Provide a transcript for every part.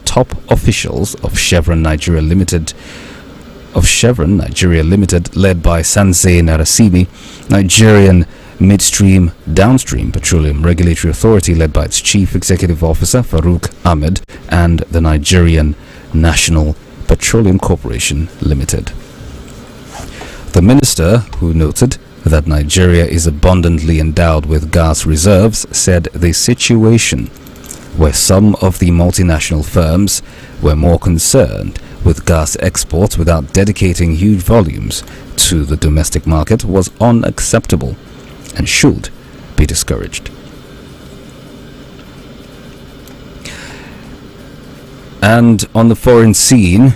top officials of Chevron Nigeria Limited, led by Sansei Narasibi, Nigerian Midstream Downstream Petroleum Regulatory Authority, led by its Chief Executive Officer Farouk Ahmed, and the Nigerian National Petroleum Corporation Limited. The minister, who noted that Nigeria is abundantly endowed with gas reserves, said the situation where some of the multinational firms were more concerned with gas exports without dedicating huge volumes to the domestic market was unacceptable and should be discouraged. And on the foreign scene,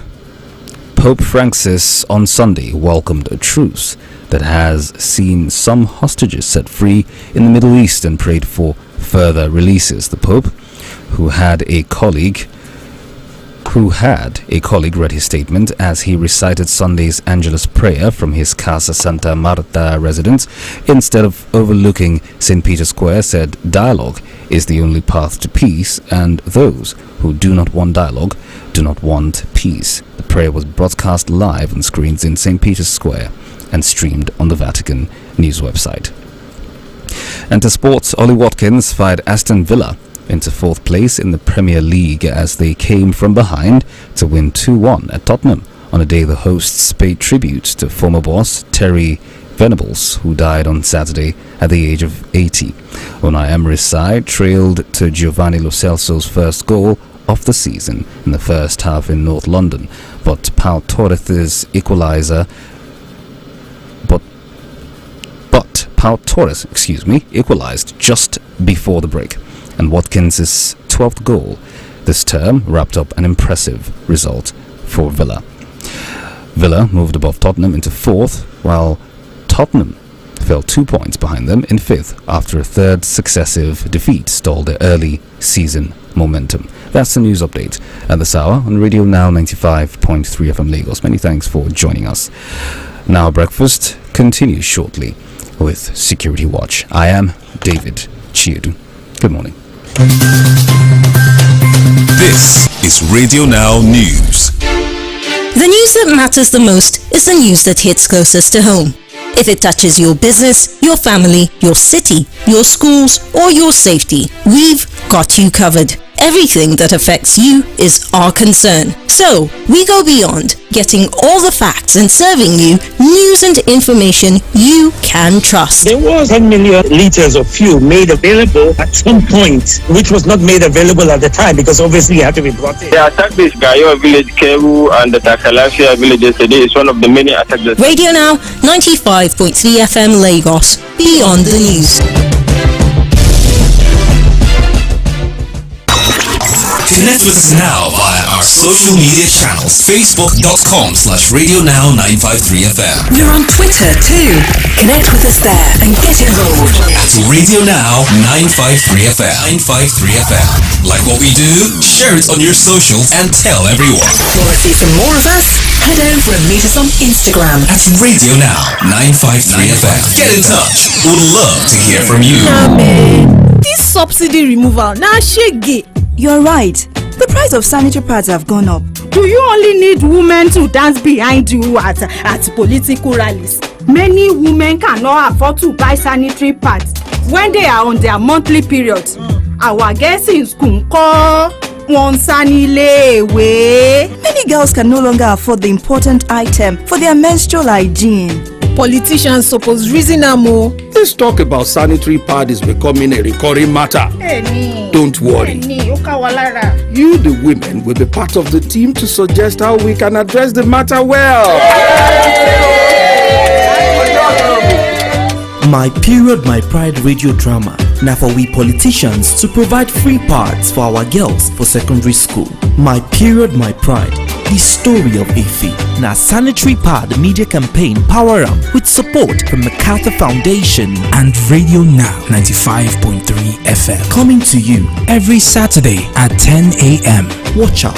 Pope Francis on Sunday welcomed a truce that has seen some hostages set free in the Middle East and prayed for further releases. The Pope, who had a colleague read his statement as he recited Sunday's Angelus prayer from his Casa Santa Marta residence instead of overlooking St. Peter's Square, said dialogue is the only path to peace, and those who do not want dialogue do not want peace. The prayer was broadcast live on screens in St. Peter's Square and streamed on the Vatican news website. And to sports, Ollie Watkins fired Aston Villa into fourth place in the Premier League as they came from behind to win 2-1 at Tottenham on a day the hosts paid tribute to former boss Terry Venables, who died on Saturday at the age of 80. Unai Emery's side trailed to Giovanni Lo Celso's first goal of the season in the first half in North London, but Pau Torres' equalizer equalized just before the break, and Watkins' 12th goal this term wrapped up an impressive result for Villa. Villa moved above Tottenham into fourth, while Tottenham fell 2 points behind them in fifth after a third successive defeat stalled their early season momentum. That's the news update at this hour on Radio Now 95.3 FM Lagos. Many thanks for joining us. Now breakfast continues shortly with Security Watch. I am David Chiedu. Good morning. This is Radio Now News. The news that matters the most is the news that hits closest to home. If it touches your business, your family, your city, your schools, or your safety, we've got you covered. Everything that affects you is our concern. So, we go beyond, getting all the facts and serving you news and information you can trust. There was 10 million liters of fuel made available at some point, which was not made available at the time because obviously it had to be brought in. The attack this Gayo village, Keru, and the Takalafia villages today is one of the many attacks. Radio Now, 95.3 FM Lagos. Beyond the news. Connect with us now via our social media channels. Facebook.com/RadioNow953FM. We're on Twitter too. Connect with us there and get involved. At Radio Now 953FM. 953FM. Like what we do? Share it on your socials and tell everyone. Want to see some more of us? Head over and meet us on Instagram at Radio Now 953FM. Get in touch. We'd love to hear from you. This subsidy removal, now shege. You're right. The price of sanitary pads have gone up. Do you only need women to dance behind you at political rallies? Many women cannot afford to buy sanitary pads when they are on their monthly periods. Our girls in school call one way. Many girls can no longer afford the important item for their menstrual hygiene. Politicians suppose reason more. This talk about sanitary pad is becoming a recurring matter. Don't worry. You, the women, will be part of the team to suggest how we can address the matter well. My Period, My Pride radio drama. Now for we politicians to provide free pads for our girls for secondary school. My Period, My Pride. The story of Ife. Now sanitary pad media campaign power up with support from MacArthur Foundation and Radio Now 95.3 FM. Coming to you every Saturday at 10 a.m. Watch out.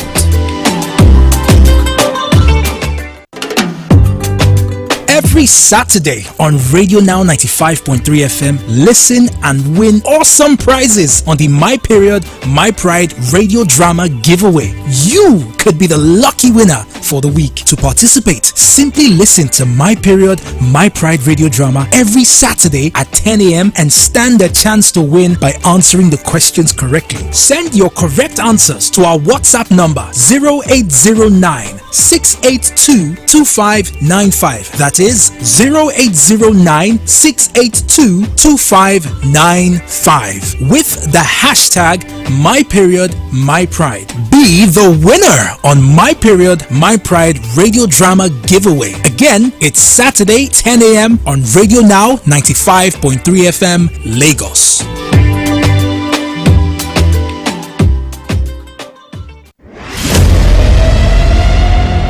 Every Saturday on Radio Now 95.3 FM, listen and win awesome prizes on the My Period, My Pride radio drama giveaway. You could be the lucky winner for the week. To participate, simply listen to My Period, My Pride radio drama every Saturday at 10 a.m. and stand a chance to win by answering the questions correctly. Send your correct answers to our WhatsApp number 0809 682 2595. That is 0809 682 2595 with the hashtag My Period, My Pride. Be the winner on My Period, My Pride radio drama giveaway. Again, it's Saturday 10 a.m. on Radio Now 95.3 FM Lagos.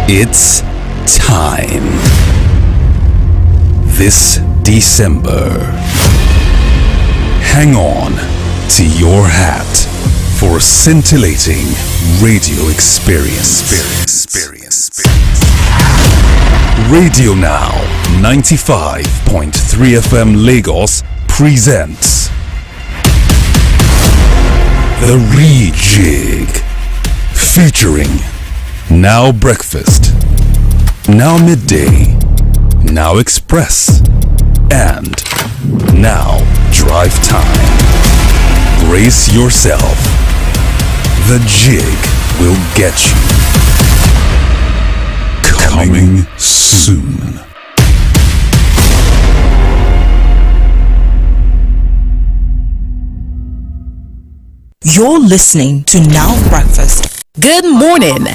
It's time. This December, hang on to your hat for a scintillating radio experience. Radio Now 95.3 FM Lagos presents The Rejig, featuring Now Breakfast, Now Midday, Now Express, and Now Drive Time. Brace yourself. The jig will get you. Coming soon. You're listening to Now Breakfast. Good morning.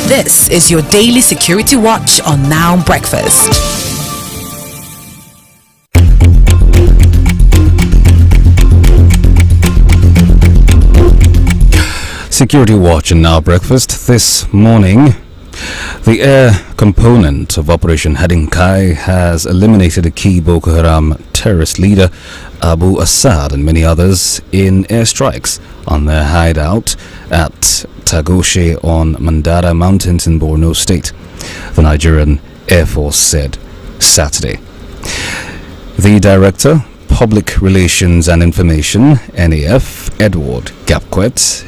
This is your daily security watch on Now Breakfast. Security watch and Now Breakfast this morning. The air component of Operation Hadinkai has eliminated a key Boko Haram terrorist leader, Abu Assad, and many others in airstrikes on their hideout at Tagoshe on Mandara Mountains in Borno State, the Nigerian Air Force said Saturday. The Director, Public Relations and Information, NAF, Edward Gapquet,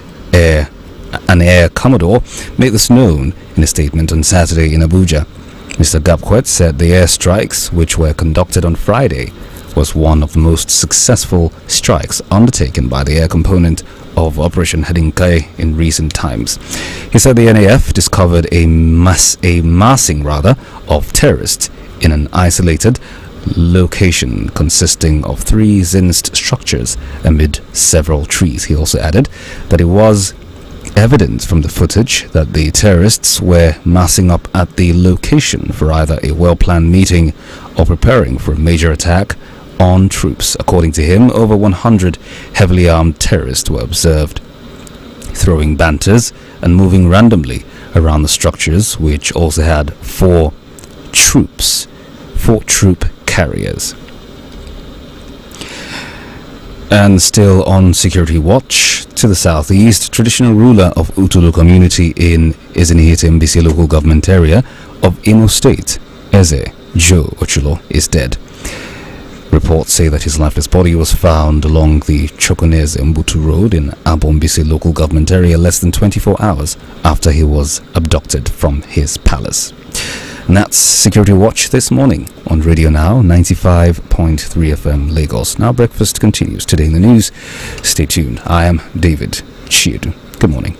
an Air Commodore, made this known in a statement on Saturday in Abuja. Mr. Gapquet said the airstrikes, which were conducted on Friday, was one of the most successful strikes undertaken by the air component of Operation Hadinkai in recent times. He said the NAF discovered a massing of terrorists in an isolated location consisting of 3 zinced structures amid several trees. He also added that it was evident from the footage that the terrorists were massing up at the location for either a well-planned meeting or preparing for a major attack on troops. According to him, over 100 heavily armed terrorists were observed throwing banters and moving randomly around the structures, which also had 4 troop carriers. And still on security watch, to the southeast, traditional ruler of Utulu community in Ezinihite Mbisi local government area of Imo State, Eze Joe Ochulo, is dead. Reports say that his lifeless body was found along the Chokoneze Mbutu Road in Abombisi local government area less than 24 hours after he was abducted from his palace. And that's Security Watch this morning on Radio Now 95.3 FM Lagos. Now breakfast continues today in the news. Stay tuned. I am David Chiedu. Good morning.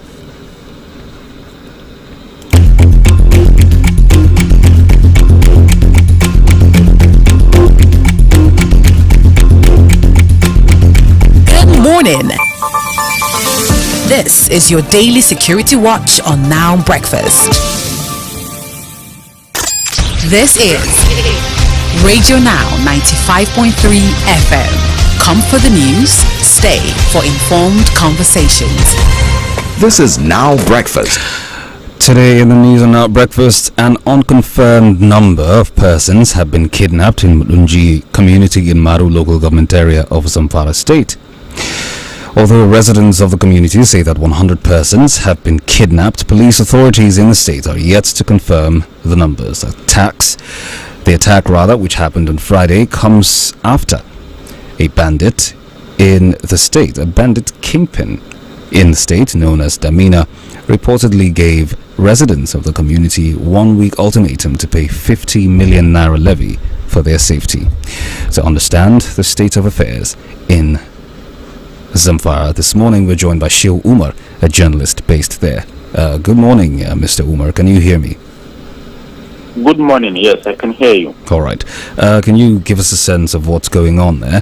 Morning. This is your daily security watch on Now Breakfast. This is Radio Now 95.3 FM. Come for the news, stay for informed conversations. This is Now Breakfast. Today in the news on Now Breakfast, an unconfirmed number of persons have been kidnapped in Mulunji community in Maru local government area of Zamfara state. Although residents of the community say that 100 persons have been kidnapped, police authorities in the state are yet to confirm the numbers. The attack, which happened on Friday, comes after a bandit kingpin in the state known as Damina reportedly gave residents of the community 1 week ultimatum to pay 50 million naira levy for their safety. To understand the state of affairs in Zamfara this morning, we're joined by Shil Umar, a journalist based there. Good morning, Mr. Umar. Can you hear me? Good morning. Yes, I can hear you. All right. Can you give us a sense of what's going on there,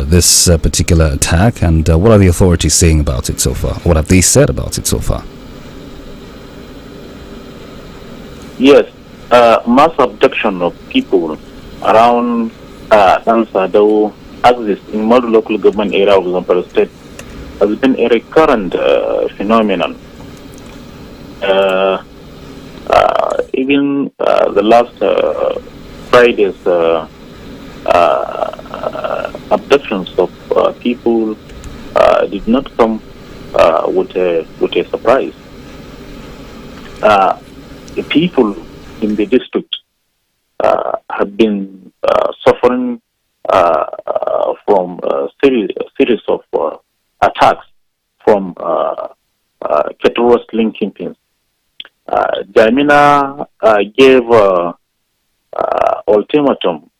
this particular attack, and what are the authorities saying about it so far? What have they said about it so far? Yes, mass abduction of people around Dansado axis in Modu local government area of Zamfara state has been a recurrent phenomenon. Even the last Friday's abductions of people did not come with a surprise. The people in the district have been suffering from a series of attacks from terrorist linking pins. Damina gave ultimatum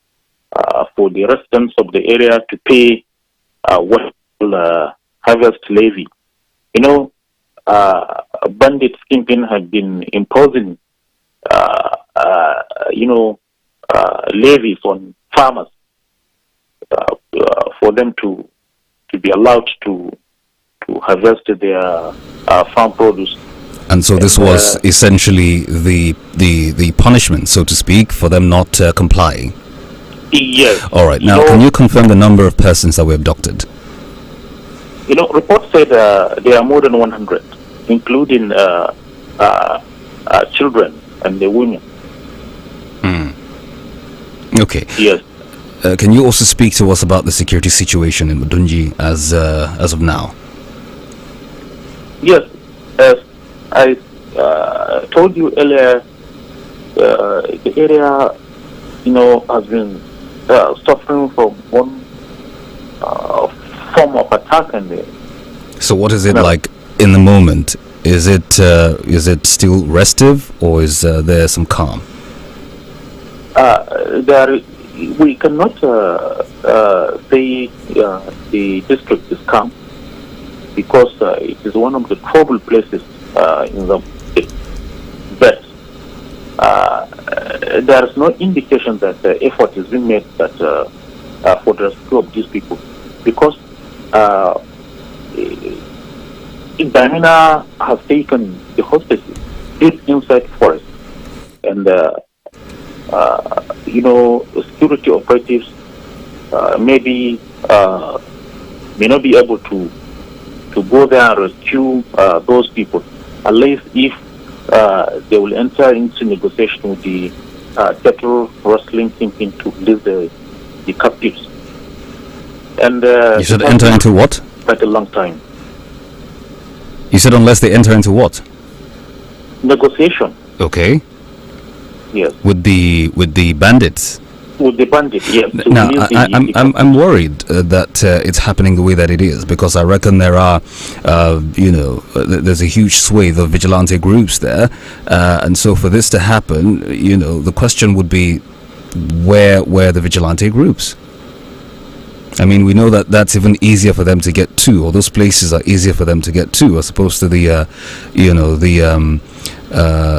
for the residents of the area to pay what harvest levy. You know, bandit kingpin had been imposing, levies on farmers for them to be allowed to harvest their farm produce. And so this was essentially the punishment, so to speak, for them not complying. Yes. All right. Now, can you confirm the number of persons that were abducted? You know, reports said there are more than 100, including children and the women. Okay. Yes. Can you also speak to us about the security situation in Mudunji as of now? Yes. As I told you earlier, the area, has been suffering from one form of attack. So what is it like in the moment? Is it still restive, or is there some calm? We cannot say the district is calm, because it is one of the troubled places in the state. But there is no indication that effort is being made that for the rescue of these people, because Damina has taken the hostages deep inside forest, and security operatives may not be able to go there and rescue those people, unless if they will enter into negotiation with the terrorist linking to release the captives. And you said enter into what? Quite a long time. You said unless they enter into what? Negotiation. Okay. Yes. With the bandits. With the bandits, yes. Now, I'm worried that it's happening the way that it is, because I reckon there are, there's a huge swathe of vigilante groups there, and so for this to happen, the question would be, where were the vigilante groups? I mean, we know that that's even easier for them to get to, or those places are easier for them to get to, as opposed to the,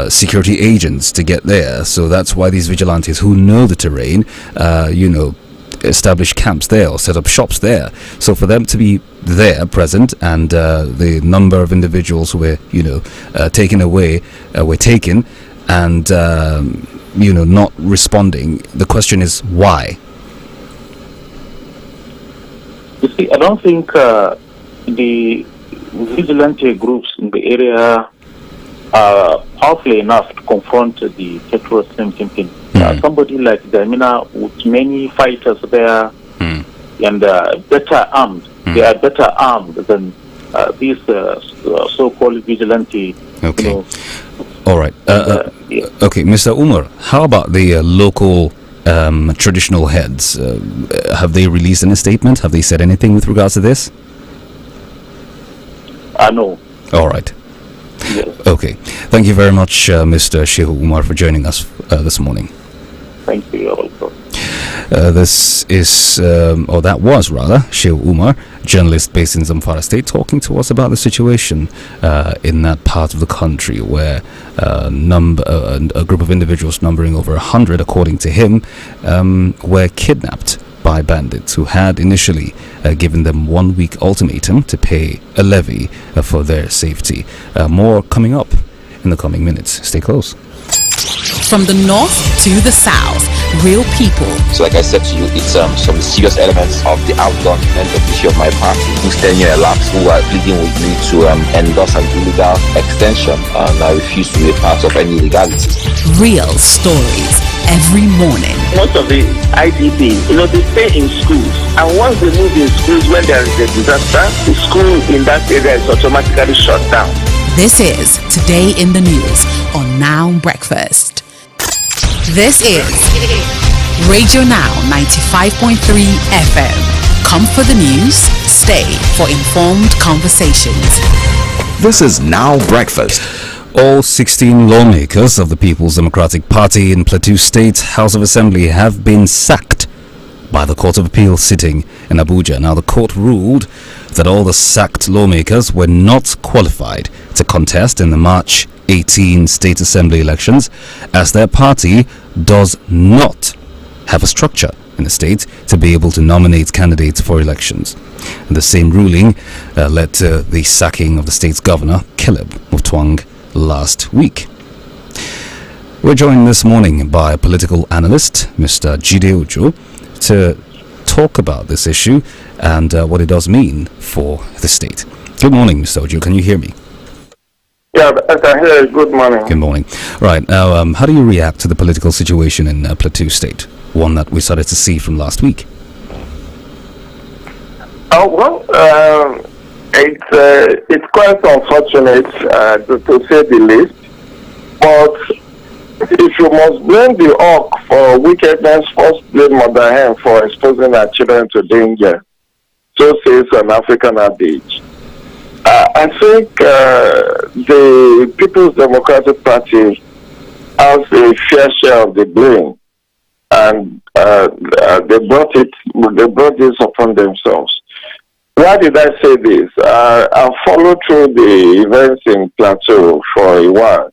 security agents to get there. So that's why these vigilantes who know the terrain, establish camps there or set up shops there. So for them to be there, present, and the number of individuals who were, taken away, were taken, and not responding. The question is why? You see, I don't think the vigilante groups in the area are powerful enough to confront the terrorist campaign. Somebody like Damina, with many fighters there, and better armed. They are better armed than these so-called vigilante. Okay. All right. Okay, Mr. Umar, how about the local traditional heads? Have they released any statement? Have they said anything with regards to this? No. All right. Yes. Okay. Thank you very much, Mr. Shehu Umar, for joining us this morning. Thank you. You're welcome. This is, or that was rather, Shehu Umar, journalist based in Zamfara State, talking to us about the situation in that part of the country where a group of individuals numbering over 100, according to him, were kidnapped by bandits who had initially given them 1 week ultimatum to pay a levy for their safety. More coming up in the coming minutes. Stay close. From the north to the south, real people. So like I said to you, it's some serious elements of the outdone and official of my party whose tenure elapsed, who are pleading with me to endorse an illegal extension, and I refuse to be a part of any illegality. Real stories every morning. Most of the IDPs, they stay in schools, and once they move in schools, when there is a disaster, the school in that area is automatically shut down. This is Today in the News on Now Breakfast. This is Radio Now 95.3 FM. Come for the news, stay for informed conversations. This is Now Breakfast. All 16 lawmakers of the People's Democratic Party in Plateau State House of Assembly have been sacked by the Court of Appeal sitting in Abuja. Now, the court ruled that all the sacked lawmakers were not qualified to contest in the March 18 State Assembly elections, as their party does not have a structure in the state to be able to nominate candidates for elections. And the same ruling led to the sacking of the state's governor, Caleb Mutfwang, last week. We're joined this morning by a political analyst, Mr. Jide Ojo, to talk about this issue and what it does mean for the state. Good morning, Mr. Ojo. Can you hear me? Yeah, I can hear you. Good morning. Good morning. Right, now, how do you react to the political situation in Plateau State, one that we started to see from last week? It's quite unfortunate to say the least, but if you must blame the hawk for wickedness, first blame Mother Hen for exposing her children to danger. So says an African adage. I think the People's Democratic Party has a fair share of the blame, and they brought this upon themselves. Why did I say this? I followed through the events in Plateau for a while,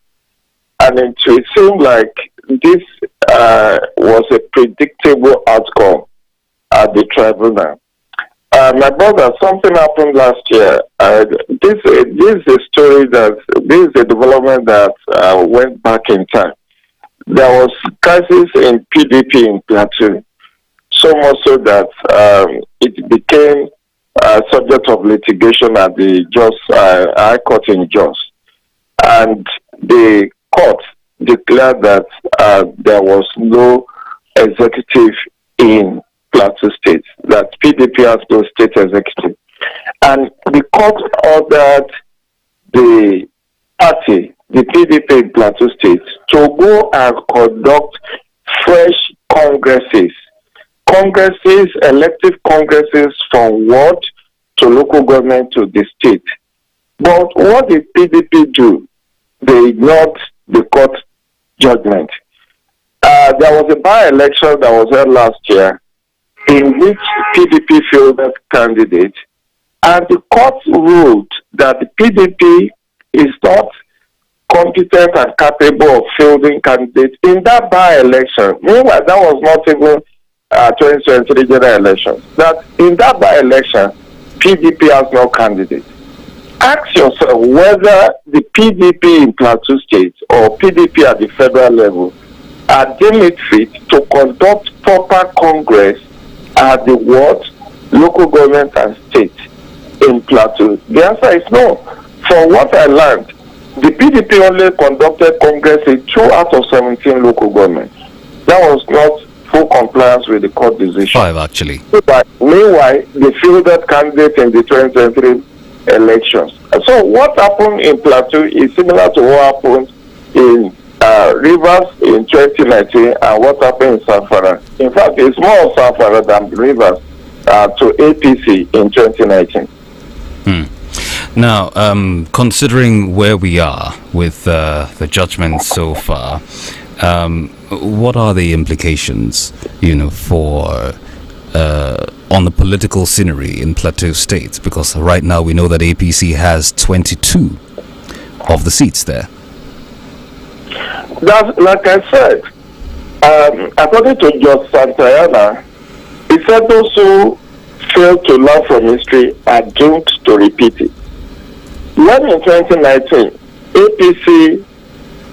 and it seemed like this was a predictable outcome at the tribunal. My brother, something happened last year. This is a story this is a development that went back in time. There was crisis in PDP in Plateau, so much so that it became subject of litigation at the High Court in Jos. And the court declared that there was no executive in Plateau State, that PDP has no state executive. And the court ordered the party, the PDP in Plateau State, to go and conduct fresh congresses, elective congresses from ward to local government to the state. But what did PDP do? They ignored the court judgment. There was a by-election that was held last year in which PDP fielded candidate, and the court ruled that the PDP is not competent and capable of fielding candidates in that by-election. Meanwhile, that was not even 2023 general election. That in that by-election, PDP has no candidate. Ask yourself whether the PDP in Plateau State or PDP at the federal level are deemed fit to conduct proper congress at the ward, local government and state in Plateau. The answer is no. From what I learned, the PDP only conducted congress in 2 out of 17 local governments. That was not full compliance with the court decision. 5 actually. Meanwhile, they fielded candidates in the 2023 elections. So what happened in Plateau is similar to what happened in Rivers in 2019 and what happened in Zamfara. In fact, it's more of Zamfara than Rivers to APC in 2019. Now, considering where we are with the judgment so far, what are the implications, for on the political scenery in Plateau State? Because right now we know that APC has 22 of the seats there. That's like I said. According to Judge Santayana, he said those who fail to learn from history are doomed to repeat it. When in 2019, APC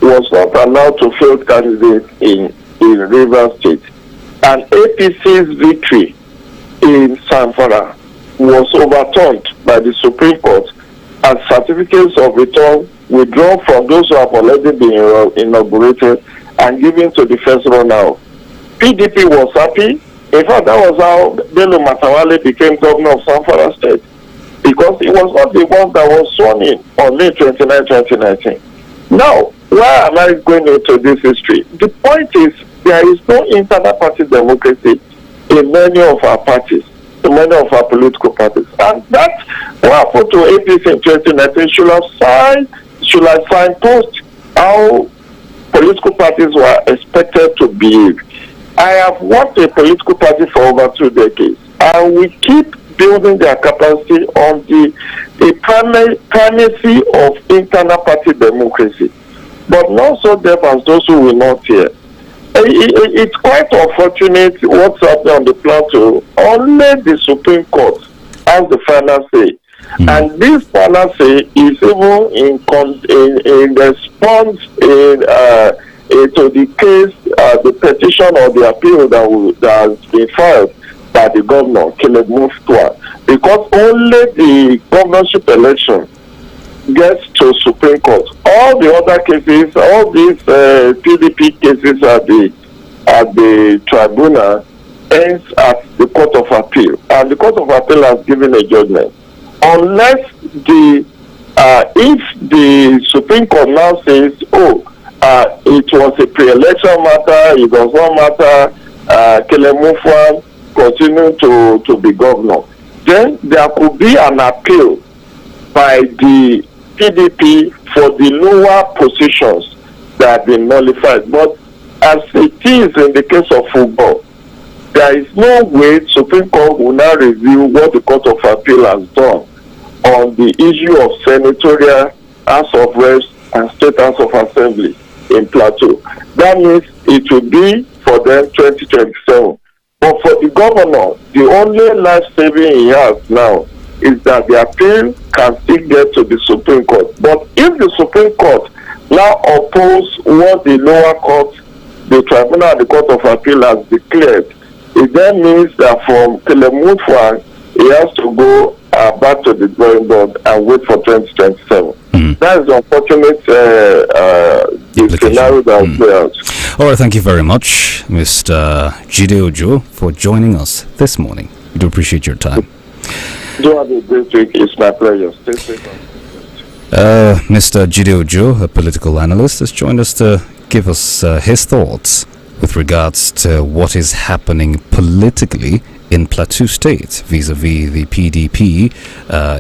was not allowed to field candidates in Rivers State, and APC's victory in Zamfara was overturned by the Supreme Court and certificates of return withdrawn from those who have already been inaugurated and given to the first runner. PDP was happy. In fact, that was how Bello Matawale became governor of Zamfara State, because he was not the one that was sworn in on May 29, 2019. Now, why am I going into this history? The point is, there is no internal party democracy in many of our parties, in many of our political parties. And that's what happened to APC in 2019 should have signposted how political parties were expected to behave. I have worked a political party for over 2 decades, and we keep building their capacity on the primacy of internal party democracy, but not so deaf as those who will not hear. It's quite unfortunate what's happening on the plateau. Only the Supreme Court has the final say. And this final say is even in response to the case, the petition or the appeal that has been filed by the governor, Caleb Mutfwang, because only the governorship election gets to Supreme Court. All the other cases, all these PDP cases at the tribunal ends at the Court of Appeal, and the Court of Appeal has given a judgment. Unless if the Supreme Court now says, it was a pre-election matter, it does not matter, Caleb Mutfwang continue to be governor, then there could be an appeal by the PDP for the lower positions that have been nullified. But as it is in the case of football, there is no way Supreme Court will now review what the Court of Appeal has done on the issue of senatorial House of Reps and State House of Assembly in Plateau. That means it will be for them 2027. But for the governor, the only life saving he has now is that the appeal can still get to the Supreme Court. But if the Supreme Court now oppose what the lower court, the tribunal and the Court of Appeal has declared, it then means that from Caleb Mutfwang, he has to go back to the drawing board and wait for 2027. That is the unfortunate scenario that will play out. All right, thank you very much, Mr. Jide Ojo, for joining us this morning. We do appreciate your time. Do have a great week. It's my pleasure. Stay safe. Mr. Jide Ojo, a political analyst, has joined us to give us his thoughts with regards to what is happening politically in Plateau State vis-a-vis the PDP,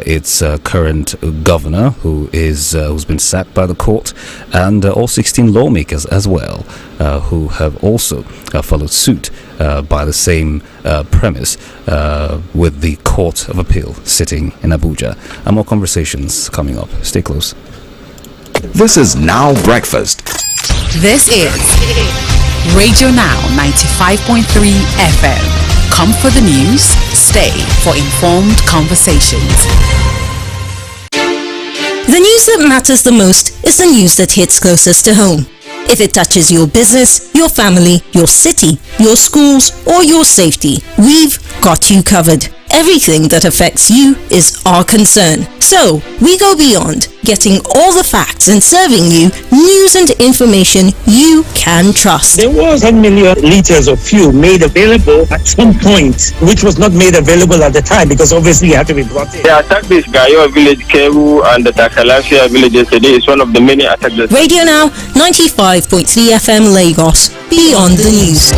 its current governor who's been sacked by the court, and all 16 lawmakers as well who have also followed suit by the same premise with the Court of Appeal sitting in Abuja. And more conversations coming up. Stay close. This is Now Breakfast. This is Radio Now 95.3 FM. Come for the news, stay for informed conversations. The news that matters the most is the news that hits closest to home. If it touches your business, your family, your city, your schools, or your safety, we've got you covered. Everything that affects you is our concern. So, we go beyond, getting all the facts and serving you news and information you can trust. There was 10 million liters of fuel made available at some point, which was not made available at the time because obviously it had to be brought in. They attacked this Gayo village, Keru, and the Takalafia villages today. It's one of the many attacks. Radio Now, 95.3 FM Lagos. Beyond the news.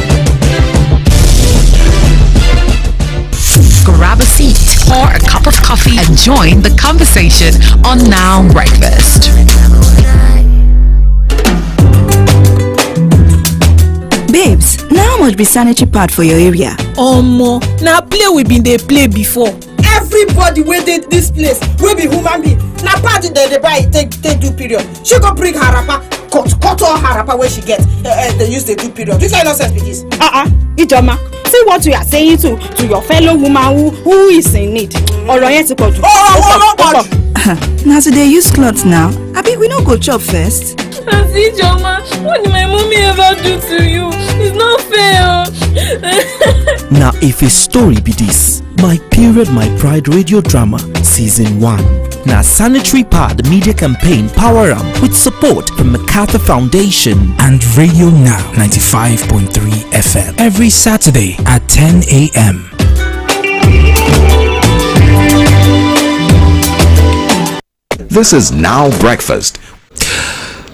Grab a seat or a cup of coffee and join the conversation on Now Breakfast. Babes, now much be sanitary pad for your area? Omo, na play we been dey play before. Everybody wey dey this place wey be human being, na pad dey buy take do period. She go bring her wrapper, cut all her wrapper wey she get. They use the do period. This kind of nonsense be this. Ijoma, see what you are saying to your fellow woman who is in need. Ọ̀rọ̀ yẹn ti pọ̀ jù. Now so they use clothes now. Abi we no go chop first. Auntie Ijoma, what did my mommy ever do to you? It's not fair. Now if a story be this, My Period, My Pride radio drama season 1. Now sanitary pad media campaign power up with support from MacArthur Foundation and Radio Now 95.3 FM every Saturday at 10 a.m. This is Now Breakfast.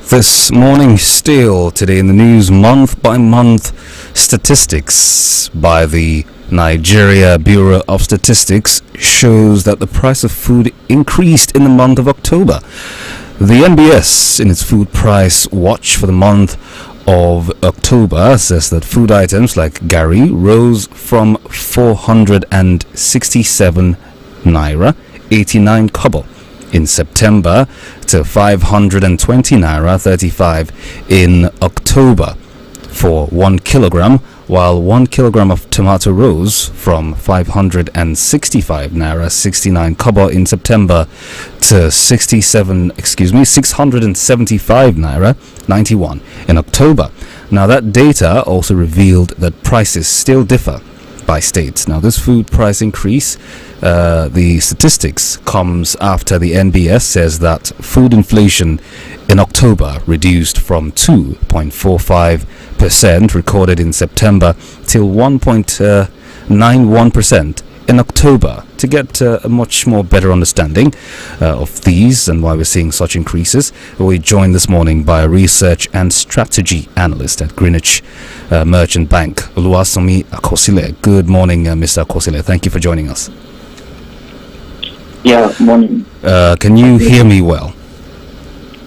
This morning, still today in the news, month by month statistics by the Nigeria Bureau of Statistics shows that the price of food increased in the month of October. The NBS, in its food price watch for the month of October, says that food items like Gari rose from 467 naira 89 kobo in September to 520 naira 35 in October for 1 kilogram, while 1 kilogram of tomato rose from 565 naira 69 kobo in September to 675 naira 91 in October. Now that data also revealed that prices still differ by states. Now this food price increase, the statistics comes after the NBS says that food inflation in October reduced from 2.45% recorded in September till 1.91% in October. To get a much more better understanding of these and why we're seeing such increases, we're joined this morning by a research and strategy analyst at Greenwich Merchant Bank, Oluwasomi Akosile. Good morning, Mr. Akosile. Thank you for joining us. Yeah, morning. Can you hear me well?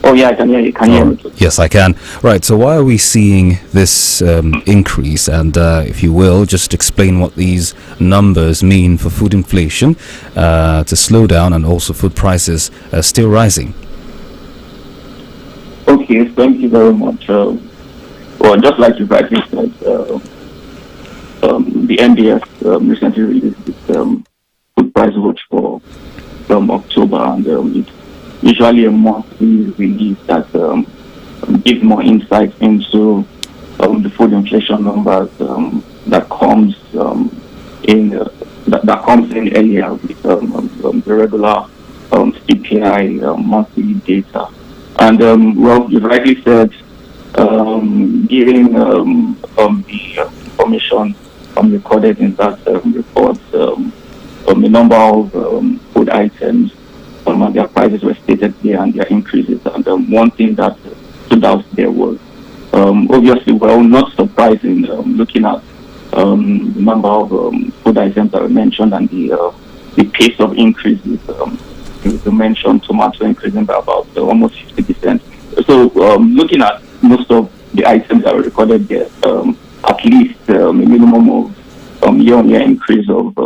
Oh yeah, I can hear you. Can you hear me? Yes, I can. Right, so why are we seeing this increase? And if you will, just explain what these numbers mean for food inflation to slow down and also food prices still rising. Okay, thank you very much. Well, just like you rightly said, the NBS recently released its food price watch for October, and it's usually a monthly release that gives more insight into the food inflation numbers that comes in earlier with the regular CPI monthly data. And well, you rightly said, given the information recorded in that report, the number of food items and their prices were stated there and their increases. And one thing that stood out there was obviously, well, not surprising, looking at the number of food items that were mentioned and the pace of increases. You mentioned tomato increasing by about almost 50%. So looking at most of the items that were recorded there, at least a minimum of year-on-year increase of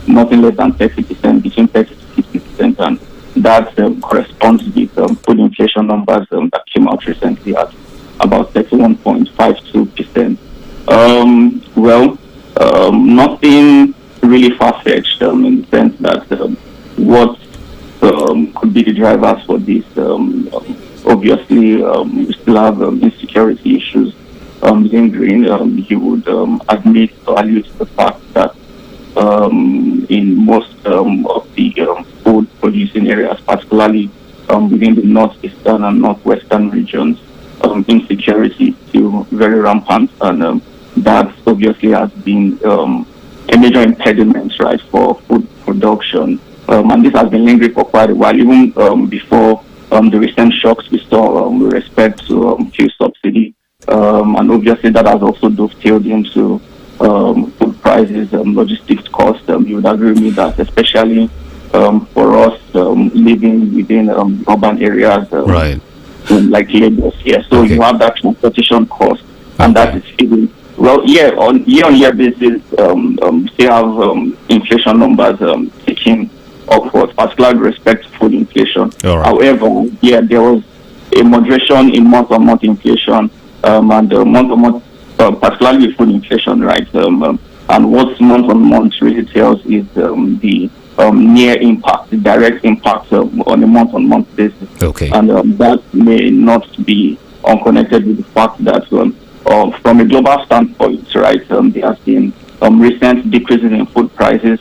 nothing less than 30%, between 30 to 50%, and that corresponds with food inflation numbers that came out recently at about 31.52%. Well, nothing really far-fetched in the sense that what could be the drivers for this. Obviously, we still have insecurity issues lingering. He would admit or allude to the fact that in most of the food producing areas, particularly within the northeastern and northwestern regions. Insecurity is still very rampant, and that obviously has been a major impediment, right, for food production. And this has been lingering for quite a while, even before the recent shocks we saw with respect to fuel subsidy. And obviously that has also dovetailed into food prices, logistics costs. You would agree with me that especially for us living within urban areas, right, like Lagos, so you have that transportation cost, and that is feeding. Well, on year-on-year basis, still have inflation numbers ticking upwards, particularly with respect to food inflation. Right. However, there was a moderation in month-on-month inflation, and month-on-month, particularly with food inflation, right? And what month-on-month really tells is the near impact, the direct impact on a month-on-month basis. Okay. And that may not be unconnected with the fact that from a global standpoint, right, there has been recent decreases in food prices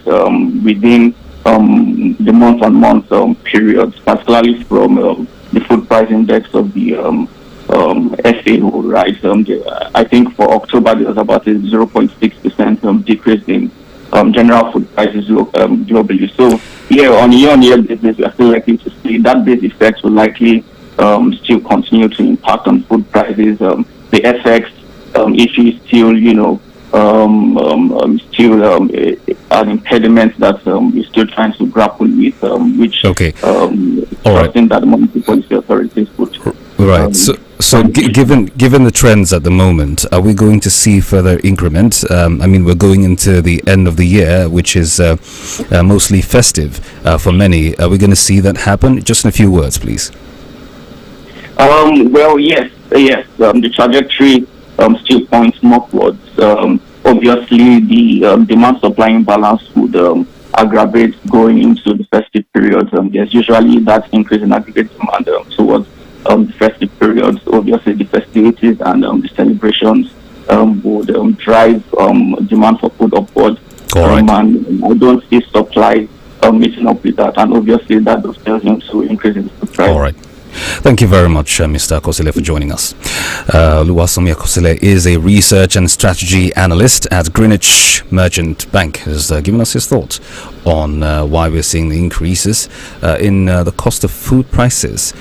within the month-on-month periods, particularly from the food price index of the FAO, right? I think for October there was about a 0.6% decrease in general food prices globally. So on year-on-year basis, we are still likely to see that base effect will likely still continue to impact on food prices. The FX issue is still, an impediment that we're still trying to grapple with, which something that monetary policy authorities put. Right. So given the trends at the moment, are we going to see further increments? We're going into the end of the year, which is mostly festive for many. Are we going to see that happen? Just in a few words, please. Well, yes. The trajectory still points northwards. Obviously, the demand-supply imbalance would aggravate going into the festive period. There's usually that increase in aggregate demand towards the festive periods. Obviously, the festivities and the celebrations would drive demand for food upwards. And I don't see supply meeting up with that, and obviously that does tell into increasing food price. All right. Thank you very much, Mr. Akosile, for joining us. Oluwasomi Akosile is a research and strategy analyst at Greenwich Merchant Bank. Has given us his thoughts on why we're seeing the increases in the cost of food prices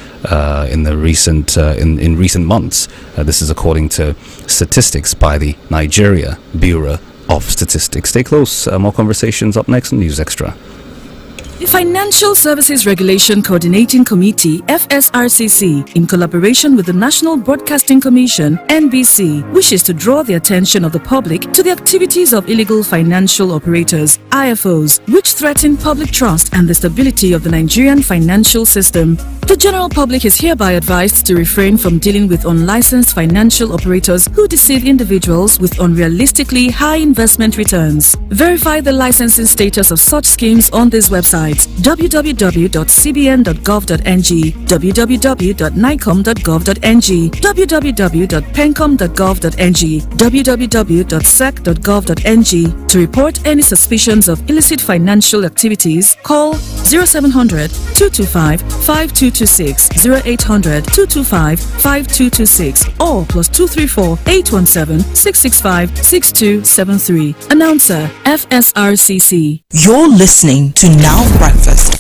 in the recent months. This is according to statistics by the Nigeria Bureau of Statistics. Stay close. More conversations up next on News Extra. The Financial Services Regulation Coordinating Committee, FSRCC, in collaboration with the National Broadcasting Commission, NBC, wishes to draw the attention of the public to the activities of illegal financial operators, IFOs, which threaten public trust and the stability of the Nigerian financial system. The general public is hereby advised to refrain from dealing with unlicensed financial operators who deceive individuals with unrealistically high investment returns. Verify the licensing status of such schemes on this website: www.cbn.gov.ng, www.nicom.gov.ng, www.pencom.gov.ng, www.sec.gov.ng. To report any suspicions of illicit financial activities, call 0700 225 5226, 0800 225 5226, or +234 817 665 6273. Announcer, FSRCC. You're listening to Now Breakfast.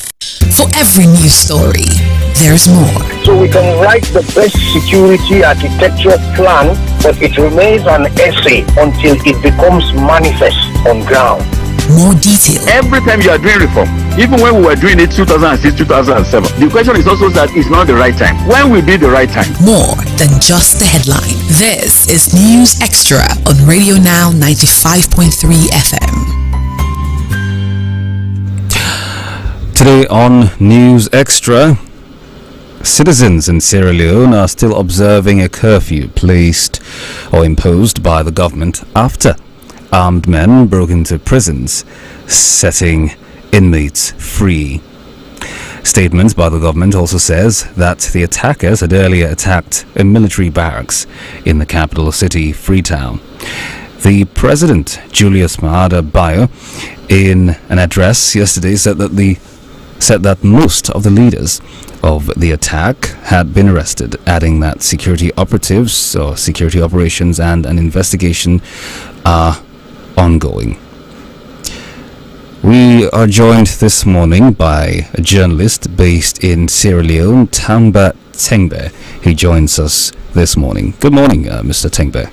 For every news story, there's more. So we can write the best security architecture plan, but it remains an essay until it becomes manifest on ground. More detail. Every time you are doing reform, even when we were doing it 2006, 2007, the question is also that it's not the right time. When will be the right time? More than just the headline. This is News Extra on Radio Now 95.3 FM. Today on News Extra, citizens in Sierra Leone are still observing a curfew placed or imposed by the government after armed men broke into prisons, setting inmates free. Statements by the government also says that the attackers had earlier attacked a military barracks in the capital city, Freetown. The president, Julius Maada Bio, in an address yesterday, said that most of the leaders of the attack had been arrested, adding that security operatives or security operations and an investigation are ongoing. We are joined this morning by a journalist based in Sierra Leone, Tamba Tengbe. He joins us this morning. Good morning, Mr. Tengbe.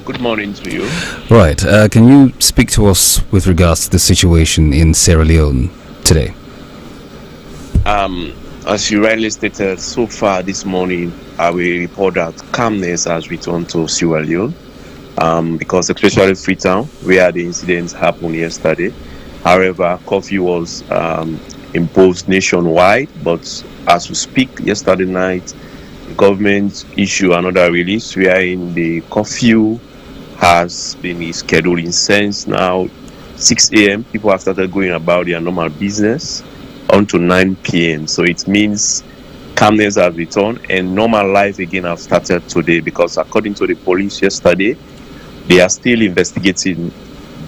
Good morning to you. Right. Can you speak to us with regards to the situation in Sierra Leone today? As you rightly stated, so far this morning, I will report that calmness has returned to Sierra Leone. Because especially Freetown, where the incidents happened yesterday. However, curfew was imposed nationwide, but as we speak, yesterday night, the government issued another release wherein the curfew has been rescheduled since now 6 a.m. People have started going about their normal business until 9 p.m. So it means calmness has returned and normal life again have started today, because according to the police yesterday, they are still investigating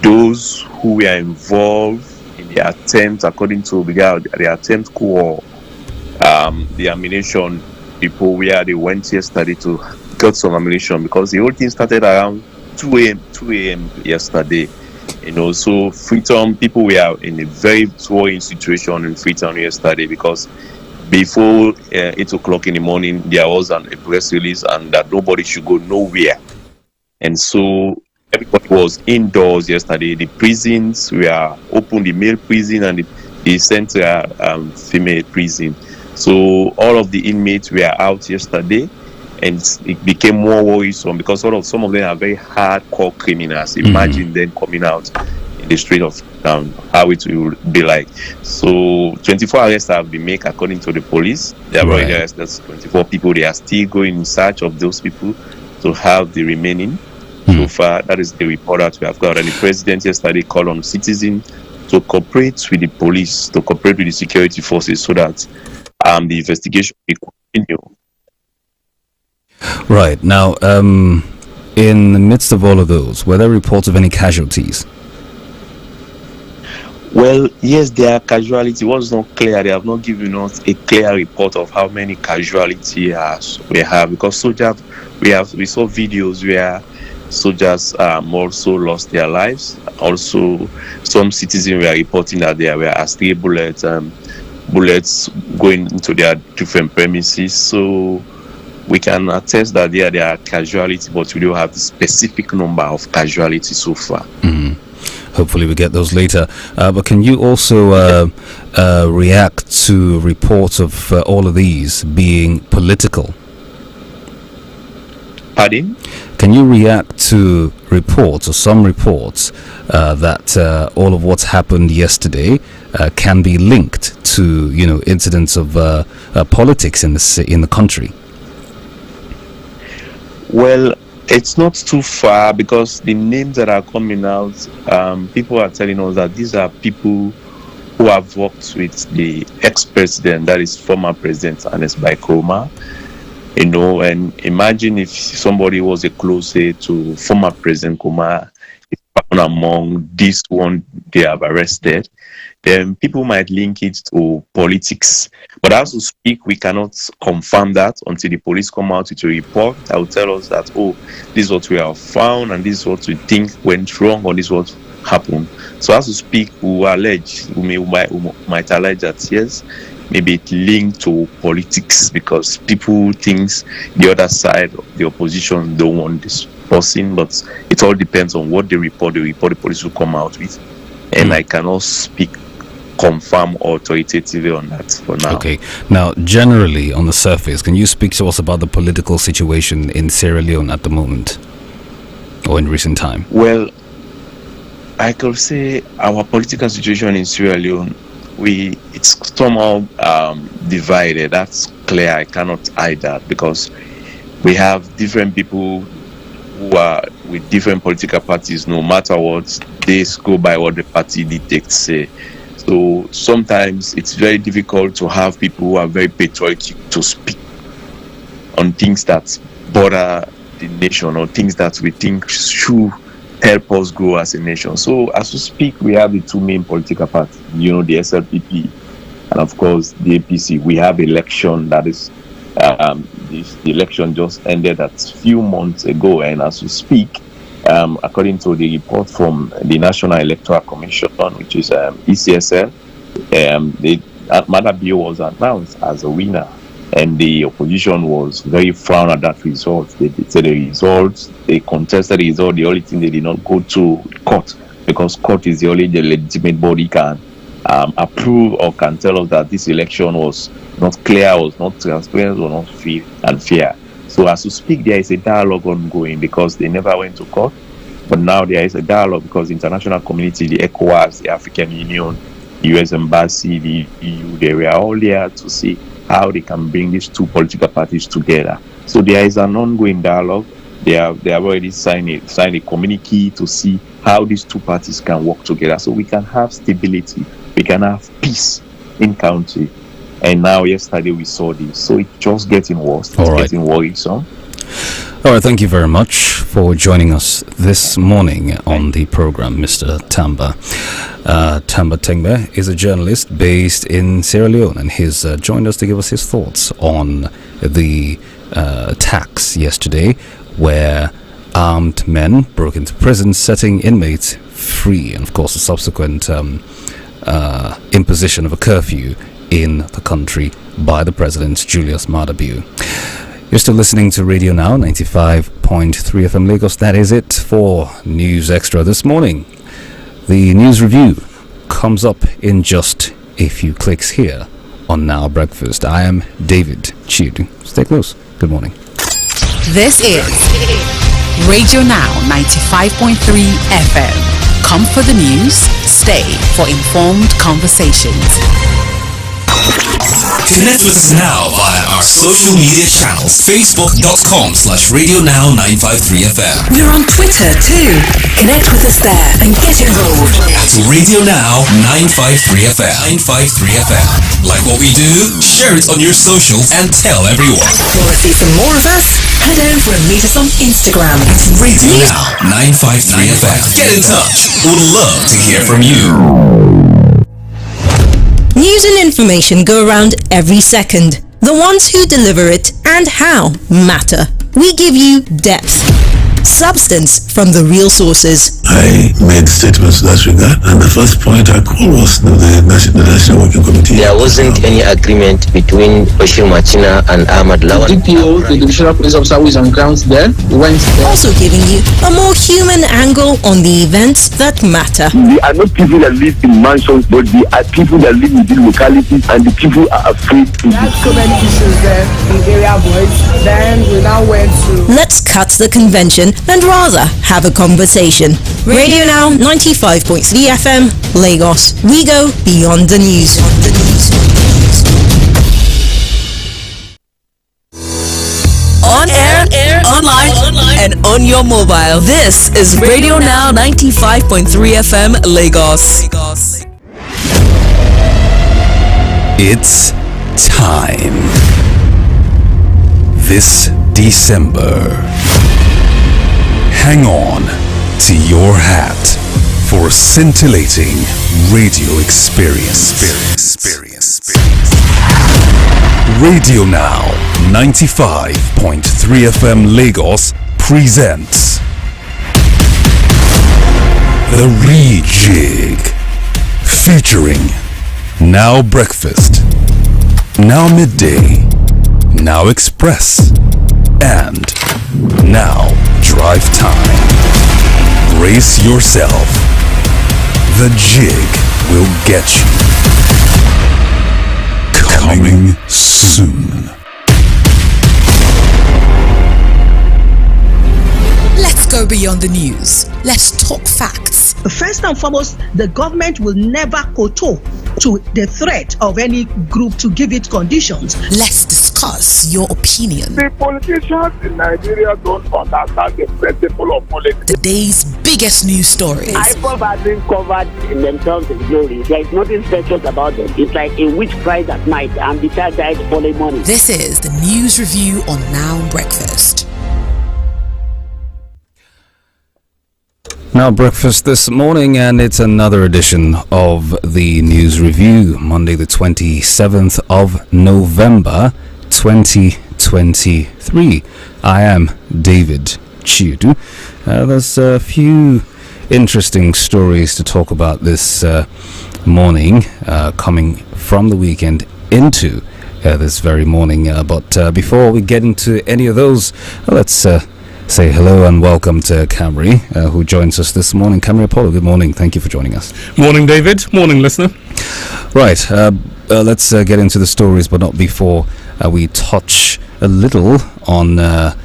those who were involved in the attempt, according to the attempt core, the ammunition people, where they went yesterday to get some ammunition, because the whole thing started around 2 a.m. yesterday. So Freetown, people were in a very worrying situation in Freetown yesterday, because before 8 o'clock in the morning, there was a press release and that nobody should go nowhere. And so everybody was indoors yesterday. The prisons were open, the male prison and the central female prison. So all of the inmates were out yesterday, and it became more worrisome because some of them are very hardcore criminals. Imagine them coming out in the street of town, how it will be like. So 24 arrests have been made according to the police. They have already arrested 24 people. They are still going in search of those people to have the remaining. So far, that is the report that we have got. And the president yesterday called on citizens to cooperate with the police, to cooperate with the security forces, so that the investigation will continue. Right. Now, in the midst of all of those, were there reports of any casualties? Well, yes, there are casualties. It was not clear. They have not given us a clear report of how many casualties we have, because soldiers, we saw videos where soldiers also lost their lives. Also, some citizens were reporting that there were stray bullets going into their different premises. So we can attest that there are casualties, but we don't have the specific number of casualties so far. Hopefully we get those later. But can you also react to reports of all of these being political? Pardon? Can you react to reports, or some reports, that all of what's happened yesterday can be linked to, incidents of politics in the country? Well, it's not too far, because the names that are coming out, people are telling us that these are people who have worked with the ex-president, that is former President Ernest Bai Koroma. And imagine if somebody was a closer to former President Koroma, if found among this one they have arrested, then people might link it to politics. But as we speak, we cannot confirm that until the police come out with a report that will tell us that, this is what we have found, and this is what we think went wrong, or this is what happened. So as we speak, we might allege that, yes, maybe it linked to politics, because people think the other side of the opposition don't want this person, but it all depends on what the police will come out with. And I cannot confirm authoritatively on that for now. Okay. Now, generally, on the surface, can you speak to us about the political situation in Sierra Leone at the moment, or in recent time? Well, I could say our political situation in Sierra Leone, it's somehow divided. That's clear. I cannot hide that, because we have different people who are with different political parties. No matter what, they go by what the party dictates say. So sometimes it's very difficult to have people who are very patriotic to speak on things that bother the nation, or things that we think should help us grow as a nation. So as we speak, we have the two main political parties, the SLPP and of course the APC. We have election that is, the election just ended a few months ago, and as we speak, according to the report from the National Electoral Commission, which is ECSL, Maada Bio was announced as a winner, and the opposition was very frowned at that result. They said they contested the result. The only thing, they did not go to court, because court is the only legitimate body can approve or can tell us that this election was not clear, was not transparent, was not free and fair. So as we speak, there is a dialogue ongoing, because they never went to court, but now there is a dialogue because the international community, the ECOWAS, the African Union, the US Embassy, the EU, they were all there to see how they can bring these two political parties together. So there is an ongoing dialogue. They have already signed a communique to see how these two parties can work together, so we can have stability, we can have peace in country. And now yesterday we saw this, so it's just getting worse. It's getting worrisome. All right, thank you very much for joining us this morning on the program, Mr. Tamba. Tamba Tengbe is a journalist based in Sierra Leone, and he's joined us to give us his thoughts on the attacks yesterday, where armed men broke into prisons, setting inmates free, and of course the subsequent imposition of a curfew in the country by the President Julius Maada Bio. You're still listening to Radio Now 95.3 FM Lagos. That is it for News Extra this morning. The news review comes up in just a few clicks here on Now Breakfast. I am David Chidu. Stay close. Good morning. This is Radio Now 95.3 FM. Come for the news, stay for informed conversations. Connect with us now via our social media channels. Facebook.com/Radio Now 953FM. We're on Twitter too. Connect with us there and get involved. At Radio Now 953FM. 953FM. Like what we do? Share it on your socials and tell everyone. Want to see some more of us? Head over and meet us on Instagram. It's Radio Now 953FM. Get in touch. We'd love to hear from you. News and information go around every second. The ones who deliver it and how matter. We give you depth, substance from the real sources. I made statements in that regard, and the first point I called was the National Working Committee. There wasn't any agreement between Bashir Machina and Ahmad Lawan. DPO, the Divisional Police Officer who is on ground there, went there. Also giving you a more human angle on the events that matter. They are not people that live in mansions, but they are people that live in these localities, and the people are afraid to There's so many issues there in area boys. Then we now went to... Let's cut the convention and rather have a conversation. Radio Now 95.3 FM, Lagos. We go beyond the news. On air, online, and on your mobile. This is Radio Now 95.3 FM, Lagos. It's time. This December, hang on to your hat for a scintillating radio experience. Radio Now 95.3 FM Lagos presents The Rejig, featuring Now Breakfast, Now Midday, Now Express, and Now Drive Time. Brace yourself. The jig will get you. Coming soon. Let's go beyond the news. Let's talk facts. First and foremost, the government will never kowtow to the threat of any group to give it conditions. Let's discuss your opinion. The politicians in Nigeria don't understand the principle of politics. The day's biggest news stories. IPOB has been covered in themselves in glory. There is nothing special about them. It's like a witch cried at night and the child died falling money. This is the news review on Now Breakfast. Now breakfast this morning, and it's another edition of the News Review, Monday the 27th of November 2023. I am David Chiudu. There's a few interesting stories to talk about this morning, coming from the weekend into this very morning. But before we get into any of those, let's say hello and welcome to Camry, who joins us this morning. Camry Apollo, good morning. Thank you for joining us. Morning, David. Morning, listener. Right. Let's get into the stories, but not before we touch a little on a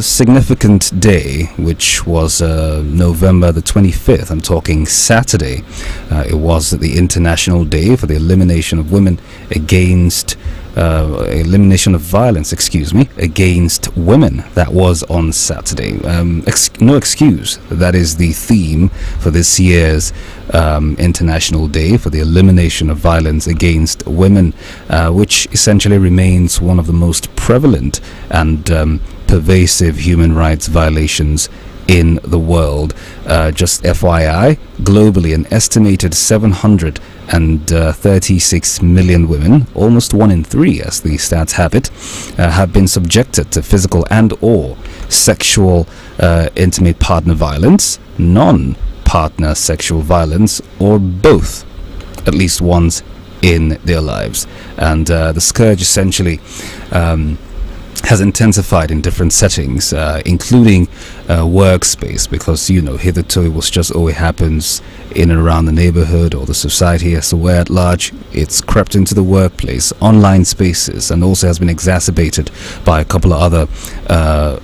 significant day, which was November the 25th. I'm talking Saturday. It was the International Day for the Elimination of Women Against Elimination of Violence, against women. That was on Saturday. No excuse. That is the theme for this year's International Day for the Elimination of Violence Against Women, which essentially remains one of the most prevalent and pervasive human rights violations in the world. Just FYI, globally, an estimated 736 million women, almost 1 in 3 as the stats have it, have been subjected to physical and or sexual intimate partner violence, non-partner sexual violence, or both, at least once in their lives. And the scourge essentially has intensified in different settings, including workspace, because hitherto it was just it happens in and around the neighborhood or the society as a way at large. It's crept into the workplace, online spaces, and also has been exacerbated by a couple of other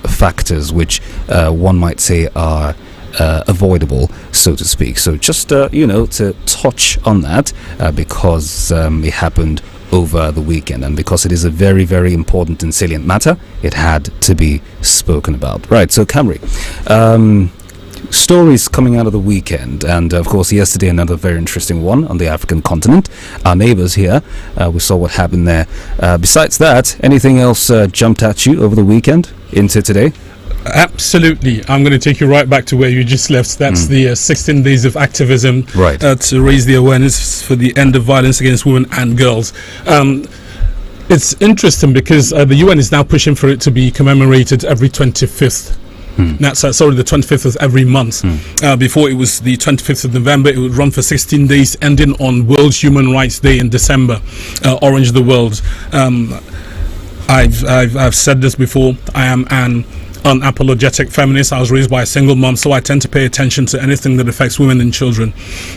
factors which one might say are avoidable, so to speak. So just to touch on that, because it happened over the weekend, and because it is a very, very important and salient matter, it had to be spoken about. Right, so Camry, stories coming out of the weekend, and of course yesterday another very interesting one on the African continent, our neighbors here. We saw what happened there. Besides that, anything else jumped at you over the weekend into today? Absolutely. I'm going to take you right back to where you just left. That's the 16 days of activism, right, to raise the awareness for the end of violence against women and girls. It's interesting because the UN is now pushing for it to be commemorated every 25th. That's the 25th of every month. Before it was the 25th of November. It would run for 16 days, ending on World Human Rights Day in December. Orange the world. I've said this before. I am an unapologetic feminist. I was raised by a single mom, so I tend to pay attention to anything that affects women and children.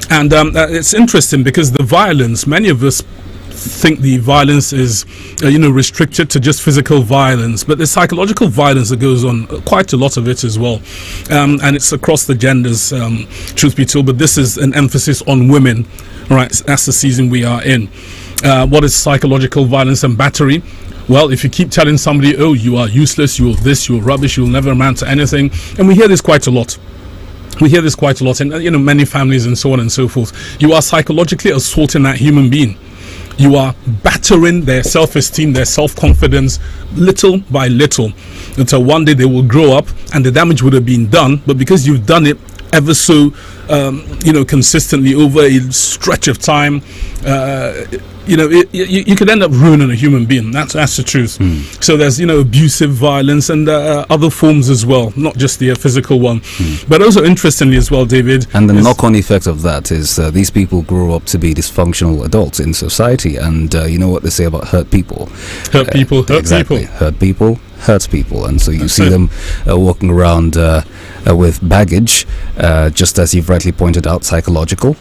And it's interesting because the violence, many of us think the violence is restricted to just physical violence, but there's psychological violence that goes on, quite a lot of it as well, and it's across the genders, truth be told, but this is an emphasis on women. Right, that's the season we are in. What is psychological violence and battery? Well, if you keep telling somebody, oh, you are useless, you're this, you're rubbish, you'll never amount to anything, and we hear this quite a lot. In many families and so on and so forth. You are psychologically assaulting that human being. You are battering their self-esteem, their self-confidence, little by little, until one day they will grow up and the damage would have been done, but because you've done it ever so consistently over a stretch of time, you could end up ruining a human being. That's the truth. So there's abusive violence and other forms as well, not just the physical one. But also interestingly as well, David, and the knock-on effect of that is these people grow up to be dysfunctional adults in society, and you know what they say about hurt people. Hurt people. Hurt people, and so you see them walking around with baggage, just as you've rightly pointed out, psychological,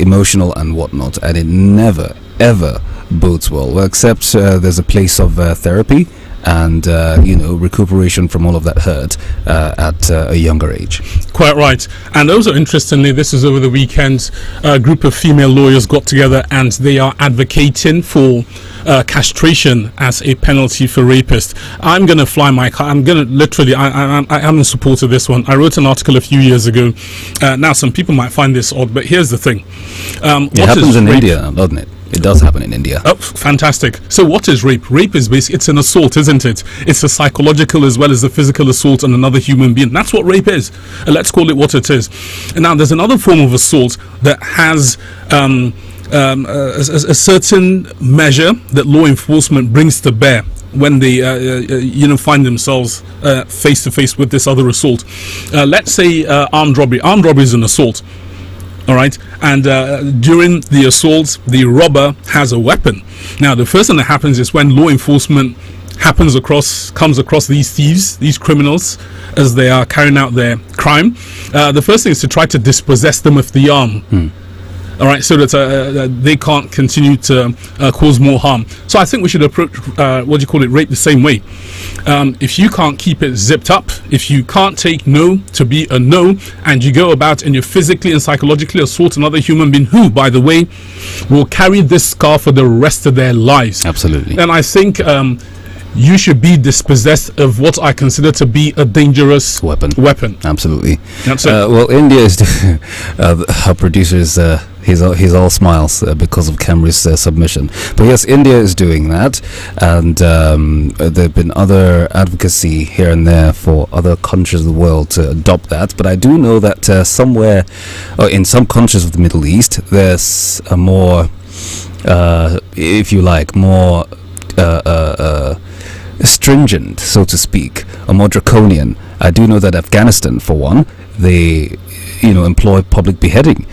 emotional and whatnot, and it never ever bodes well, except there's a place of therapy and recuperation from all of that hurt at a younger age. Quite right. And also interestingly, this is over the weekend, a group of female lawyers got together and they are advocating for castration as a penalty for rapists. I'm going to fly my car. I'm going to literally, I'm in support of this one. I wrote an article a few years ago. Now some people might find this odd, but here's the thing. It happens in India, doesn't it? It does happen in India. Oh, fantastic. So what is rape? Rape is basically, it's an assault, isn't it? It's a psychological as well as a physical assault on another human being. That's what rape is. Let's call it what it is. And now there's another form of assault that has a certain measure that law enforcement brings to bear when they find themselves face to face with this other assault. Let's say armed robbery. Armed robbery is an assault. All right, and during the assault, the robber has a weapon. Now, the first thing that happens is when law enforcement comes across these thieves, these criminals, as they are carrying out their crime. The first thing is to try to dispossess them of the arm. All right, so that they can't continue to cause more harm. So I think we should approach rape the same way. If you can't keep it zipped up, if you can't take no to be a no, and you go about and you physically and psychologically assault another human being who, by the way, will carry this scar for the rest of their lives. Absolutely. And I think you should be dispossessed of what I consider to be a dangerous weapon. Absolutely. That's it. Well, India is our producer is he's all smiles because of Camry's submission. But yes, India is doing that, and there have been other advocacy here and there for other countries of the world to adopt that. But I do know that somewhere, or in some countries of the Middle East, there's a more, if you like, more stringent, so to speak, or more draconian. I do know that Afghanistan, for one, they employ public beheading,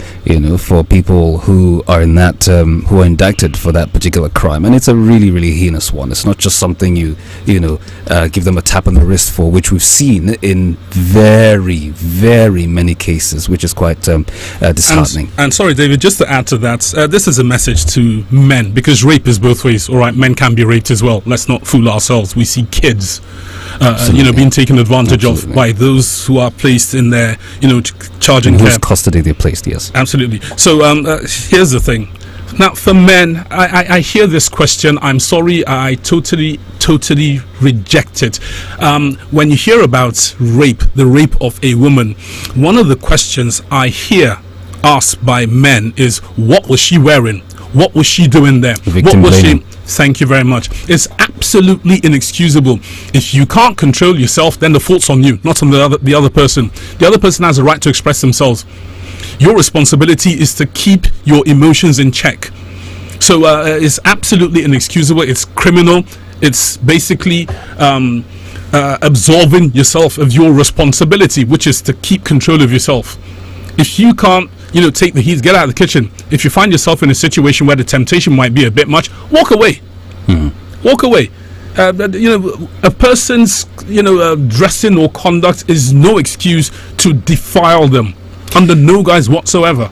for people who are in that who are indicted for that particular crime, and it's a really, really heinous one. It's not just something you give them a tap on the wrist for, which we've seen in very, very many cases, which is quite disheartening. And sorry, David, just to add to that, this is a message to men, because rape is both ways. All right, men can be raped as well. Let's not fool ourselves. We see kids being taken advantage of by those who are placed in their charging in whose care. custody they're placed. Yes, absolutely. So here's the thing. Now, for men, I hear this question. I'm sorry, I totally reject it. When you hear about rape, the rape of a woman, one of the questions I hear asked by men is, what was she wearing? What was she doing there? Victim what was blaming. Thank you very much. It's absolutely inexcusable. If you can't control yourself, then the fault's on you, not on the other person. The other person has a right to express themselves. Your responsibility is to keep your emotions in check. So it's absolutely inexcusable. It's criminal. It's basically absolving yourself of your responsibility, which is to keep control of yourself. If you can't take the heat, get out of the kitchen. If you find yourself in a situation where the temptation might be a bit much, walk away. Walk away. A person's dressing or conduct is no excuse to defile them under no guise whatsoever.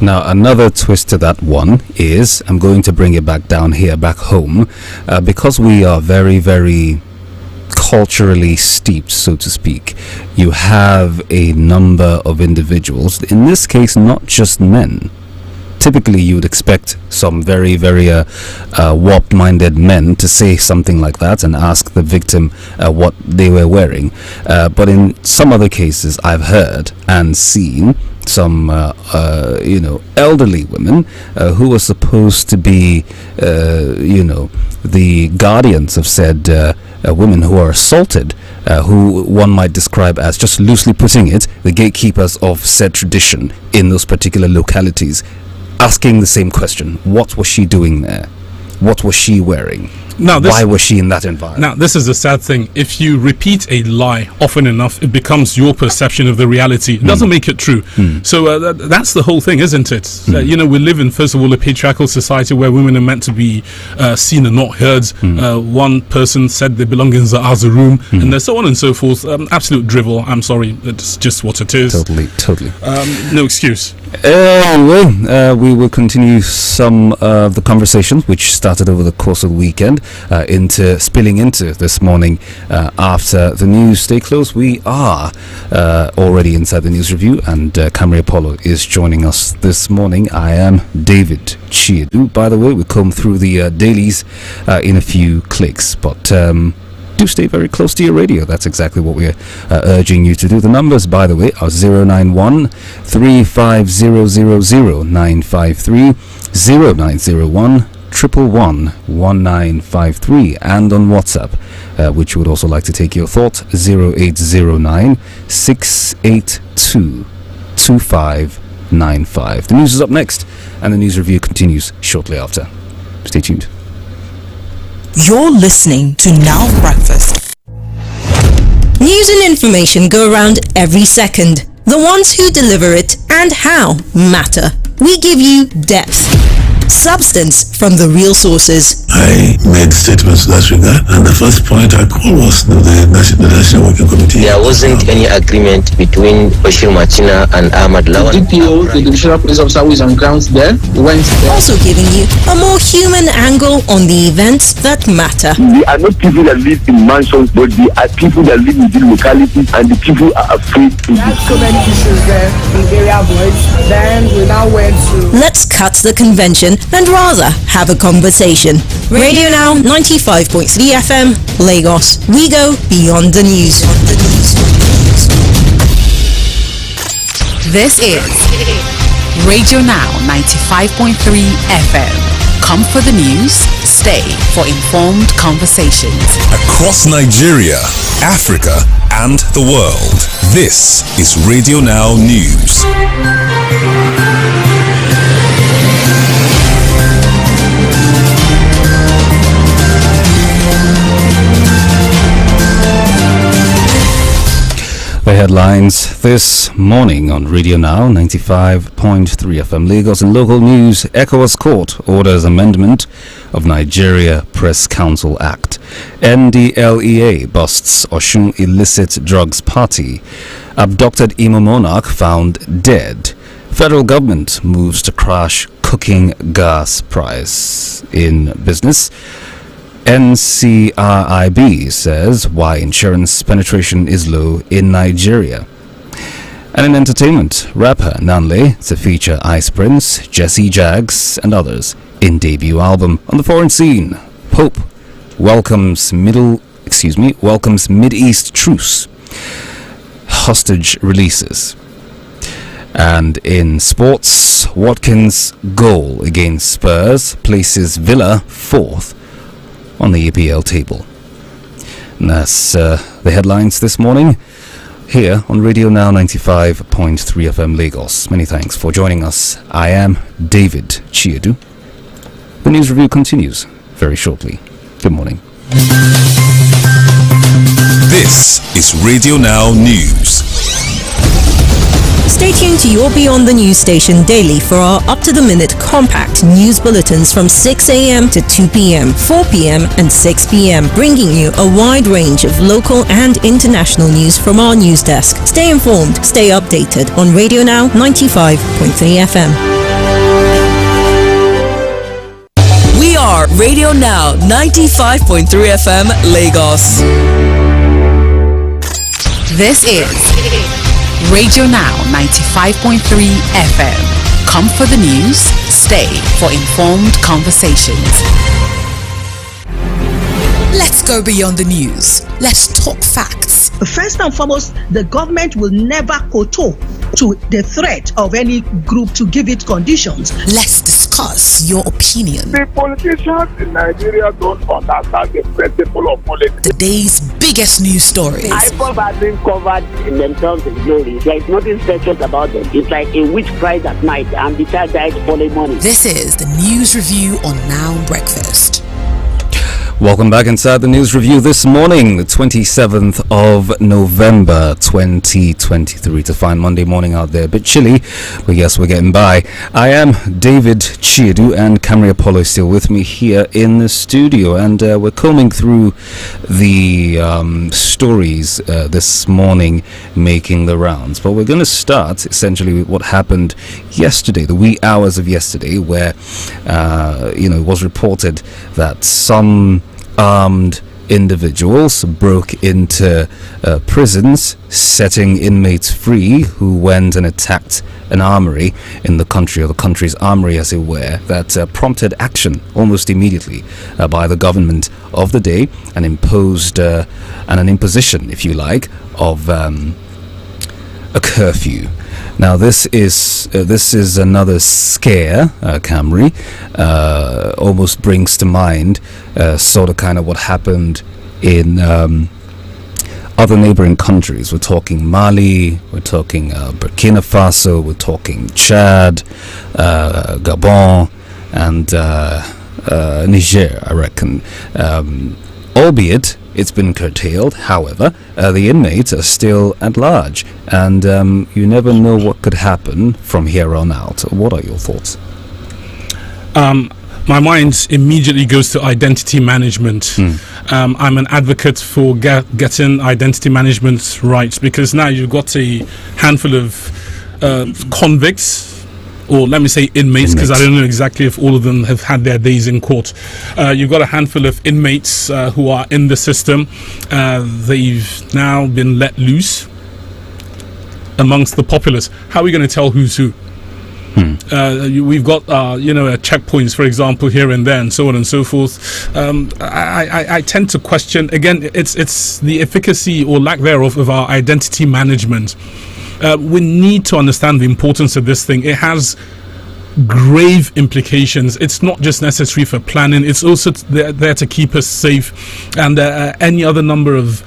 Now, another twist to that one is, I'm going to bring it back down here, back home, because we are very, very culturally steeped, so to speak. You have a number of individuals, in this case not just men. Typically you would expect some very, very warped-minded men to say something like that and ask the victim what they were wearing, but in some other cases I've heard and seen some elderly women who were supposed to be the guardians of said women who are assaulted, who one might describe as, just loosely putting it, the gatekeepers of said tradition in those particular localities, asking the same question: what was she doing there? What was she wearing? Why was she in that environment? Now, this is the sad thing. If you repeat a lie often enough, it becomes your perception of the reality. It doesn't make it true. So that's the whole thing, isn't it? We live in, first of all, a patriarchal society where women are meant to be seen and not heard. One person said they belong in the other room, and so on and so forth. Absolute drivel. I'm sorry. It's just what it is. Totally. No excuse. Anyway, we will continue some of the conversation which started over the course of the weekend spilling into this morning after the news. Stay close. We are already inside the news review, and Camry Apollo is joining us this morning. I am David Chiedu. By the way, we come through the dailies in a few clicks, but do stay very close to your radio. That's exactly what we're urging you to do. The numbers, by the way, are 091 3500 953, 0901 111 1953, and on WhatsApp, which we would also like to take your thoughts, 0809 682 2595. The news is up next, and the news review continues shortly after. Stay tuned. You're listening to Now Breakfast. News and information go around every second. The ones who deliver it and how matter. We give you depth, substance from the real sources. I made statements in that regard, and the first point I called was the National Working Committee. There wasn't any agreement between Bashir Machina and Ahmad Lawan. The DPO, the Divisional Police Officer who is on grounds there, went there. Also giving you a more human angle on the events that matter. They are not people that live in mansions, but they are people that live in the localities, and the people are afraid to There's so many issues there in area boys. Then we now went to... Let's cut the convention and rather have a conversation. Radio Now 95.3 FM, Lagos. We go beyond the news. This is Radio Now 95.3 FM. Come for the news, stay for informed conversations. Across Nigeria, Africa, and the world, this is Radio Now News. The headlines this morning on Radio Now 95.3 FM. Lagos and local news. ECOWAS Court orders amendment of Nigeria Press Council Act. NDLEA busts Osun illicit drugs party. Abducted Imo monarch found dead. Federal government moves to crash cooking gas price. In business, NCRIB says why insurance penetration is low in Nigeria. And in entertainment, rapper Nanle to feature Ice Prince, Jesse Jaggs, and others in debut album. On the foreign scene, Pope welcomes Mid-East truce. Hostage releases. And in sports, Watkins' goal against Spurs places Villa fourth on the EPL table. And that's the headlines this morning here on Radio Now 95.3 FM Lagos. Many thanks for joining us. I am David Chiedu. The news review continues very shortly. Good morning. This is Radio Now News. Stay tuned to your Beyond the News station daily for our up-to-the-minute compact news bulletins from 6 a.m. to 2 p.m., 4 p.m. and 6 p.m., bringing you a wide range of local and international news from our news desk. Stay informed, stay updated on Radio Now 95.3 FM. We are Radio Now 95.3 FM Lagos. This is Radio Now 95.3 FM. Come for the news, stay for informed conversations. Let's go beyond the news. Let's talk facts. First and foremost, the government will never kowtow to the threat of any group to give it conditions. Let's discuss your opinion. The politicians in Nigeria don't understand the principle of politics. Today's biggest news stories. IPOB has been covered in themselves in glory. There is nothing special about them. It's like a witch cried at night and the child died falling morning. This is the news review on Now Breakfast. Welcome back inside the news review this morning, the 27th of November 2023. To find Monday morning out there a bit chilly, but yes, we're getting by. I am David Chiedu, and Camry Apollo is still with me here in the studio, and we're combing through the stories this morning making the rounds. But we're going to start essentially with what happened yesterday, the wee hours of yesterday, where it was reported that some armed individuals broke into prisons, setting inmates free who went and attacked an armory in the country, or the country's armory as it were, that prompted action almost immediately by the government of the day, and imposed an imposition, if you like, of a curfew. Now this is another scare, Camry. Almost brings to mind sort of kind of what happened in other neighboring countries. We're talking Mali, we're talking Burkina Faso, we're talking Chad, Gabon, and Niger, I reckon. Albeit it's been curtailed, however, the inmates are still at large, and you never know what could happen from here on out. What are your thoughts? My mind immediately goes to identity management. I'm an advocate for getting identity management right, because now you've got a handful of convicts, or let me say inmates, because I don't know exactly if all of them have had their days in court. You've got a handful of inmates who are in the system. They've now been let loose amongst the populace. How are we going to tell who's who? We've got checkpoints, for example, here and there, and so on and so forth. I tend to question, again, it's the efficacy or lack thereof of our identity management. We need to understand the importance of this thing. It has grave implications. It's not just necessary for planning, it's also there to keep us safe, and any other number of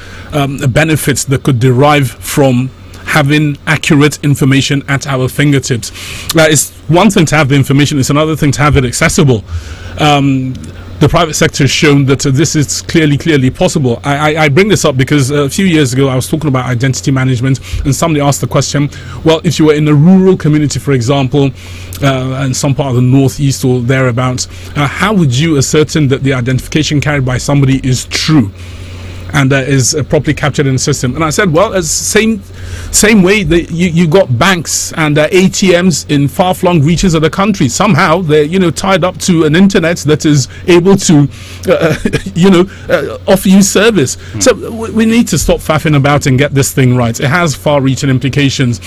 benefits that could derive from having accurate information at our fingertips. It's one thing to have the information, it's another thing to have it accessible. The private sector has shown that this is clearly possible. I bring this up because a few years ago I was talking about identity management, and somebody asked the question, well, if you were in a rural community, for example, in some part of the northeast or thereabouts, how would you ascertain that the identification carried by somebody is true and is properly captured in the system? And I said, well, it's same way that you got banks and ATMs in far-flung reaches of the country. Somehow they're tied up to an internet that is able to offer you service. So we need to stop faffing about and get this thing right. It has far-reaching implications.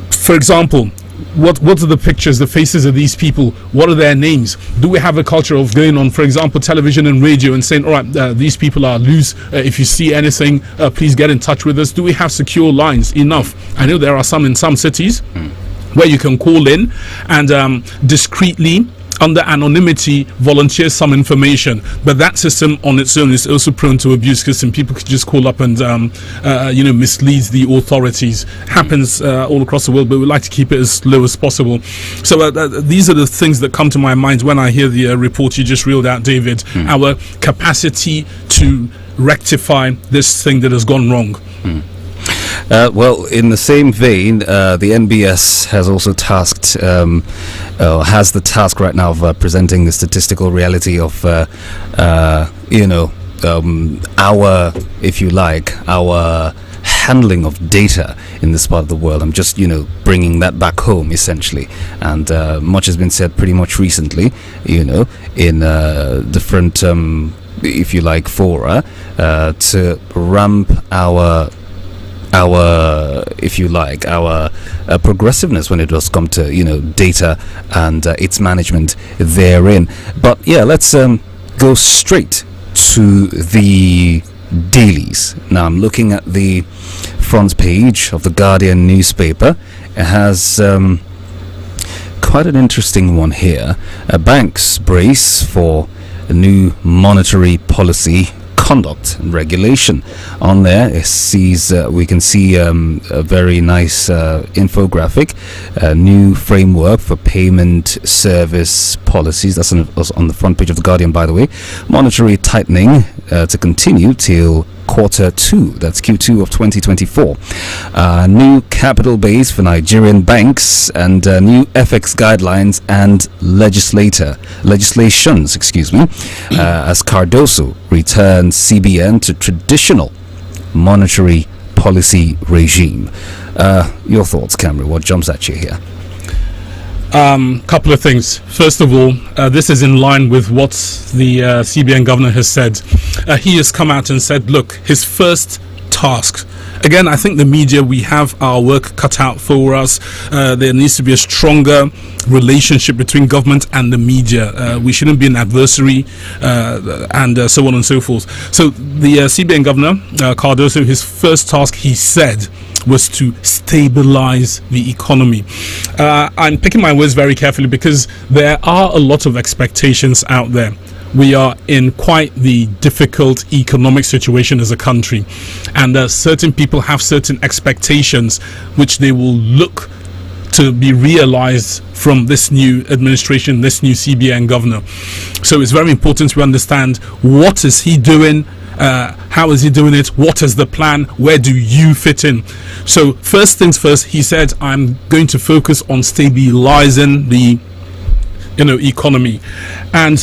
For example, what are the pictures, the faces of these people? What are their names? Do we have a culture of going on, for example, television and radio and saying, all right, these people are loose. If you see anything, please get in touch with us. Do we have secure lines enough? I know there are some in some cities where you can call in and discreetly, under anonymity, volunteer some information, but that system on its own is also prone to abuse, because some people could just call up and mislead the authorities. Happens all across the world, but we like to keep it as low as possible. So these are the things that come to my mind when I hear the report you just reeled out, David. Our capacity to rectify this thing that has gone wrong. Well, in the same vein, the NBS has also has the task right now of presenting the statistical reality of, our, if you like, our handling of data in this part of the world. I'm just, bringing that back home, essentially. And much has been said pretty much recently, in different, if you like, fora, to ramp our if you like, our progressiveness when it does come to data and its management therein. But yeah, let's go straight to the dailies. Now I'm looking at the front page of the Guardian newspaper. It has quite an interesting one here. Banks brace for a new monetary policy conduct and regulation. On there it sees we can see a very nice infographic, a new framework for payment service policies. That's on the front page of the Guardian, by the way. Monetary tightening to continue till Q2, that's Q2 of 2024. New capital base for Nigerian banks, and new FX guidelines and legislations, as Cardoso returns CBN to traditional monetary policy regime. Your thoughts, Camry? What jumps at you here? Couple of things. First of all, this is in line with what the CBN governor has said. He has come out and said, look, his first task. Again, I think the media, we have our work cut out for us. There needs to be a stronger relationship between government and the media. We shouldn't be an adversary and so on and so forth. So the CBN governor, Cardoso, his first task, he said, was to stabilize the economy. I'm picking my words very carefully because there are a lot of expectations out there. We are in quite the difficult economic situation as a country, and certain people have certain expectations which they will look to be realized from this new administration, this new CBN governor. So it's very important to understand what is he doing, how is he doing it, what is the plan, where do you fit in. So first things first, he said, I'm going to focus on stabilizing the economy, and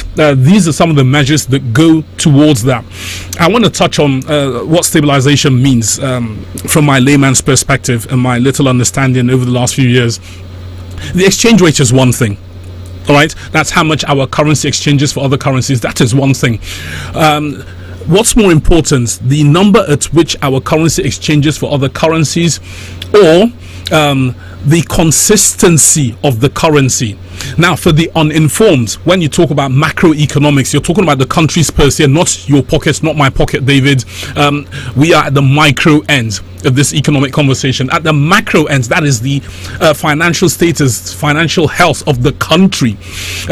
these are some of the measures that go towards that. I want to touch on what stabilization means from my layman's perspective and my little understanding over the last few years. The exchange rate is one thing. All right, that's how much our currency exchanges for other currencies. That is one thing. What's more important, the number at which our currency exchanges for other currencies, or the consistency of the currency. Now, for the uninformed, when you talk about macroeconomics, you're talking about the countries per se, not your pockets, not my pocket, David. We are at the micro end of this economic conversation. At the macro end, that is the financial status, financial health of the country.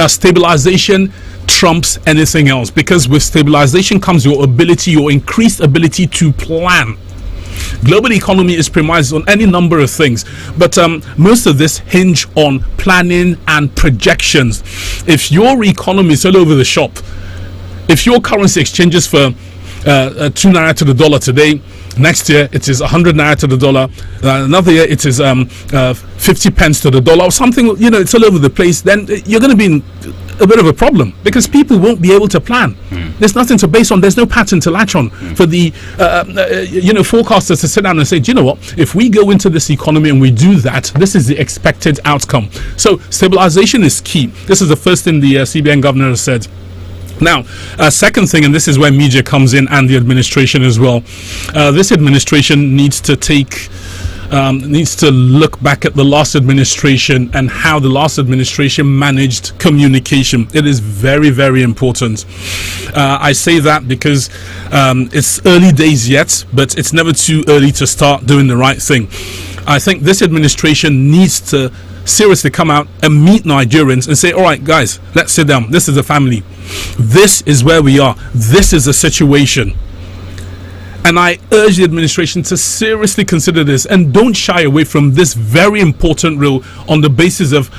Stabilization trumps anything else, because with stabilization comes your increased ability to plan. Global economy is premised on any number of things, but most of this hinge on planning and projections. If your economy is all over the shop, if your currency exchanges for 2 naira to the dollar today, next year it is 100 naira to the dollar, another year it is 50 pence to the dollar, or something, it's all over the place, then you're going to be in a bit of a problem, because people won't be able to plan. There's nothing to base on, there's no pattern to latch on for the forecasters to sit down and say, do you know what, if we go into this economy and we do that, this is the expected outcome. So stabilization is key. This is the first thing the CBN governor has said. Now, second thing, and this is where media comes in and the administration as well. This administration needs to look back at the last administration and how the last administration managed communication. It is very, very important. I say that because it's early days yet, but it's never too early to start doing the right thing. I think this administration needs to seriously come out and meet Nigerians and say, all right, guys, let's sit down. This is a family. This is where we are. This is the situation. And I urge the administration to seriously consider this and don't shy away from this very important role on the basis of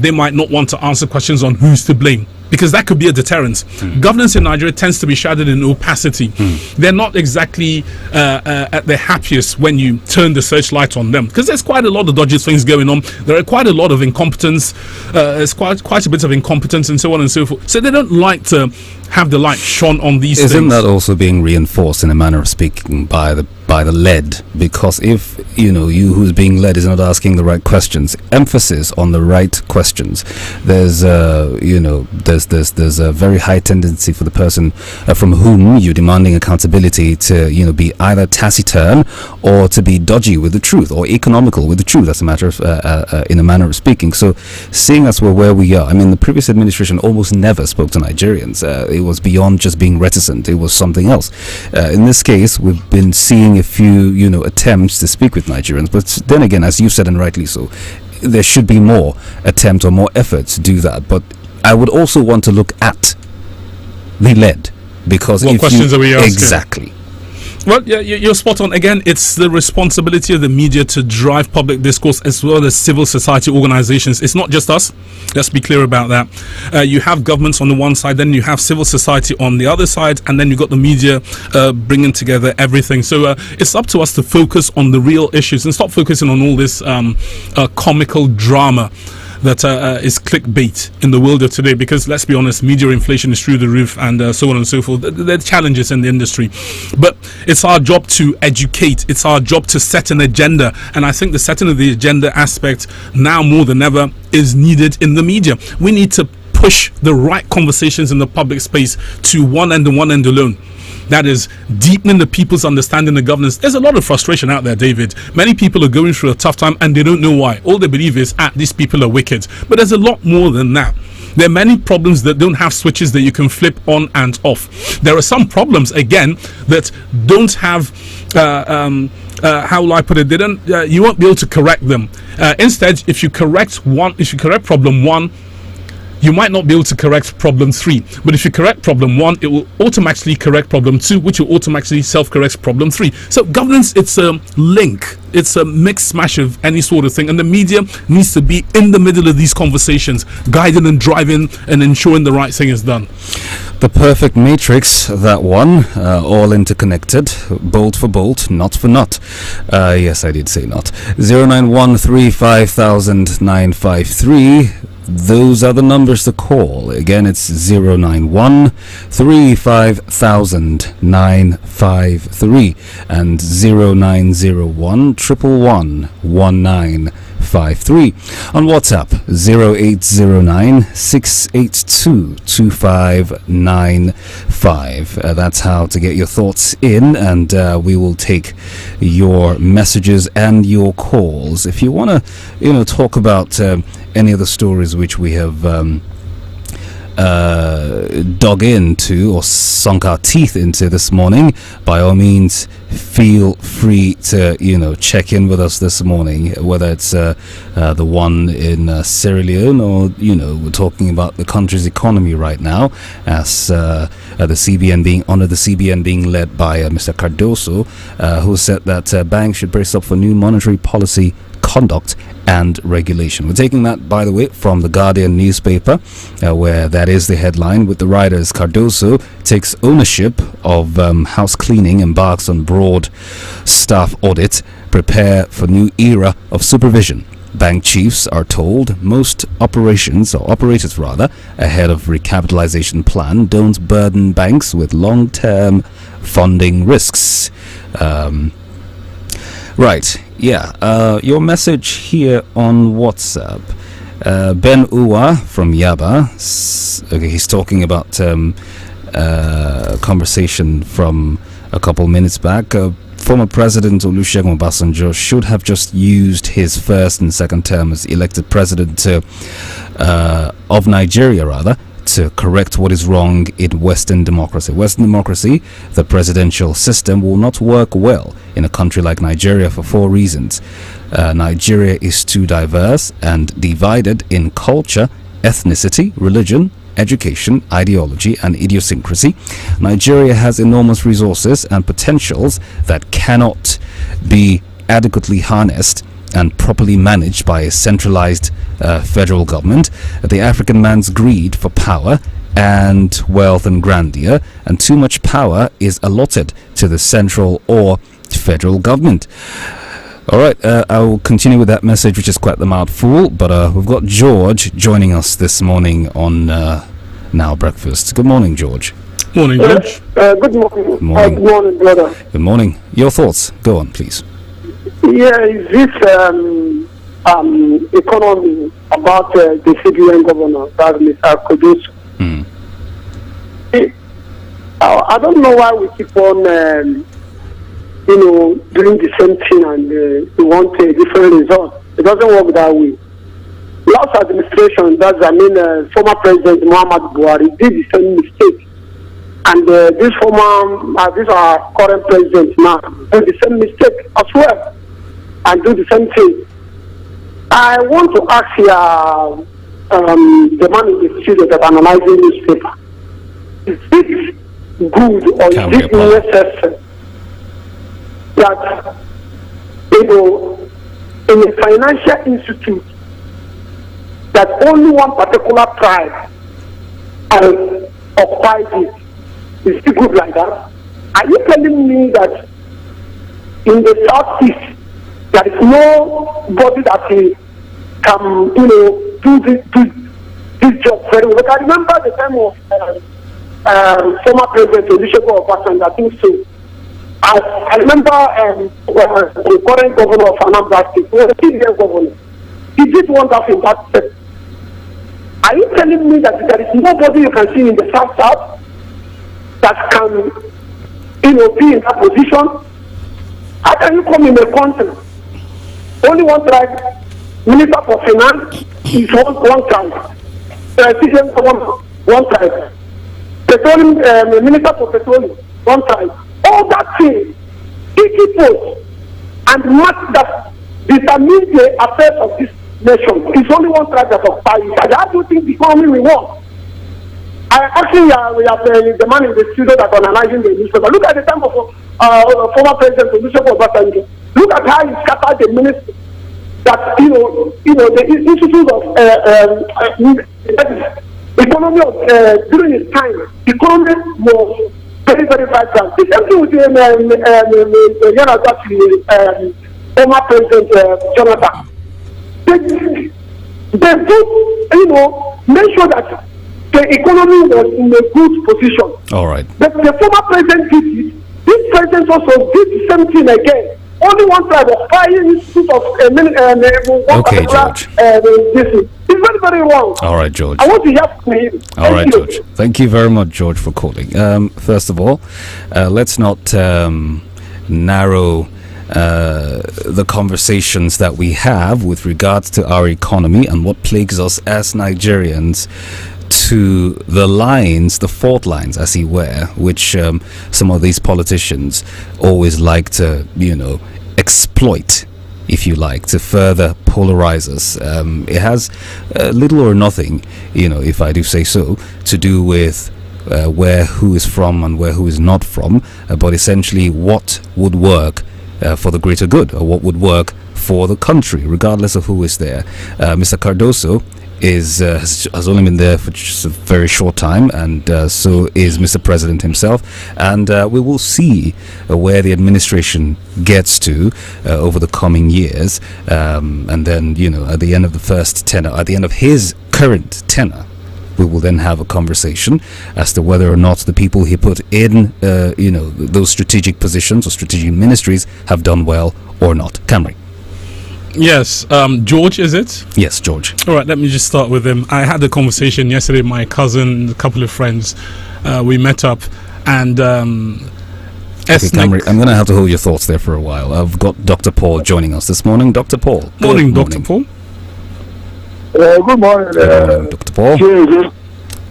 they might not want to answer questions on who's to blame, because that could be a deterrent. Governance in Nigeria tends to be shrouded in opacity. They're not exactly at their happiest when you turn the searchlight on them, because there's quite a lot of dodgy things going on. There are quite a lot of incompetence. There's quite a bit of incompetence and so on and so forth. So they don't like to have the light shone on these things. Isn't that also being reinforced in a manner of speaking by the led? Because if you who's being led is not asking the right questions, emphasis on the right questions, there's there's a very high tendency for the person from whom you're demanding accountability to be either taciturn or to be dodgy with the truth, or economical with the truth. That's a matter of in a manner of speaking. So seeing as we're where we are, I mean, the previous administration almost never spoke to Nigerians. It was beyond just being reticent. It was something else. In this case, we've been seeing a few attempts to speak with Nigerians, but then again, as you said, and rightly so, there should be more attempt or more effort to do that. But I would also want to look at the lead, because what questions are we asking? Exactly. Well, yeah, you're spot on. Again, it's the responsibility of the media to drive public discourse, as well as civil society organizations. It's not just us. Let's be clear about that. You have governments on the one side, then you have civil society on the other side, and then you've got the media bringing together everything. So it's up to us to focus on the real issues and stop focusing on all this comical drama. that is clickbait in the world of today, because let's be honest, media inflation is through the roof, and so on and so forth. There are challenges in the industry, but it's our job to educate. It's our job to set an agenda, and I think the setting of the agenda aspect now more than ever is needed in the media. We need to push the right conversations in the public space to one end and one end alone. That is deepening the people's understanding of governance. There's a lot of frustration out there, David. Many people are going through a tough time and they don't know why. All they believe is, these people are wicked. But there's a lot more than that. There are many problems that don't have switches that you can flip on and off. There are some problems, again, that don't have how will I put it? They don't. You won't be able to correct them. Instead, if you correct problem 1, you might not be able to correct problem 3. But if you correct problem 1, it will automatically correct problem 2, which will automatically self-correct problem 3. So governance, it's a link. It's a mix smash of any sort of thing. And the media needs to be in the middle of these conversations, guiding and driving and ensuring the right thing is done. The perfect matrix, that one, all interconnected, bolt for bolt, nut for nut. Yes, I did say nut. 091350953. Those are the numbers to call. Again, it's 091350953 and 0901111953. On WhatsApp, 0809-682-2595. That's how to get your thoughts in, and we will take your messages and your calls. If you want to, talk about any of the stories which we have dug into or sunk our teeth into this morning, by all means feel free to check in with us this morning, whether it's the one in Sierra Leone, or we're talking about the country's economy right now, as the CBN being led by Mr. Cardoso, who said that banks should brace up for new monetary policy conduct and regulation. We're taking that, by the way, from the Guardian newspaper, where that is the headline, with the writers: Cardoso takes ownership of house cleaning, embarks on broad staff audit, prepare for new era of supervision. Bank chiefs are told most operators ahead of recapitalization plan don't burden banks with long-term funding risks. Right, yeah. Your message here on WhatsApp. Ben Uwa from Yaba. Okay, he's talking about a conversation from a couple minutes back. Former President Olusegun Obasanjo should have just used his first and second term as elected president of Nigeria, to correct what is wrong in Western democracy. Western democracy, the presidential system, will not work well in a country like Nigeria for 4 reasons. Nigeria is too diverse and divided in culture, ethnicity, religion, education, ideology, and idiosyncrasy. Nigeria has enormous resources and potentials that cannot be adequately harnessed and properly managed by a centralized federal government. The African man's greed for power and wealth and grandeur, and too much power is allotted to the central or federal government. All right, I will continue with that message, which is quite the mouthful, but we've got George joining us this morning on Now Breakfast. Good morning, George. Morning, George. Good morning. Good morning. Good morning, brother. Good morning. Your thoughts? Go on, please. Yeah, is this economy about the CBN governor, that Mr. Cardoso? I don't know why we keep on, doing the same thing, and we want a different result. It doesn't work that way. Last administration, former President Muhammad Buhari did the same mistake, and this our current president now did the same mistake as well, and do the same thing. I want to ask the man in the studio that analyzing newspaper: is it good or is it necessary that in a financial institute that only one particular tribe occupies it? Is it good like that? Are you telling me that in the Southeast there is nobody that can, do this job very well. But I remember the time of former President Olusegun Obasanjo, I think so. I remember the current governor of Anambra State, the previous governor, he did wonderful in that step. Are you telling me that there is nobody you can see in the South that can, be in that position? How can you come in a country? Only one tribe, Minister for Finance is one tribe. President one tribe. Petroleum, Minister for Petroleum, one tribe. All that thing, key posts and match that determines the affairs of this nation. It's only one tribe that occupies it. How do you think the economy will work? We have the man in the studio that analyzing the newspaper. Look at the time of former President Olusegun Obasanjo. Look at how he scattered the ministry. That the institute of economy of during his time, economy was very, very vibrant. The same thing with former President Jonathan. They make sure that the economy was in a good position. All right. But the former president did it. This president also did the same thing again. Only one tribe of okay, George. It's very, very wrong. All right, George. I want to hear from him. All right, George. Thank you very much, George, for calling. First of all, let's not narrow the conversations that we have with regards to our economy and what plagues us as Nigerians to the lines, the fault lines, as it were, which some of these politicians always like to, exploit, if you like, to further polarize us. It has little or nothing, if I do say so, to do with where who is from and where who is not from, but essentially what would work for the greater good, or what would work for the country, regardless of who is there. Mr. Cardoso has only been there for just a very short time, and so is Mr. President himself, and we will see where the administration gets to over the coming years, and then at the end of the first tenure, at the end of his current tenure, we will then have a conversation as to whether or not the people he put in those strategic positions or strategic ministries have done well or not. Camry. Yes, George, is it? Yes, George. All right, let me just start with him. I had a conversation yesterday with my cousin, a couple of friends. We met up, and Camry, I'm going to have to hold your thoughts there for a while. I've got Dr. Paul joining us this morning. Dr. Paul. Morning, Dr. Paul. Good morning. Good morning, Dr. Paul.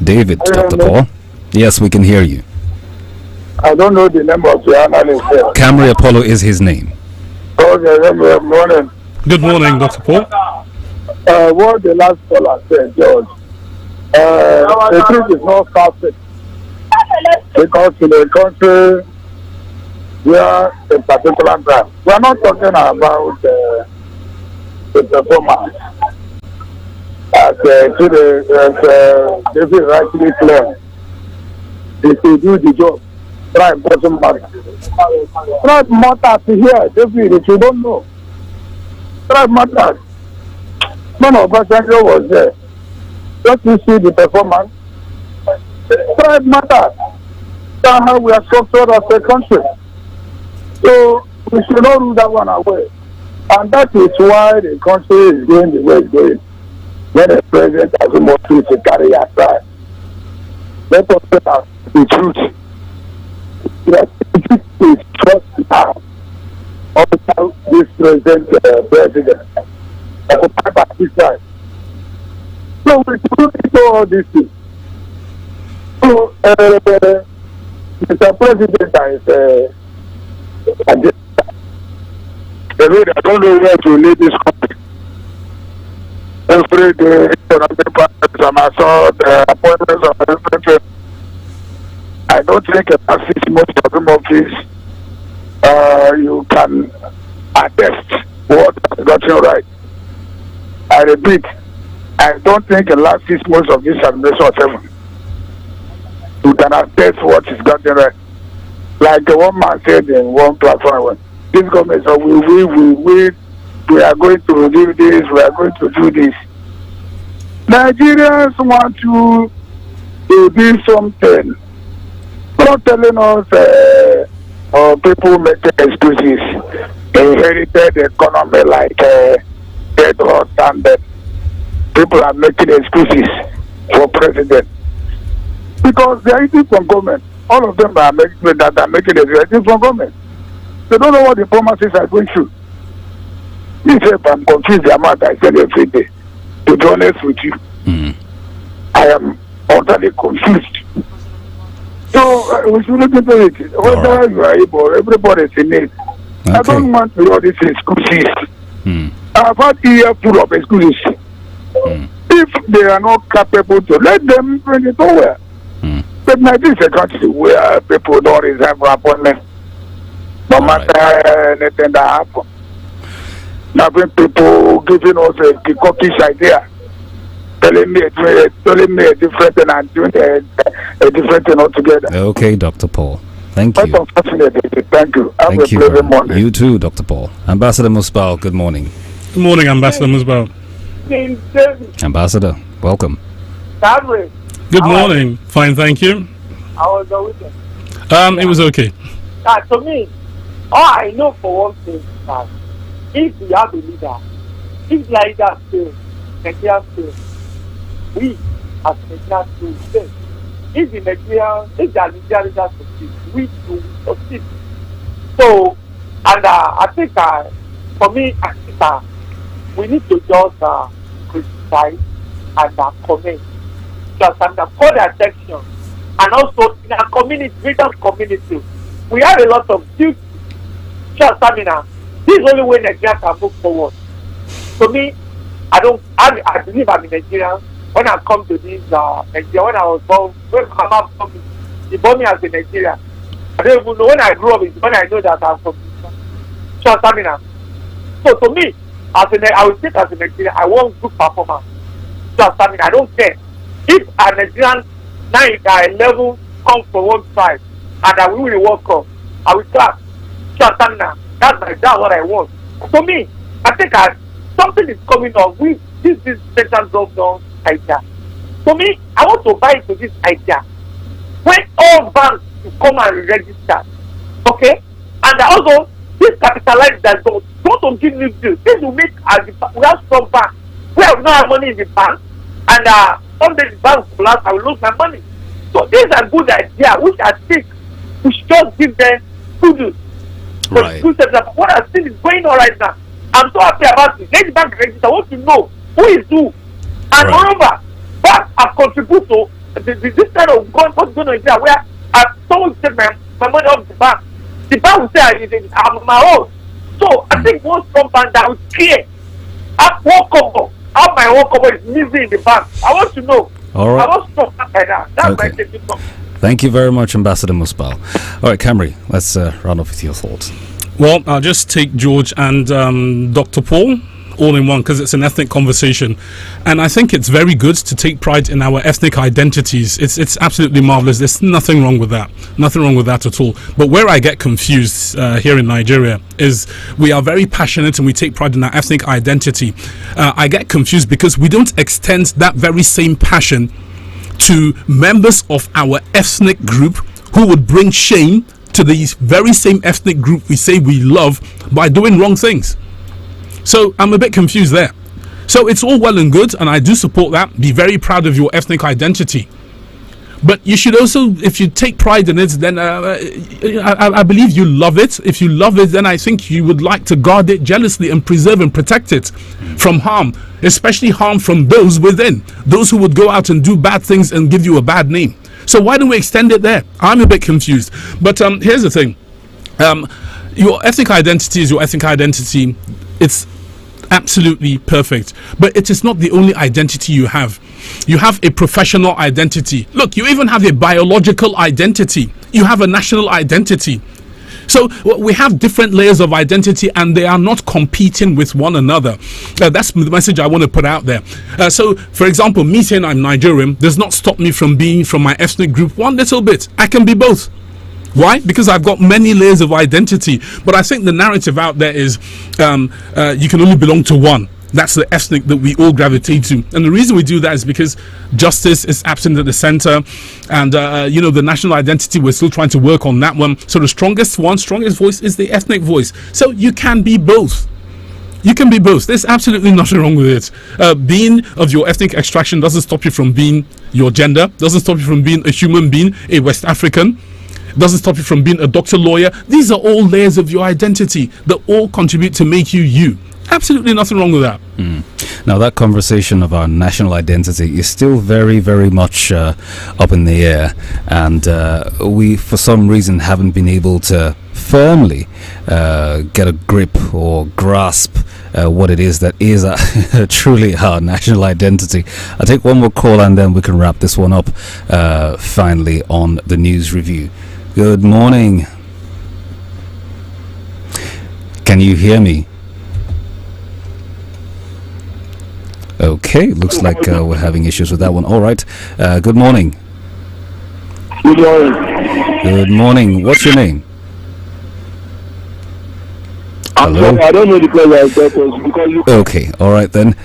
David, Dr. Paul. Yes, we can hear you. I don't know the name of the analyst. Camry Apollo is his name. Okay, good morning. Good morning, Dr. Paul. What the last caller said, George, the truth is not perfect. Because in a country where a particular brand, we are not talking about the performance. As David rightly claimed, if you do the job, tribe doesn't matter. Tribe matters here, David, if you don't know. Tribe matters. None of us was there. Just to see the performance. Tribe matters. That's how we are structured as a country. So we should not rule that one away. And that is why the country is going the way it's going. When the president has more truth to carry aside. Let us tell us the truth. That it is trust now. Also, this president occupied by this time. So we look into all these things. So, Mr. President is I don't know where to lead this country. Every day, and I saw the appointments of everything. I don't think about 6 months of him office, you can attest what has gotten right. I repeat, I don't think the last 6 months of this administration of 7, you can attest what is gotten right. Like the one man said in one platform, this government said, we are going to do this, we are going to do this. Nigerians want you to do something. Not telling us people making excuses. Inherited economy like dead or standard. People are making excuses for president because they are eating from government. All of them are making excuses from government. They don't know what the promises are going through. If I'm confused the amount I send every day, to be honest with you, I am utterly confused. So we should look into it. Whether you are able, everybody is in it. Okay. I don't want to hear these excuses. I've had ear full of excuses. If they are not capable to, let them bring it over. But Nigeria is a country where people don't reserve appointment. No matter anything that happens. Now when people giving us a cookish idea, telling me a different thing and doing a different thing altogether. Okay, Dr. Paul. Thank you. Thank you. Thank you. Morning. You too, Dr. Paul. Ambassador Musbao, good morning. Good morning, Ambassador Musbao. Ambassador, welcome. Good morning. Fine, thank you. How was the weekend? It was okay. To me, all I know for one thing is that if we have a leader, if leaders fail, Nigeria fail, we as Nigeria fail. If the Nigerian leaders succeed, we will succeed. So, and I think for me, I think we need to just criticize and comment. Just call the attention. And also in our community, freedom community, we have a lot of duty. Just this is the only way Nigeria can move forward. To me, I believe I'm a Nigerian. When I come to this Nigeria, when I was born, when my mom told me, she born me as a Nigerian. I don't even know when I grew up, it's when I know that I'm from Just So to me, I will think as a Nigerian, I want good performance. Just I don't care. If a Nigerian now level comes from one side and I will World Cup, I will clap. That's what I want. For me, I think something is coming up with this central government idea. For me, I want to buy into this idea. When all banks come and register, okay, and also this capitalize that don't give me deals. This will make we have strong bank. We have no money in the bank, and all the banks collapse, I will lose my money. So this is a good idea, which I think we should just give them kudos. Right. What I think is going on right now, I'm so happy about it. Let the bank register. I want to know who is who, and moreover, banks have contributed to this kind of what's going on in there, where someone take my money off the bank. The bank will say I'm my own. So I think one strong bank that will clear up one cover. How my own cover is missing in the bank. I want to know. All right. I want to know like that. That's okay. my take. Thank you very much, Ambassador Musbao. All right, Camry, let's run off with your thoughts. Well, I'll just take George and Dr. Paul all in one because it's an ethnic conversation. And I think it's very good to take pride in our ethnic identities. It's absolutely marvelous. There's nothing wrong with that. Nothing wrong with that at all. But where I get confused here in Nigeria is we are very passionate and we take pride in our ethnic identity. I get confused because we don't extend that very same passion to members of our ethnic group who would bring shame to the very same ethnic group we say we love by doing wrong things. So I'm a bit confused there. So it's all well and good, and I do support that. Be very proud of your ethnic identity. But you should also, if you take pride in it, then I believe you love it. If you love it, then I think you would like to guard it jealously and preserve and protect it from harm, especially harm from those within, those who would go out and do bad things and give you a bad name. So why don't we extend it there? I'm a bit confused. But here's the thing. Your ethnic identity is your ethnic identity. It's absolutely perfect. But it is not the only identity you have. You have a professional identity. Look, you even have a biological identity. You have a national identity. So we have different layers of identity and they are not competing with one another. That's the message I want to put out there. So, for example, me saying I'm Nigerian does not stop me from being from my ethnic group one little bit. I can be both. Why? Because I've got many layers of identity. But I think the narrative out there is you can only belong to one. That's the ethnic that we all gravitate to. And the reason we do that is because justice is absent at the center. And, the national identity, we're still trying to work on that one. So the strongest voice is the ethnic voice. So you can be both. You can be both. There's absolutely nothing wrong with it. Being of your ethnic extraction doesn't stop you from being your gender, doesn't stop you from being a human being, a West African, doesn't stop you from being a doctor, lawyer. These are all layers of your identity that all contribute to make you you. Absolutely nothing wrong with that. Now, that conversation of our national identity is still very, very much up in the air, and we, for some reason, haven't been able to firmly get a grip or grasp what it is that is truly our national identity. I'll take one more call and then we can wrap this one up finally on the news review. Good morning. Can you hear me? Okay, looks like we're having issues with that one. All right. Good morning. Good morning. Good morning. What's your name? Hello? I don't know the place because you... Okay, all right then.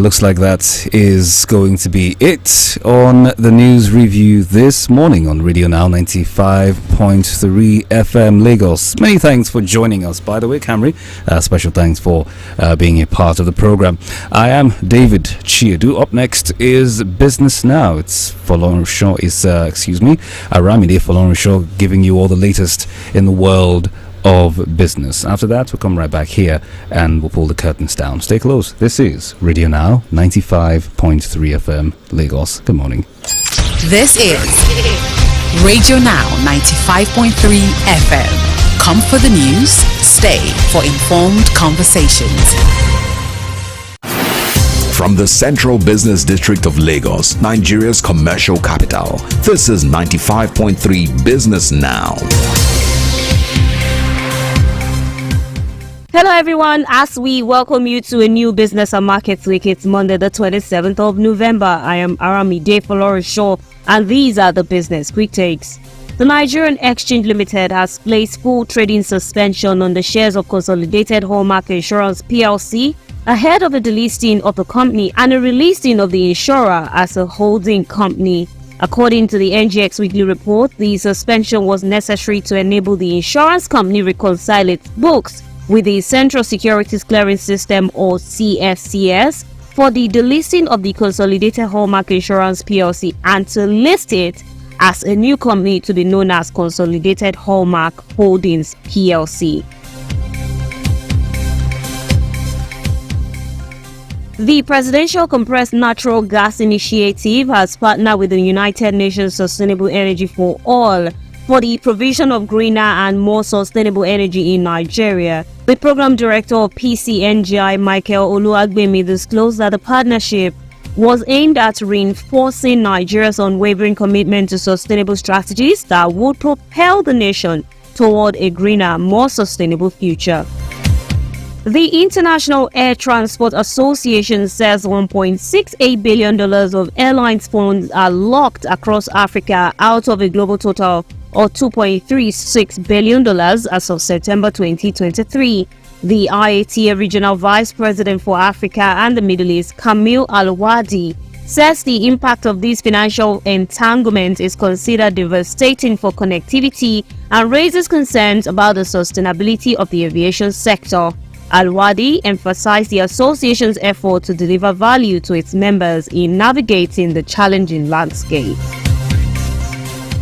Looks like that is going to be it on the news review this morning on Radio Now 95.3 FM Lagos. Many thanks for joining us, by the way, Camry. Special thanks for being a part of the program. I am David Chiedu. Up next is Business Now. It's Folorunsho, Aramide Folorunsho giving you all the latest in the world of business. After that, we'll come right back here and we'll pull the curtains down. Stay close. This is Radio Now 95.3 FM Lagos. Good morning. This is Radio Now 95.3 FM. Come for the news, stay for informed conversations. From the Central Business District of Lagos, Nigeria's commercial capital, this is 95.3 Business Now. Hello everyone, as we welcome you to a new Business and Markets Week, it's Monday the 27th of November. I am Aramide Folorunsho and these are the business quick takes. The Nigerian Exchange Limited has placed full trading suspension on the shares of Consolidated Hallmark Insurance PLC ahead of the delisting of the company and a relisting of the insurer as a holding company. According to the NGX Weekly Report, the suspension was necessary to enable the insurance company reconcile its books with the Central Securities Clearing System or CSCS for the delisting of the Consolidated Hallmark Insurance PLC and to list it as a new company to be known as Consolidated Hallmark Holdings PLC. The Presidential Compressed Natural Gas Initiative has partnered with the United Nations Sustainable Energy for All for the provision of greener and more sustainable energy in Nigeria. The program director of PCNGI, Michael Oluwagbemi, disclosed that the partnership was aimed at reinforcing Nigeria's unwavering commitment to sustainable strategies that would propel the nation toward a greener, more sustainable future. The International Air Transport Association says $1.68 billion of airlines funds are locked across Africa out of a global total of $2.36 billion as of September 2023. The IATA Regional Vice President for Africa and the Middle East, Kamil Al-Wadi, says the impact of this financial entanglement is considered devastating for connectivity and raises concerns about the sustainability of the aviation sector. Al-Wadi emphasized the association's effort to deliver value to its members in navigating the challenging landscape.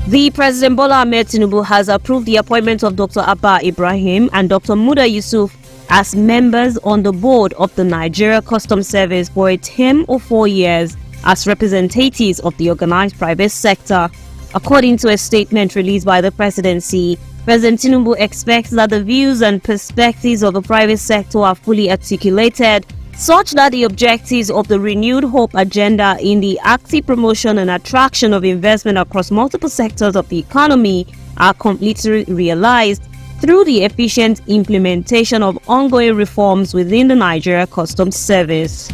The President Bola Ahmed Tinubu has approved the appointment of Dr. Abba Ibrahim and Dr. Muda Yusuf as members on the board of the Nigeria Customs Service for a term of 4 years as representatives of the organized private sector. According to a statement released by the presidency, President Tinubu expects that the views and perspectives of the private sector are fully articulated, such that the objectives of the Renewed Hope agenda in the active promotion and attraction of investment across multiple sectors of the economy are completely realized through the efficient implementation of ongoing reforms within the Nigeria Customs Service.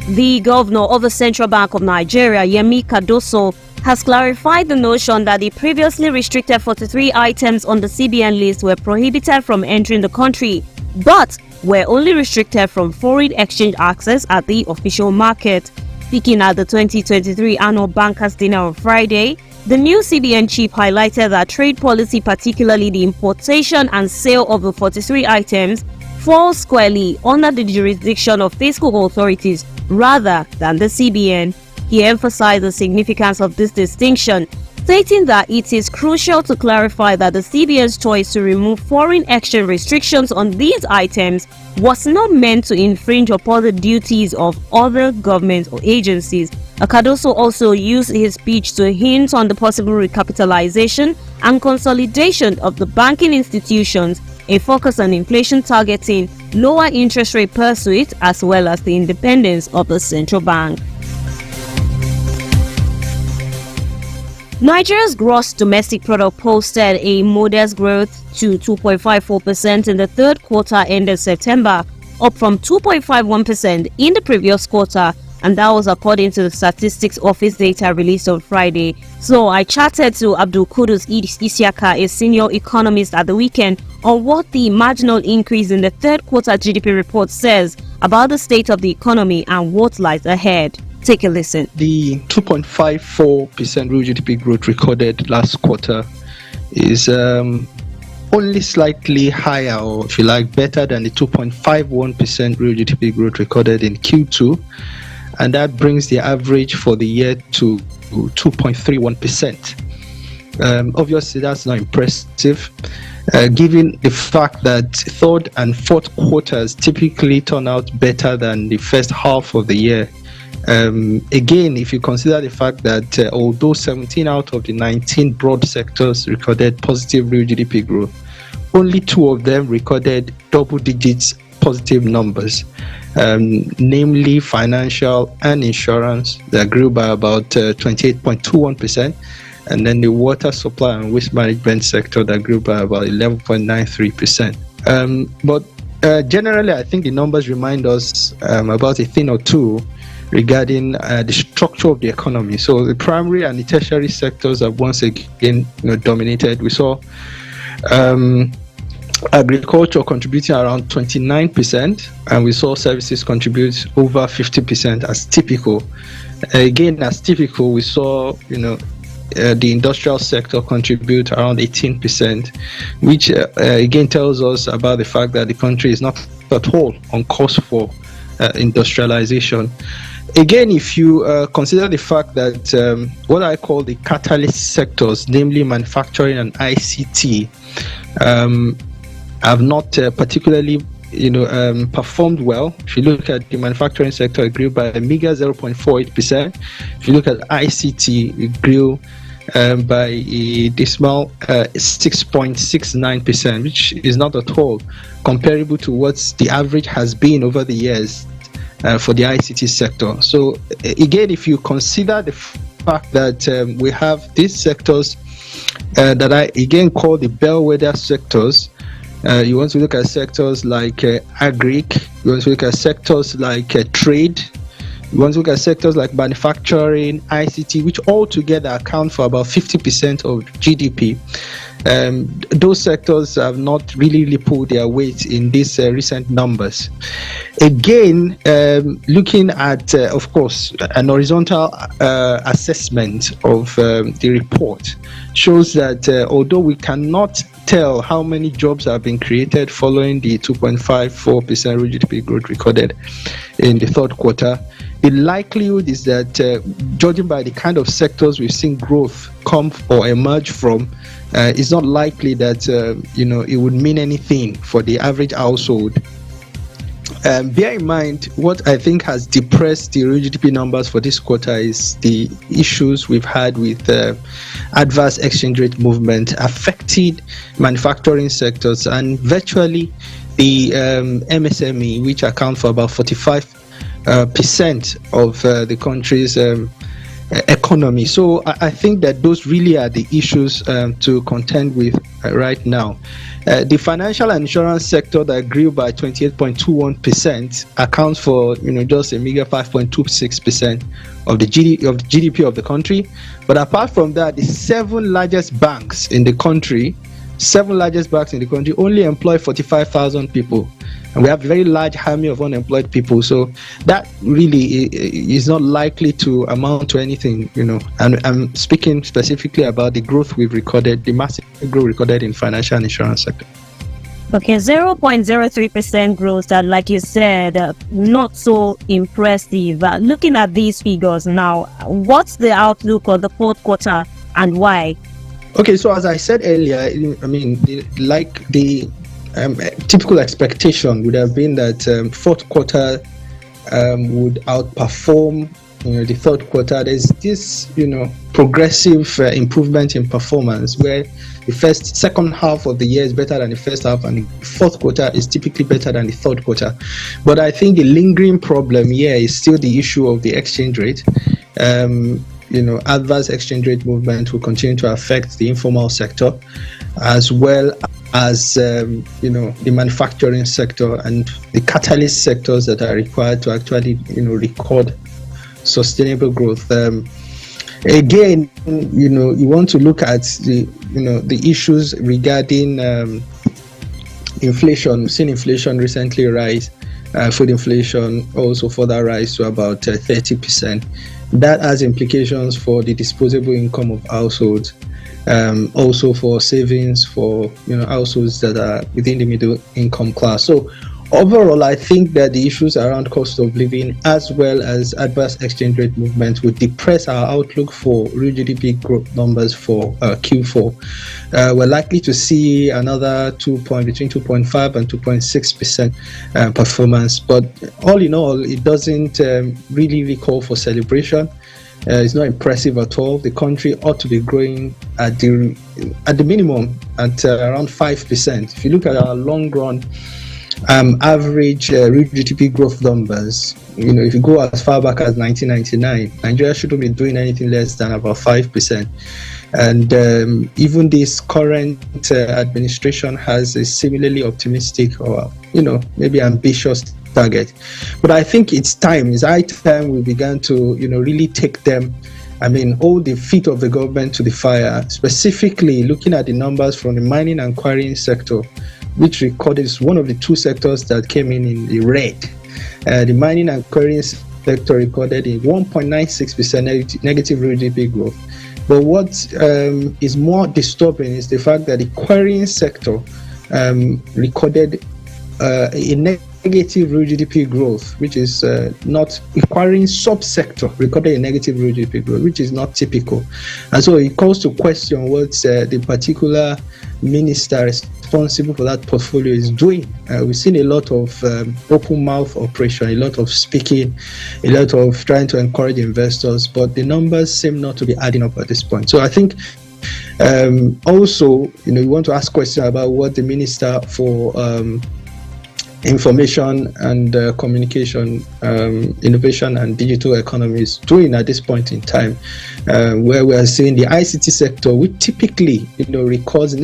The governor of the Central Bank of Nigeria, Yemi Cardoso, has clarified the notion that the previously restricted 43 items on the CBN list were prohibited from entering the country, but were only restricted from foreign exchange access at the official market. Speaking at the 2023 annual bankers dinner on Friday, the new CBN chief highlighted that trade policy, particularly the importation and sale of the 43 items, falls squarely under the jurisdiction of fiscal authorities rather than the CBN. He emphasized the significance of this distinction, stating that it is crucial to clarify that the CBN's choice to remove foreign exchange restrictions on these items was not meant to infringe upon the duties of other governments or agencies. Cardoso also used his speech to hint on the possible recapitalization and consolidation of the banking institutions, a focus on inflation targeting, lower interest rate pursuit, as well as the independence of the central bank. Nigeria's gross domestic product posted a modest growth to 2.54% in the third quarter ended September, up from 2.51% in the previous quarter, and that was according to the Statistics Office data released on Friday. So I chatted to Abdul Kudus Isiaka, a senior economist, at the weekend on what the marginal increase in the third quarter GDP report says about the state of the economy and what lies ahead. Take a listen. The 2.54% real GDP growth recorded last quarter is only slightly higher, or if you like, better than the 2.51% real GDP growth recorded in Q2. And that brings the average for the year to 2.31%. Obviously, that's not impressive, given the fact that third and fourth quarters typically turn out better than the first half of the year. Again, if you consider the fact that although 17 out of the 19 broad sectors recorded positive real GDP growth, only 2 of them recorded double digits positive numbers, namely financial and insurance, that grew by about 28.21%, and then the water supply and waste management sector that grew by about 11.93%. But generally, I think the numbers remind us about a thing or two regarding the structure of the economy. So the primary and the tertiary sectors have once again dominated. We saw agriculture contributing around 29%, and we saw services contribute over 50% as typical. Again, as typical, we saw the industrial sector contribute around 18%, which again tells us about the fact that the country is not at all on course for industrialization. Again, if you consider the fact that what I call the catalyst sectors, namely manufacturing and ICT, have not particularly performed well. If you look at the manufacturing sector, it grew by a meager 0.48%. If you look at ICT, it grew by a dismal 6.69%, which is not at all comparable to what the average has been over the years for the ICT sector. So again, if you consider the fact that we have these sectors that I again call the bellwether sectors, you want to look at sectors like agric, you want to look at sectors like trade, you want to look at sectors like manufacturing, ICT, which all together account for about 50% of GDP. Those sectors have not really pulled their weight in these recent numbers. Again, looking at, of course, an horizontal assessment of the report shows that although we cannot tell how many jobs have been created following the 2.54% real GDP growth recorded in the third quarter, the likelihood is that, judging by the kind of sectors we've seen growth come or emerge from, it's not likely that it would mean anything for the average household. Bear in mind, what I think has depressed the real GDP numbers for this quarter is the issues we've had with adverse exchange rate movement affected manufacturing sectors and virtually the MSME, which account for about 45% of the country's economy. So I think that those really are the issues to contend with right now. The financial and insurance sector that grew by 28.21% accounts for just a meager 5.26% of the GDP of the country. But apart from that, the seven largest banks in the country only employ 45,000 people. and we have a very large army of unemployed people. So that really is not likely to amount to anything, And I'm speaking specifically about the growth we've recorded, the massive growth recorded in financial and insurance sector. Okay, 0.03% growth that, like you said, not so impressive. Looking at these figures now, what's the outlook on the fourth quarter and why? Okay, so as I said earlier, I mean, the typical expectation would have been that fourth quarter would outperform the third quarter. There's this, progressive improvement in performance where the second half of the year is better than the first half, and the fourth quarter is typically better than the third quarter. But I think the lingering problem here is still the issue of the exchange rate. Adverse exchange rate movement will continue to affect the informal sector, as well as the manufacturing sector and the catalyst sectors that are required to actually record sustainable growth. Again, you want to look at the issues regarding inflation. We've seen inflation recently rise, food inflation also further rise to about 30%. That has implications for the disposable income of households, also for savings for households that are within the middle income class. So overall, I think that the issues around cost of living as well as adverse exchange rate movement would depress our outlook for real GDP growth numbers for Q4. We're likely to see another between 2.5 and 2.6% performance. But all in all, it doesn't really call for celebration. It's not impressive at all. The country ought to be growing at the minimum at around 5%. If you look at our long run average real GDP growth numbers, if you go as far back as 1999, Nigeria shouldn't be doing anything less than about 5%. And even this current administration has a similarly optimistic or maybe ambitious target. But I think it's high time we began to really take them, hold the feet of the government to the fire, specifically looking at the numbers from the mining and quarrying sector, which recorded is one of the two sectors that came in the red. The mining and quarrying sector recorded a 1.96% negative real GDP growth. But what is more disturbing is the fact that the quarrying sector recorded a negative real GDP growth, which is not quarrying subsector recorded a negative real GDP growth, which is not typical. And so it calls to question what the particular minister responsible for that portfolio is doing. We've seen a lot of open mouth operation, a lot of speaking, a lot of trying to encourage investors, but the numbers seem not to be adding up at this point. So I think also, you want to ask questions about what the minister for information and communication, innovation and digital economy is doing at this point in time, where we are seeing the ICT sector, which typically records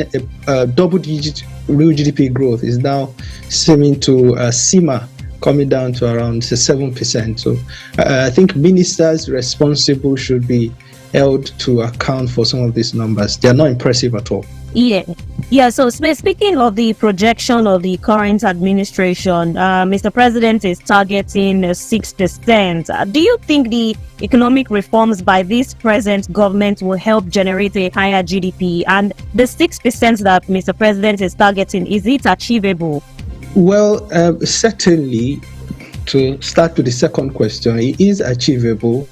double-digit real GDP growth, is now seeming to simmer, coming down to around 7%. So I think ministers responsible should be held to account for some of these numbers. They are not impressive at all. Yeah. So speaking of the projection of the current administration, Mr. President is targeting 6%. Do you think the economic reforms by this present government will help generate a higher GDP? And the 6% that Mr. President is targeting, is it achievable? Well, certainly, to start with the second question, it is achievable.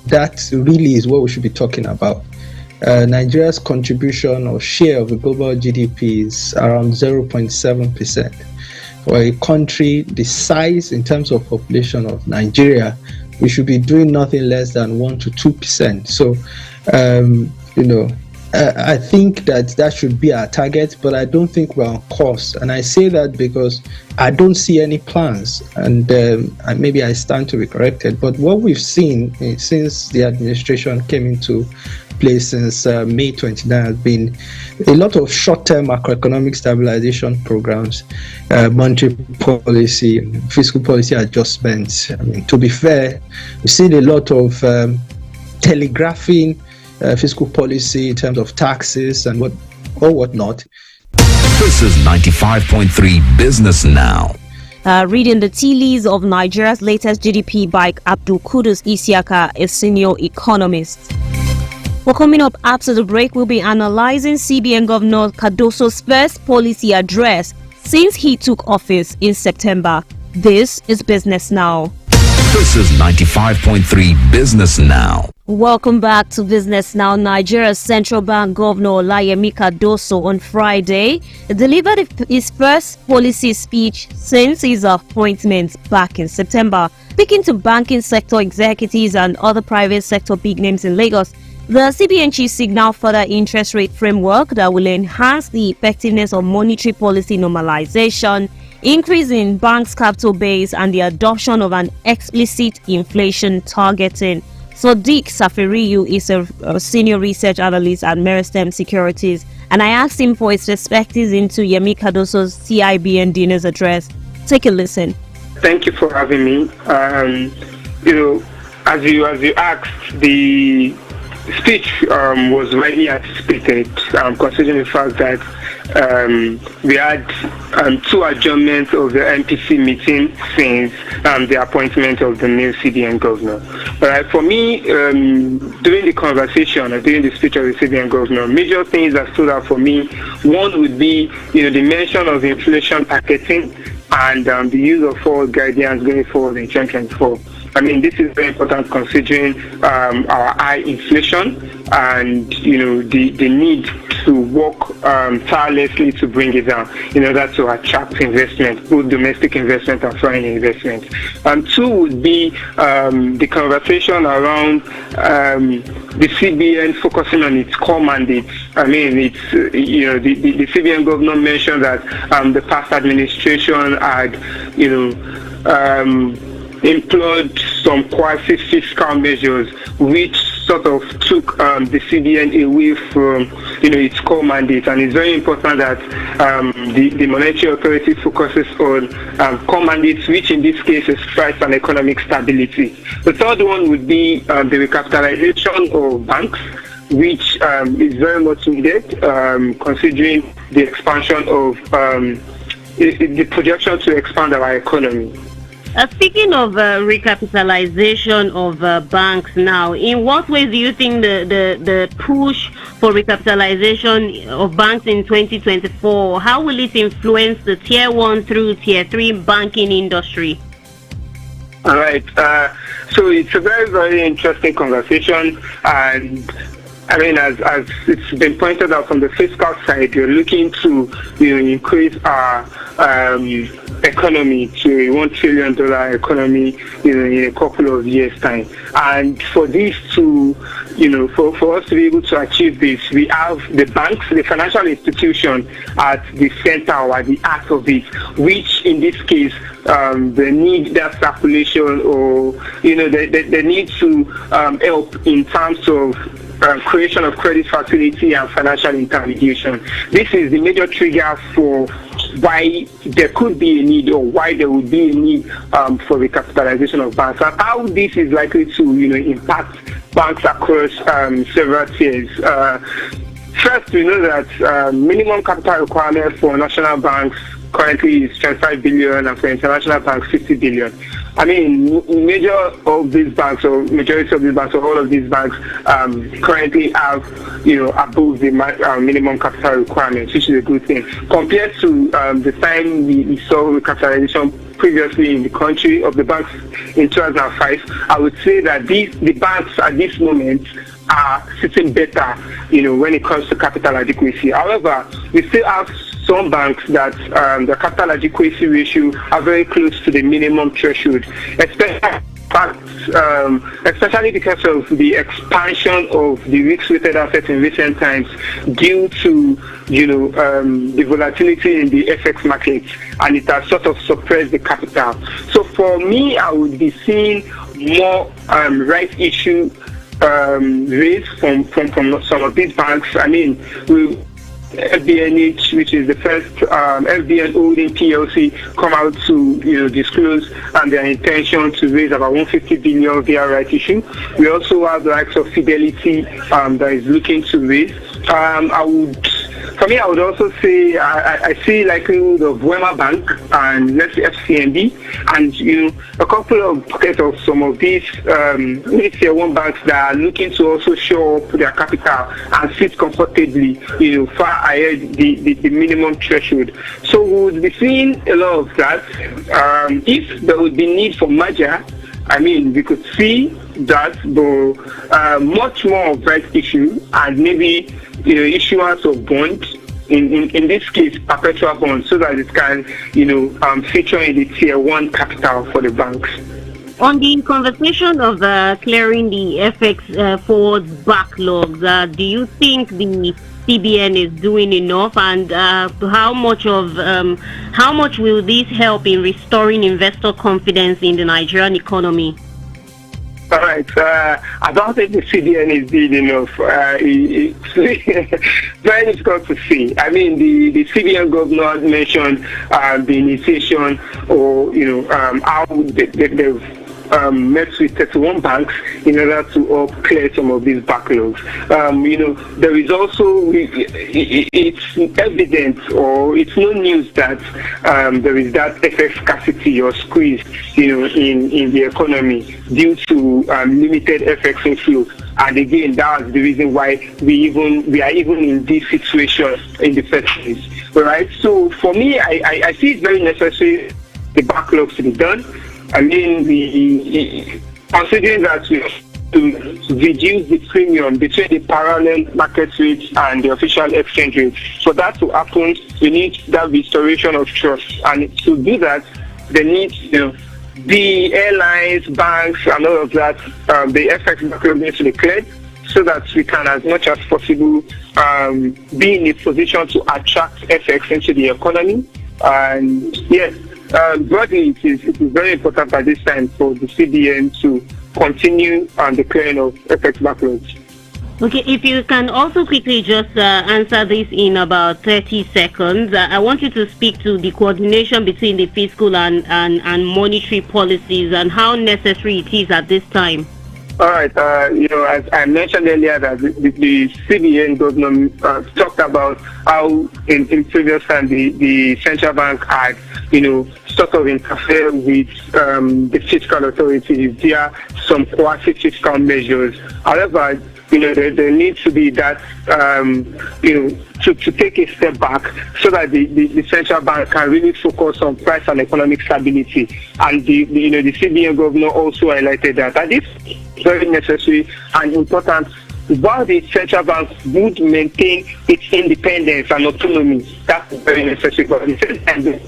That really is what we should be talking about. Nigeria's contribution or share of the global GDP is around 0.7%. For a country the size in terms of population of Nigeria, we should be doing nothing less than 1 to 2%. So, I think that should be our target, but I don't think we're on course. And I say that because I don't see any plans, and maybe I stand to be corrected. But what we've seen since the administration came into place since May 29 has been a lot of short-term macroeconomic stabilization programs, monetary policy, fiscal policy adjustments. To be fair, we've seen a lot of telegraphing fiscal policy in terms of taxes and whatnot. This is 95.3 Business Now. Reading the tea leaves of Nigeria's latest GDP by Abdul Kudus Isiaka, a senior economist. Well, coming up after the break, we'll be analyzing CBN Governor Cardoso's first policy address since he took office in September. This is Business Now. This is 95.3 Business Now. Welcome back to Business Now. Nigeria's Central Bank Governor Olayemi Cardoso on Friday delivered his first policy speech since his appointment back in September. Speaking to banking sector executives and other private sector big names in Lagos, the CBN chief signaled further interest rate framework that will enhance the effectiveness of monetary policy normalization, increase in banks' capital base, and the adoption of an explicit inflation targeting. Sadiq Safiriyu is a senior research analyst at Meristem Securities, and I asked him for his perspectives into Yemi Cardoso's CIBN dinner's address. Take a listen. Thank you for having me. As you asked, the speech was widely anticipated, considering the fact that we had two adjournments of the MPC meeting since the appointment of the new CBN governor. But for me, during the conversation, during the speech of the CBN governor, major things that stood out for me, one would be, the mention of inflation targeting and the use of forward guidance going forward in 2024. I mean, this is very important considering our high inflation and, the need to work tirelessly to bring it down in order to attract investment, both domestic investment and foreign investment. And two would be the conversation around the CBN focusing on its core mandates. I mean, it's, the CBN governor mentioned that the past administration had, employed some quasi-fiscal measures which sort of took the CBN away from its core mandate, and it's very important that the monetary authority focuses on core mandates, which in this case is price and economic stability. The third one would be the recapitalization of banks, which is very much needed considering the expansion of the projection to expand our economy. Speaking of recapitalization of banks now, in what ways do you think the push for recapitalization of banks in 2024, how will it influence the Tier 1 through Tier 3 banking industry? All right. So it's a very, very interesting conversation, and I mean, as it's been pointed out from the fiscal side, you're looking to increase our economy to a $1 trillion economy in a couple of years' time. And for this to, for us to be able to achieve this, we have the banks, the financial institution at the center or at the heart of it, which in this case, they need that circulation, or, they need to help in terms of creation of credit facility and financial intermediation. This is the major trigger for why there could be a need, or why there would be a need for recapitalization of banks, and how this is likely to impact banks across several tiers. First, we know that minimum capital requirement for national banks currently is 25 billion, and for international banks 50 billion. I mean, majority of these banks, or all of these banks, currently have, above the minimum capital requirements, which is a good thing. Compared to the time we saw recapitalization previously in the country of the banks in 2005, I would say that the banks at this moment are sitting better, when it comes to capital adequacy. However, we still have some banks that the capital adequacy ratio are very close to the minimum threshold, especially because of the expansion of the risk-weighted assets in recent times due to the volatility in the FX markets, and it has sort of suppressed the capital. So for me, I would be seeing more right issue raised from some of these banks. I mean, FBNH, which is the first FBN Holding PLC, come out to disclose their intention to raise about 150 billion via right issue. We also have the likes of Fidelity that is looking to raise. I would also say I see likelihood of Wema Bank and let's say FCMB, and a couple of pockets of some of these tier one banks that are looking to also show up their capital and sit comfortably, far ahead the minimum threshold. So we would be seeing a lot of that. If there would be need for merger, we could see that, but much more of rights issue and maybe issuance of bonds, in this case perpetual bonds, so that it can feature in the tier one capital for the banks. On the conversation of clearing the FX forward backlogs, do you think the CBN is doing enough, and how much will this help in restoring investor confidence in the Nigerian economy? All right. I don't think the CBN is doing enough. It's very difficult to see. The CBN governor mentioned the initiation or how they've met with 31 banks in order to clear some of these backlogs. There is also, it's evident or it's no news that there is that FX scarcity or squeeze, in the economy due to limited FX inflow. And again, that was the reason why we are even in this situation in the first place. All right. So for me, I see it very necessary the backlogs to be done. Considering that we have to reduce the premium between the parallel market rates and the official exchange rate. For that to happen, we need that restoration of trust. And to do that, they need the airlines, banks, and all of that, the FX backlog needs to be cleared so that we can, as much as possible, be in a position to attract FX into the economy. And yes, broadly, it is very important at this time for the CBN to continue on the clearing of FX backlogs. Okay, if you can also quickly just answer this in about 30 seconds. I want you to speak to the coordination between the fiscal and monetary policies and how necessary it is at this time. All right. As I mentioned earlier, that the CBN governor talked about how in previous time the central bank had, sort of interfere with the fiscal authorities via some quasi-fiscal measures. However, there needs to be that, to take a step back so that the central bank can really focus on price and economic stability. And the CBN governor also highlighted that. And this is very necessary and important. While the central bank would maintain its independence and autonomy, that's very necessary. But the central bank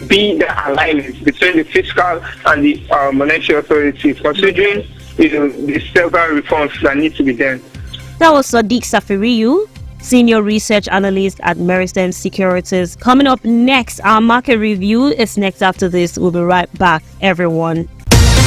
be the alignment between the fiscal and the monetary authorities, considering the several reforms that need to be done. That was Sadiq Safiriyu, Senior Research Analyst at Meristem Securities. Coming up next, our market review is next after this. We'll be right back, everyone.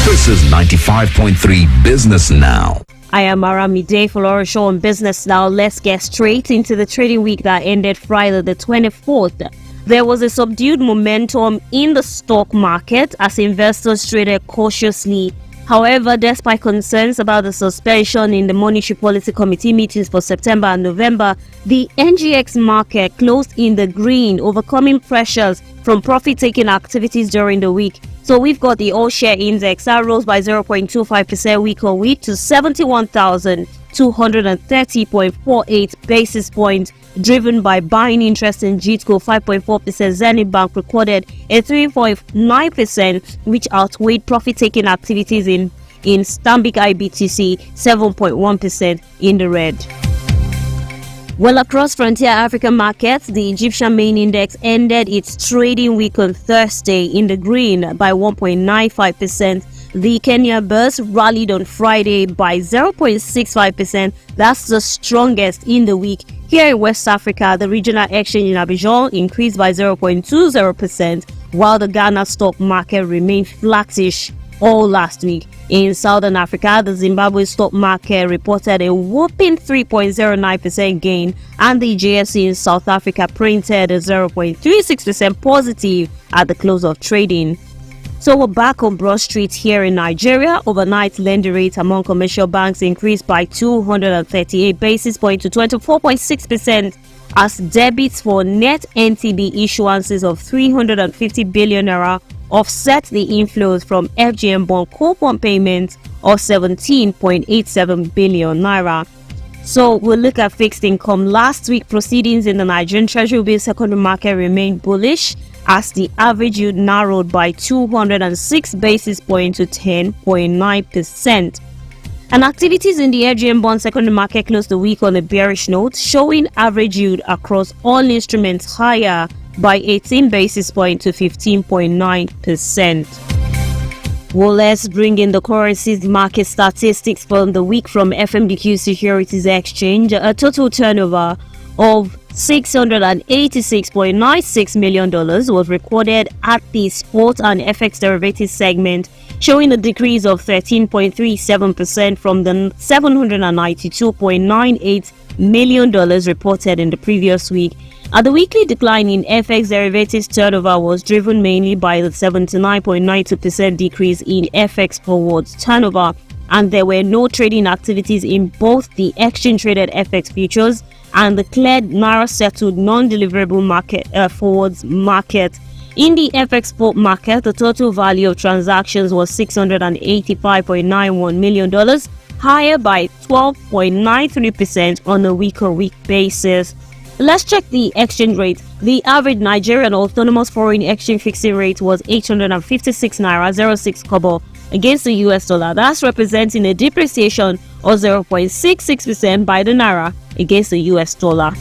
This is 95.3 Business Now. I am Aramide Flores on Business Now. Let's get straight into the trading week that ended Friday the 24th. There was a subdued momentum in the stock market as investors traded cautiously. However, despite concerns about the suspension in the Monetary Policy Committee meetings for September and November, the NGX market closed in the green, overcoming pressures from profit-taking activities during the week. So we've got the all-share index that rose by 0.25% week on week to 71,230.48 basis points, driven by buying interest in GTCO 5.4%. Zenith Bank recorded a 3.9%, which outweighed profit-taking activities in Stanbic IBTC 7.1% in the red. Well, across frontier African markets, the Egyptian main index ended its trading week on Thursday in the green by 1.95%. The Kenya Burs rallied on Friday by 0.65%. That's the strongest in the week. Here in West Africa, the regional exchange in Abidjan increased by 0.20%, while the Ghana stock market remained flattish all last week. In Southern Africa, the Zimbabwe stock market reported a whopping 3.09% gain, and the JSE in South Africa printed a 0.36% positive at the close of trading. So we're back on Broad Street here in Nigeria. Overnight lending rates among commercial banks increased by 238 basis points to 24.6% as debits for net NTB issuances of 350 billion naira offset the inflows from FGN bond coupon payments of 17.87 billion naira. So we'll look at fixed income. Last week, proceedings in the Nigerian Treasury bill secondary market remained bullish as the average yield narrowed by 206 basis points to 10.9%. And activities in the FGN bond secondary market closed the week on a bearish note, showing average yield across all instruments higher by 18 basis points to 15.9%. Well, let's bring in the currencies market statistics from the week from FMDQ Securities Exchange. A total turnover of $686.96 million was recorded at the spot and FX derivatives segment, showing a decrease of 13.37% from the $792.98 million reported in the previous week. The weekly decline in FX derivatives turnover was driven mainly by the 79.92% decrease in FX forwards turnover, and there were no trading activities in both the exchange-traded FX futures and the cleared Naira-settled non-deliverable market forwards market. In the FX spot market, the total value of transactions was $685.91 million, higher by 12.93% on a week-on-week basis. Let's check the exchange rate. The average Nigerian autonomous foreign exchange fixing rate was 856 naira 06 kobo against the US dollar. That's representing a depreciation of 0.66% by the naira against the US dollar.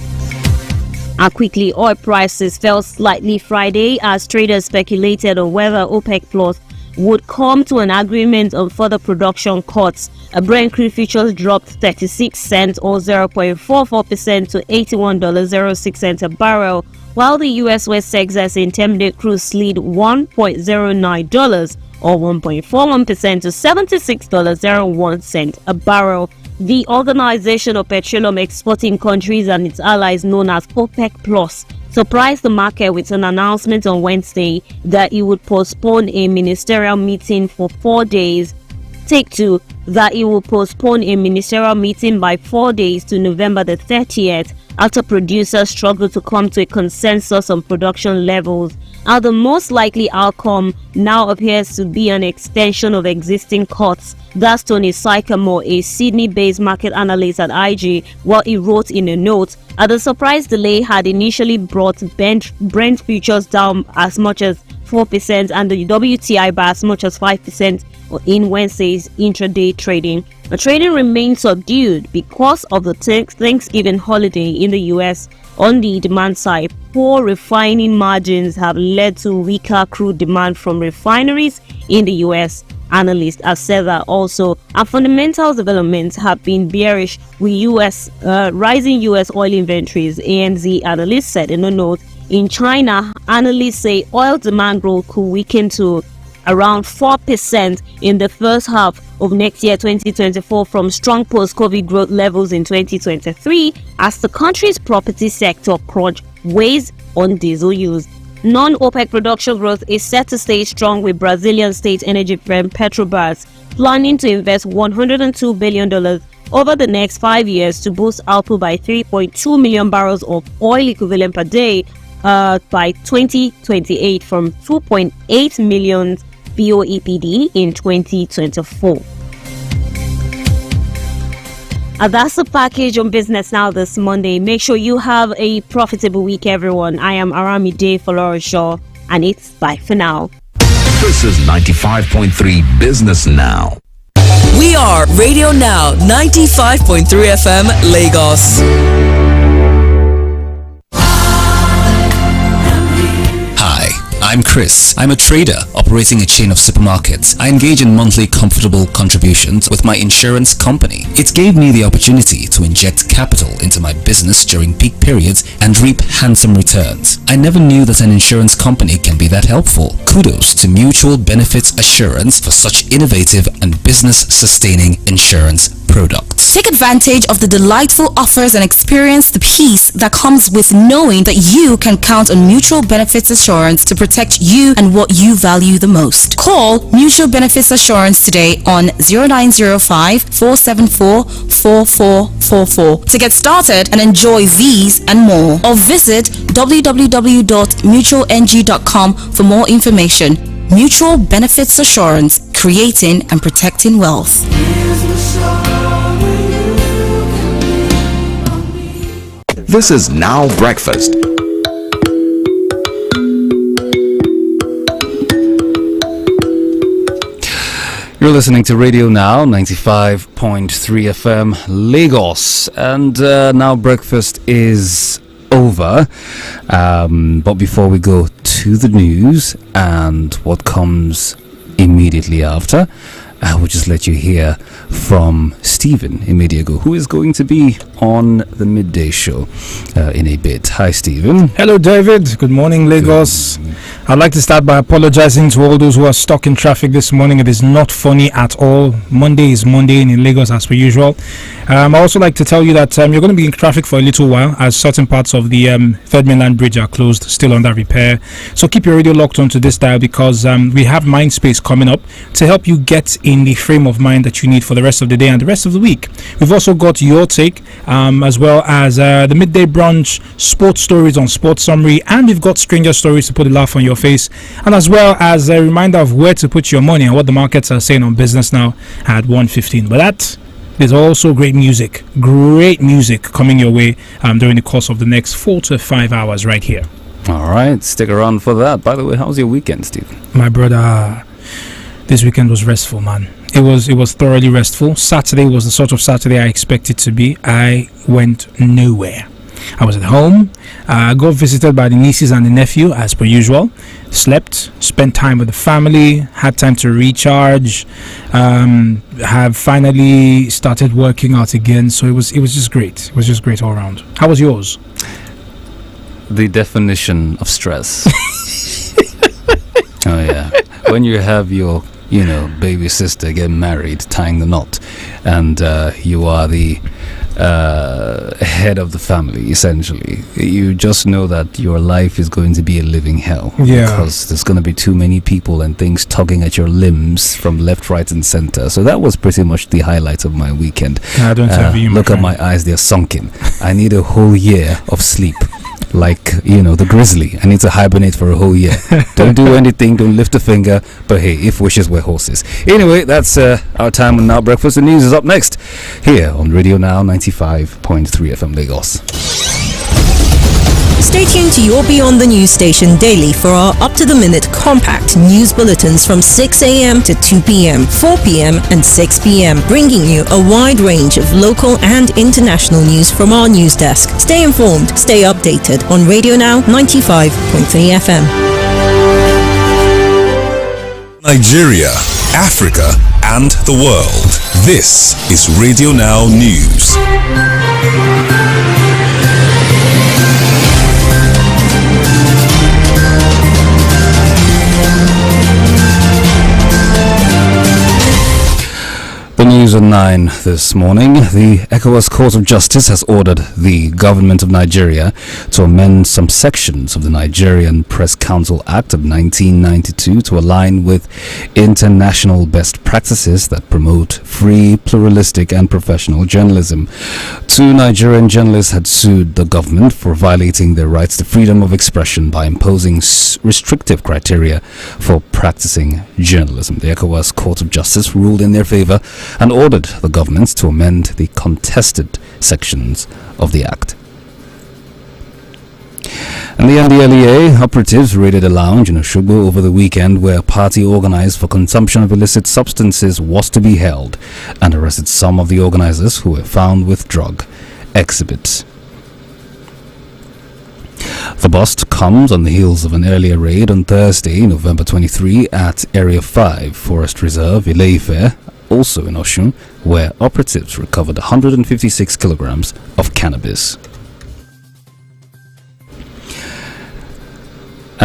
And quickly, oil prices fell slightly Friday as traders speculated on whether OPEC Plus would come to an agreement on further production cuts. Brent crude futures dropped 36 cents or 0.44% to $81.06 a barrel, while the US West Texas Intermediate crude slid $1.09 or 1.41% to $76.01 a barrel. The Organization of Petroleum Exporting Countries and its allies, known as OPEC Plus, surprised the market with an announcement on Wednesday that it would postpone a ministerial meeting for 4 days. Take two, that it will postpone a ministerial meeting by 4 days to November the 30th after producers struggle to come to a consensus on production levels. Now, the most likely outcome now appears to be an extension of existing cuts. That's Tony Sycamore, a Sydney-based market analyst at IG, what he wrote in a note. The surprise delay had initially brought Brent futures down as much as 4% and the WTI by as much as 5% in Wednesday's intraday trading. The trading remains subdued because of the Thanksgiving holiday in the US. On the demand side, poor refining margins have led to weaker crude demand from refineries in the US. Analysts have said that also, and fundamental developments have been bearish with rising US oil inventories. ANZ analysts said in a note. In China, analysts say oil demand growth could weaken to around 4% in the first half of next year 2024 from strong post-COVID growth levels in 2023 as the country's property sector crunch weighs on diesel use. Non-OPEC production growth is set to stay strong, with Brazilian state energy firm Petrobras planning to invest $102 billion over the next 5 years to boost output by 3.2 million barrels of oil equivalent per day by 2028 from 2.8 million BOEPD in 2024. That's the package on Business Now this Monday. Make sure you have a profitable week, everyone. I am Aramide Folorunshaw, and it's bye for now. This is 95.3 Business Now. We are Radio Now 95.3 FM Lagos. I'm Chris. I'm a trader operating a chain of supermarkets. I engage in monthly comfortable contributions with my insurance company. It gave me the opportunity to inject capital into my business during peak periods and reap handsome returns. I never knew that an insurance company can be that helpful. Kudos to Mutual Benefits Assurance for such innovative and business-sustaining insurance products. Take advantage of the delightful offers and experience the peace that comes with knowing that you can count on Mutual Benefits Assurance to protect you and what you value the most. Call Mutual Benefits Assurance today on 0905 474 4444 to get started and enjoy these and more, or visit www.mutualng.com for more information. Mutual Benefits Assurance, creating and protecting wealth. This is Now Breakfast. You're listening to Radio Now, 95.3 FM, Lagos. And Now Breakfast is over. But before we go to the news and what comes immediately after, I will just let you hear from Stephen Imediago, who is going to be on the midday show in a bit. Hi, Stephen. Hello, David. Good morning, Lagos. I'd like to start by apologizing to all those who are stuck in traffic this morning. It is not funny at all. Monday is Monday in Lagos as per usual. I also like to tell you that you're going to be in traffic for a little while as certain parts of the Third Mainland Bridge are closed, still under repair. So keep your radio locked onto this dial because we have Mindspace coming up to help you get in the frame of mind that you need for the rest of the day and the rest of the week. We've also got Your Take as well as the Midday Brunch, sports stories on Sports Summary, and we've got Stranger Stories to put a laugh on your face, and as well as a reminder of where to put your money and what the markets are saying on Business Now at 1:15. But that there's also great music coming your way during the course of the next 4 to 5 hours right here. All right, stick around for that. By the way, how was your weekend, Stephen? My brother, this weekend was restful, man. It was thoroughly restful. Saturday was the sort of Saturday I expected to be. I went nowhere. I was at home, got visited by the nieces and the nephew as per usual, slept, spent time with the family, had time to recharge, have finally started working out again. So it was just great. It was just great all around. How was yours? The definition of stress. Oh yeah, when you have your baby sister get married, tying the knot, and you are the head of the family, essentially, you just know that your life is going to be a living hell. Yeah. Because there's going to be too many people and things tugging at your limbs from left, right, and center. So that was pretty much the highlight of my weekend. I don't have you, look at my eyes, they're sunken. I need a whole year of sleep. Like, the grizzly. I need to hibernate for a whole year. Don't do anything, don't lift a finger. But hey, if wishes were horses. Anyway, that's our time on Now Breakfast. The news is up next here on Radio Now 95.3 FM Lagos. Stay tuned to your Beyond the News station daily for our up-to-the-minute compact news bulletins from 6 a.m. to 2 p.m., 4 p.m. and 6 p.m., bringing you a wide range of local and international news from our news desk. Stay informed, stay updated on Radio Now 95.3 FM. Nigeria, Africa, and the world. This is Radio Now News. The news at 9 this morning. The ECOWAS Court of Justice has ordered the government of Nigeria to amend some sections of the Nigerian Press Council Act of 1992 to align with international best practices that promote free, pluralistic and professional journalism. 2 Nigerian journalists had sued the government for violating their rights to freedom of expression by imposing restrictive criteria for practicing journalism. The ECOWAS Court of Justice ruled in their favor and ordered the government to amend the contested sections of the Act. And the NDLEA operatives raided a lounge in Osogbo over the weekend where a party organized for consumption of illicit substances was to be held, and arrested some of the organizers who were found with drug exhibits. The bust comes on the heels of an earlier raid on Thursday, November 23, at Area 5 Forest Reserve, Ile-Ife, also in Osun, where operatives recovered 156 kilograms of cannabis.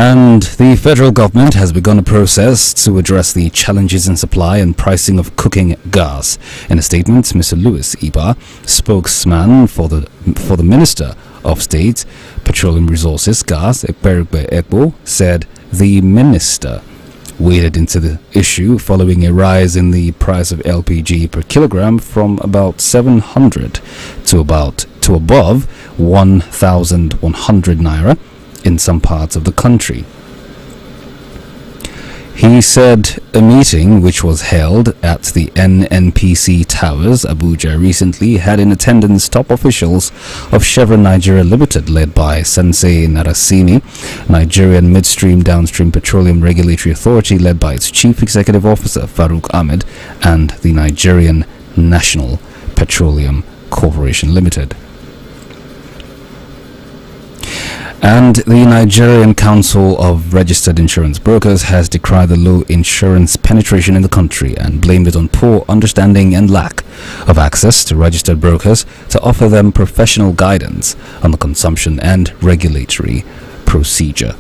And the federal government has begun a process to address the challenges in supply and pricing of cooking gas. In a statement, Mr. Louis Iba, spokesman for the Minister of State, Petroleum Resources, Gas, Ekperigbe Ekpo, said the minister waded into the issue following a rise in the price of LPG per kilogram from about 700 to above 1,100 naira in some parts of the country. He said a meeting which was held at the NNPC Towers, Abuja, recently had in attendance top officials of Chevron Nigeria Limited, led by Sensei Narasimi, Nigerian Midstream Downstream Petroleum Regulatory Authority, led by its Chief Executive Officer Farouk Ahmed, and the Nigerian National Petroleum Corporation Limited. And the Nigerian Council of Registered Insurance Brokers has decried the low insurance penetration in the country and blamed it on poor understanding and lack of access to registered brokers to offer them professional guidance on the consumption and regulatory procedure.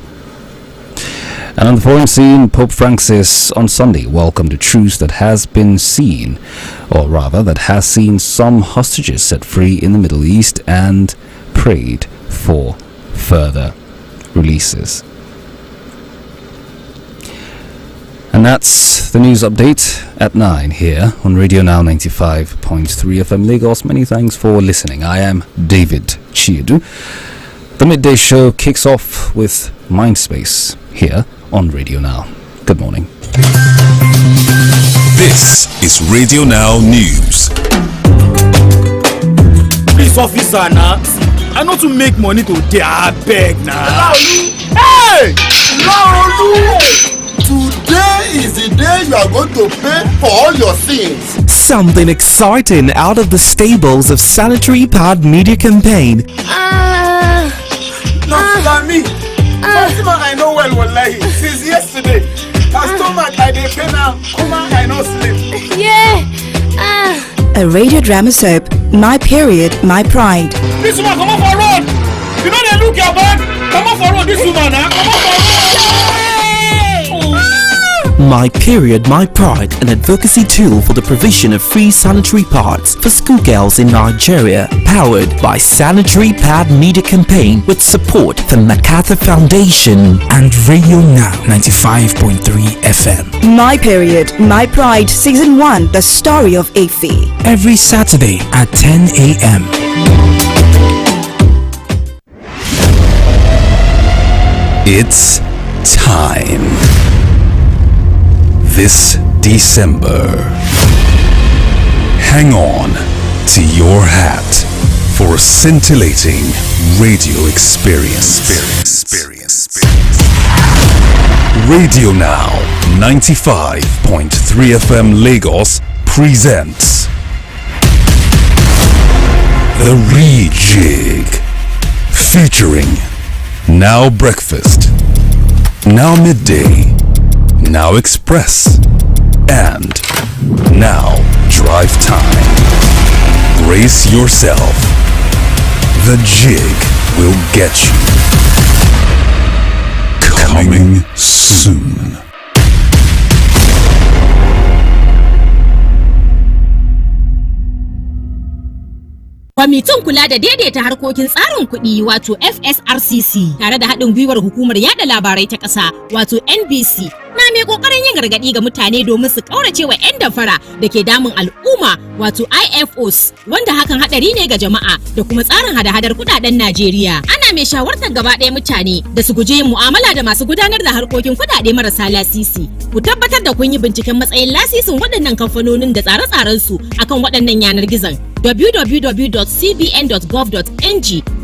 And on the foreign scene, Pope Francis on Sunday welcomed a truce that has seen some hostages set free in the Middle East and prayed for further releases. And that's the news update at 9 here on Radio Now 95.3 FM Lagos. Many thanks for listening. I am David Chiedu. The midday show kicks off with Mindspace here on Radio Now. Good morning. This is Radio Now News. Police officer now. I know to make money today, I beg now. Hey! Laolu! Today is the day you are going to pay for all your sins. Something exciting out of the stables of Sanitary Pad Media Campaign. Not me. I know well, wallahi. Since yesterday, my stomach, I dey pain now. Come on, I no sleep. Yeah. A radio drama soap, My Period, My Pride. This woman come up for road. You know they look your back. Come up for road, this woman, huh? Come up for road. My Period, My Pride, an advocacy tool for the provision of free sanitary pads for schoolgirls in Nigeria, powered by Sanitary Pad Media Campaign with support from MacArthur Foundation and Radio Now 95.3 FM. My Period, My Pride, Season 1, The Story of Ife. Every Saturday at 10 a.m. It's time. This December, hang on to your hat for a scintillating radio experience. Radio Now 95.3 FM Lagos presents The Rejig, featuring Now Breakfast, Now Midday, Now Express, and Now Drive Time. Brace yourself. The jig will get you. Coming soon. Kwamitin kula da daidaita harkokin tsarin kuɗi wato FSRCC tare da haɗin gwiwar hukumar yada labarai ta ƙasa wato NBC na mai ƙoƙarin yin gargaɗi ga mutane domin su ƙaurace wa 'yan damfara da ke damun al'umma wato IFOs wanda hakan haɗari ne ga jama'a da kuma tsarin hada-hadar kuɗaɗen Najeriya. Ana mai shawartar gaba ɗaya mutane da su guji yin mu'amala da masu gudanar da harkokin kuɗaɗe marasa lasisi. Ku tabbatar da kun yi binciken matsayin lasisin waɗannan kamfanonin da tsare-tsarensu akan waɗannan yanar gizon. www.cbn.gov.ng,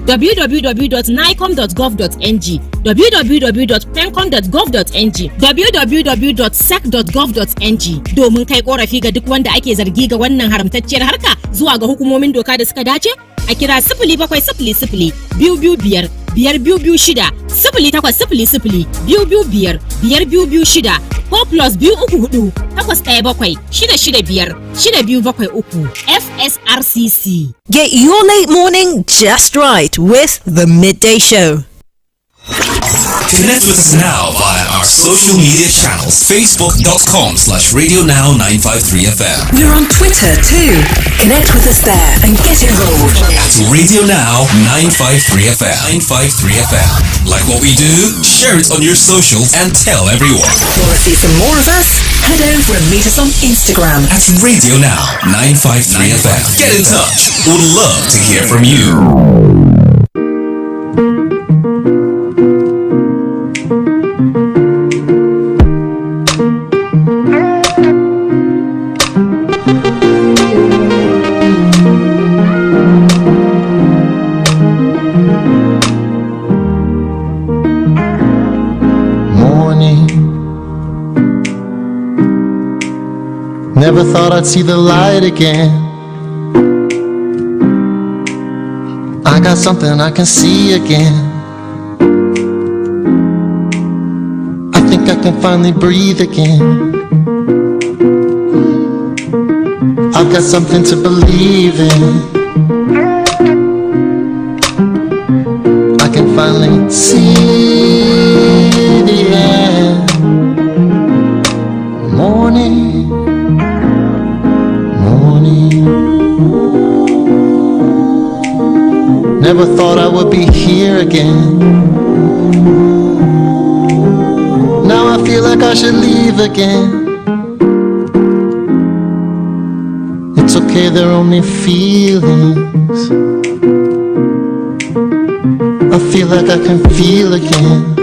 www.nicom.gov.ng, www.pencom.gov.ng, www.sec.gov.ng domin kai korafi ga duk wanda ake zargi ga wannan haramtacciyar harka zuwa ga hukumomin doka da suka dace. A kira 0700 225 5226 0800 225 5226 ko +234 817 665 6273. FSRCC. Get your late morning just right with The Midday Show. Connect with us now via our social media channels. Facebook.com/RadioNow953FM. We're on Twitter too. Connect with us there and get involved. At Radio Now 953FM. 953FM. Like what we do? Share it on your socials and tell everyone. Want to see some more of us? Head over and meet us on Instagram at Radio Now 953FM. Get in touch. We'd love to hear from you. Never thought I'd see the light again. I got something I can see again. I think I can finally breathe again. I've got something to believe in. I can finally see the end. Morning. Never thought I would be here again. Now I feel like I should leave again. It's okay, they're only feelings. I feel like I can feel again.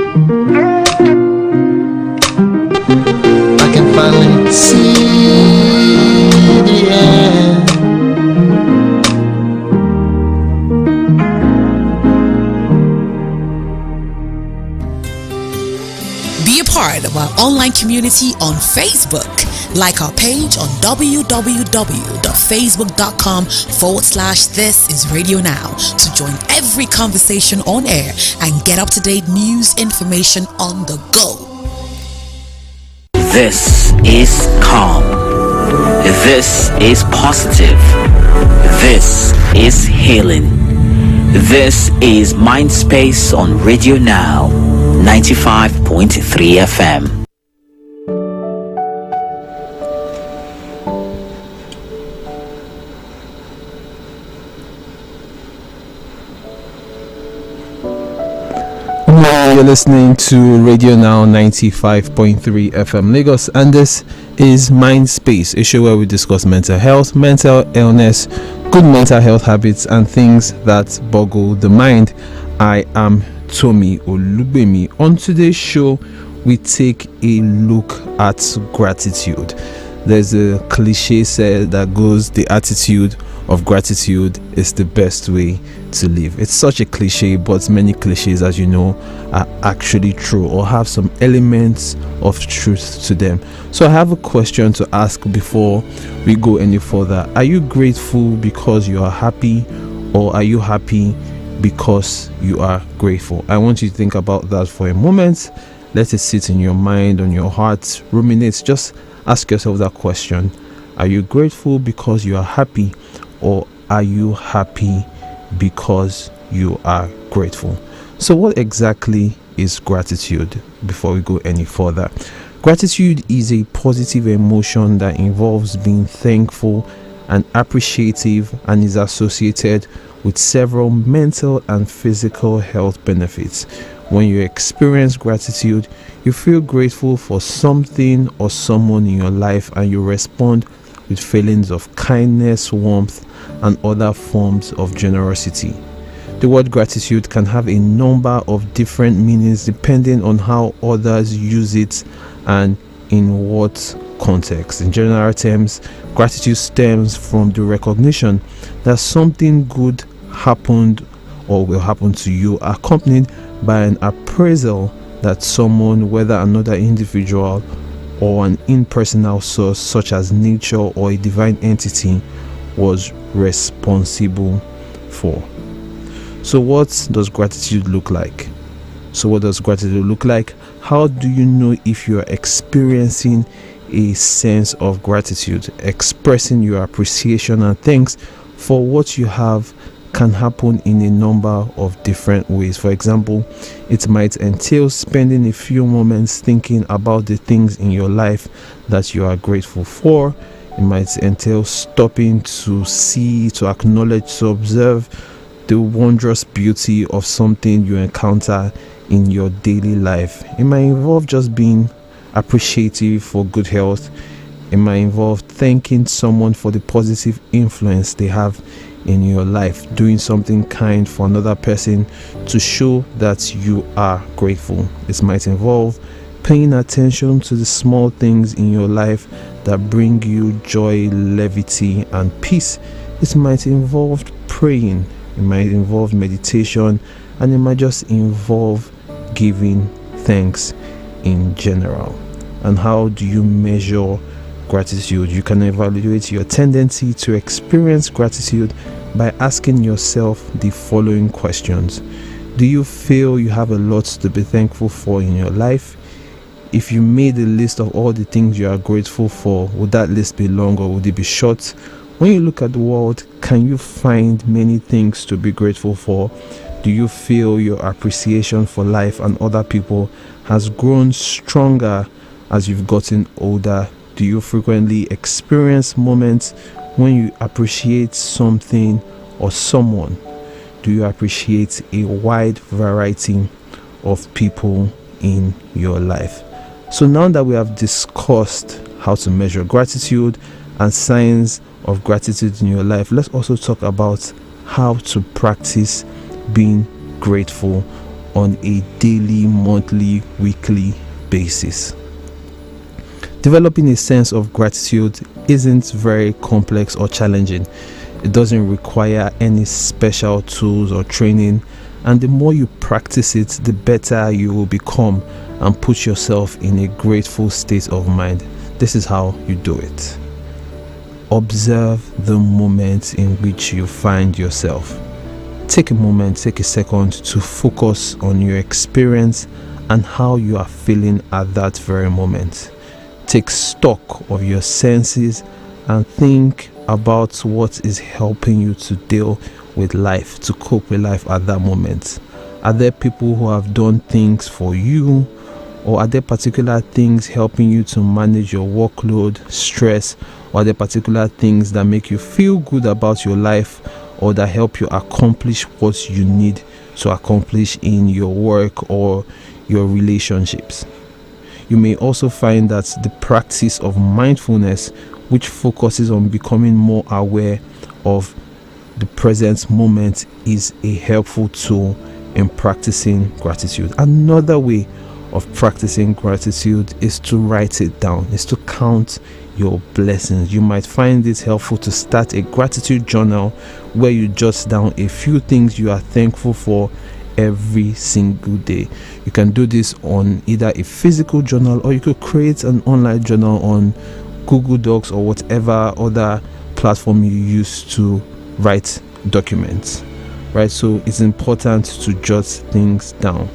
I can finally see the end. Part of our online community on Facebook. Like our page on www.facebook.com/This Is Radio Now to join every conversation on air and get up-to-date news information on the go. This is calm. This is positive. This is healing. This is Mindspace on Radio Now 95.3 FM. You're listening to Radio Now 95.3 FM Lagos, and this is Mindspace, a show where we discuss mental health, mental illness, good mental health habits, and things that boggle the mind. I am Tomi Olubemi. On today's show, we take a look at gratitude. There's a cliche said that goes, the attitude of gratitude is the best way to live. It's such a cliche, but many cliches, as you know, are actually true or have some elements of truth to them. So I have a question to ask before we go any further. Are you grateful because you are happy, or are you happy because you are grateful? I want you to think about that for a moment. Let it sit in your mind, on your heart, ruminate. Just ask yourself that question. Are you grateful because you are happy, or are you happy because you are grateful? So what exactly is gratitude before we go any further? Gratitude is a positive emotion that involves being thankful and appreciative, and is associated with several mental and physical health benefits. When you experience gratitude, you feel grateful for something or someone in your life, and you respond with feelings of kindness, warmth, and other forms of generosity. The word gratitude can have a number of different meanings depending on how others use it and in what context. In general terms, gratitude stems from the recognition that something good happened or will happen to you, accompanied by an appraisal that someone, whether another individual or an impersonal source such as nature or a divine entity, was responsible for. So what does gratitude look like? How do you know if you are experiencing a sense of gratitude, expressing your appreciation and thanks for what you have can happen in a number of different ways. For example, it might entail spending a few moments thinking about the things in your life that you are grateful for. It might entail stopping to see, to acknowledge, to observe the wondrous beauty of something you encounter in your daily life. It might involve just being appreciative for good health. It might involve thanking someone for the positive influence they have in your life, doing something kind for another person to show that you are grateful. It might involve paying attention to the small things in your life that bring you joy, levity, and peace. It might involve praying. It might involve meditation, and it might just involve giving thanks in general. And how do you measure gratitude? You can evaluate your tendency to experience gratitude by asking yourself the following questions. Do you feel you have a lot to be thankful for in your life? If you made a list of all the things you are grateful for, would that list be long or would it be short? When you look at the world, can you find many things to be grateful for? Do you feel your appreciation for life and other people has grown stronger as you've gotten older? Do you frequently experience moments when you appreciate something or someone? Do you appreciate a wide variety of people in your life? So now that we have discussed how to measure gratitude and signs of gratitude in your life, let's also talk about how to practice being grateful on a daily, monthly, weekly basis. Developing a sense of gratitude isn't very complex or challenging. It doesn't require any special tools or training, and the more you practice it, the better you will become and put yourself in a grateful state of mind. This is how you do it. Observe the moment in which you find yourself. Take a moment, take a second to focus on your experience and how you are feeling at that very moment. Take stock of your senses and think about what is helping you to deal with life, to cope with life at that moment. Are there people who have done things for you, or are there particular things helping you to manage your workload, stress, or are there particular things that make you feel good about your life or that help you accomplish what you need to accomplish in your work or your relationships? You may also find that the practice of mindfulness, which focuses on becoming more aware of the present moment, is a helpful tool in practicing gratitude. Another way of practicing gratitude is to write it down, is to count your blessings. You might find it helpful to start a gratitude journal where you jot down a few things you are thankful for every single day. You can do this on either a physical journal, or you could create an online journal on Google Docs or whatever other platform you use to write documents, right? So it's important to jot things down.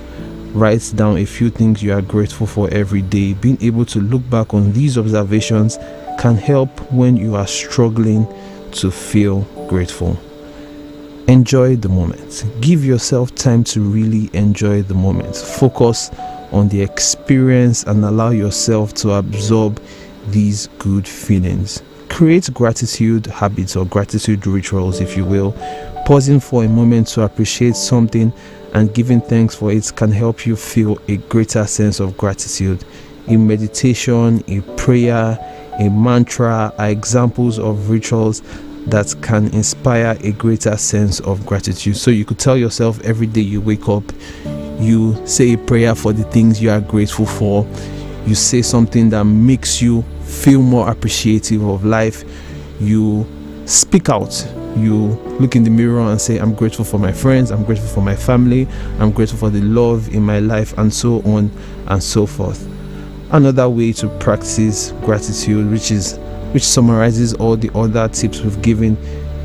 Write down a few things you are grateful for every day. Being able to look back on these observations can help when you are struggling to feel grateful. Enjoy the moment. Give yourself time to really enjoy the moment. Focus on the experience and allow yourself to absorb these good feelings. Create gratitude habits or gratitude rituals, if you will. Pausing for a moment to appreciate something and giving thanks for it can help you feel a greater sense of gratitude. A meditation, a prayer, a mantra are examples of rituals that can inspire a greater sense of gratitude. So you could tell yourself every day you wake up, you say a prayer for the things you are grateful for. You say something that makes you feel more appreciative of life. You speak out. You look in the mirror and say, I'm grateful for my friends, I'm grateful for my family, I'm grateful for the love in my life, and so on and so forth. Another way to practice gratitude, which summarizes all the other tips we've given,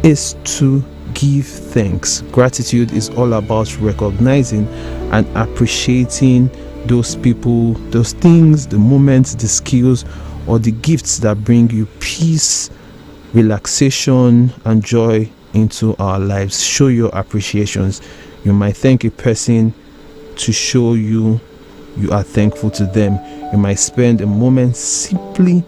is to give thanks. Gratitude is all about recognizing and appreciating those people, those things, the moments, the skills, or the gifts that bring you peace, relaxation, and joy into our lives. Show your appreciations. You might thank a person to show you are thankful to them. You might spend a moment simply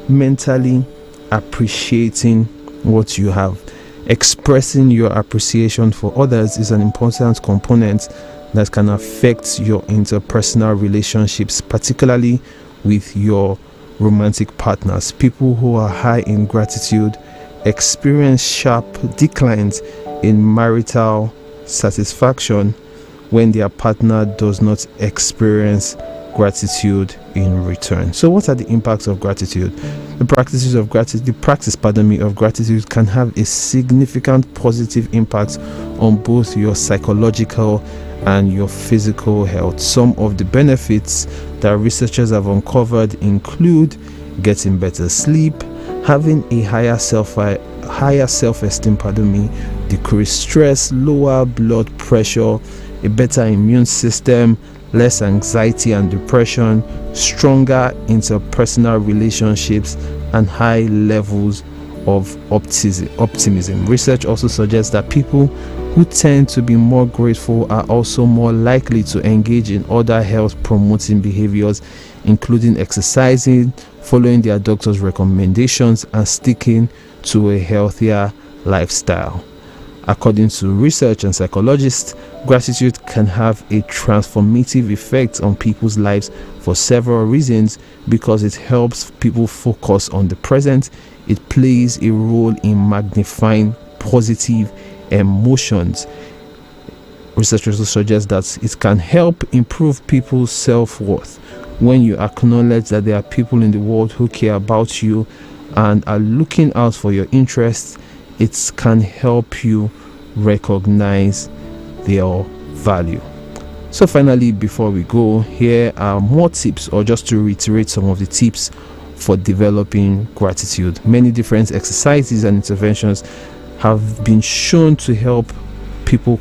mentally appreciating what you have. Expressing your appreciation for others is an important component that can affect your interpersonal relationships, particularly with your romantic partners. People who are high in gratitude experience sharp declines in marital satisfaction when their partner does not experience gratitude in return. So what are the impacts of gratitude? The practice of gratitude can have a significant positive impact on both your psychological and your physical health. Some of the benefits that researchers have uncovered include getting better sleep, having a higher self-esteem, decreased stress, lower blood pressure, a better immune system, less anxiety and depression, stronger interpersonal relationships, and high levels of optimism. Research also suggests that people who tend to be more grateful are also more likely to engage in other health promoting behaviors, including exercising, following their doctor's recommendations, and sticking to a healthier lifestyle. According to research and psychologists, gratitude can have a transformative effect on people's lives for several reasons, because it helps people focus on the present. It plays a role in magnifying positive emotions. Research also suggests that it can help improve people's self-worth. When you acknowledge that there are people in the world who care about you and are looking out for your interests, it can help you recognize their value. So finally, before we go, here are more tips, or just to reiterate some of the tips for developing gratitude. Many different exercises and interventions have been shown to help people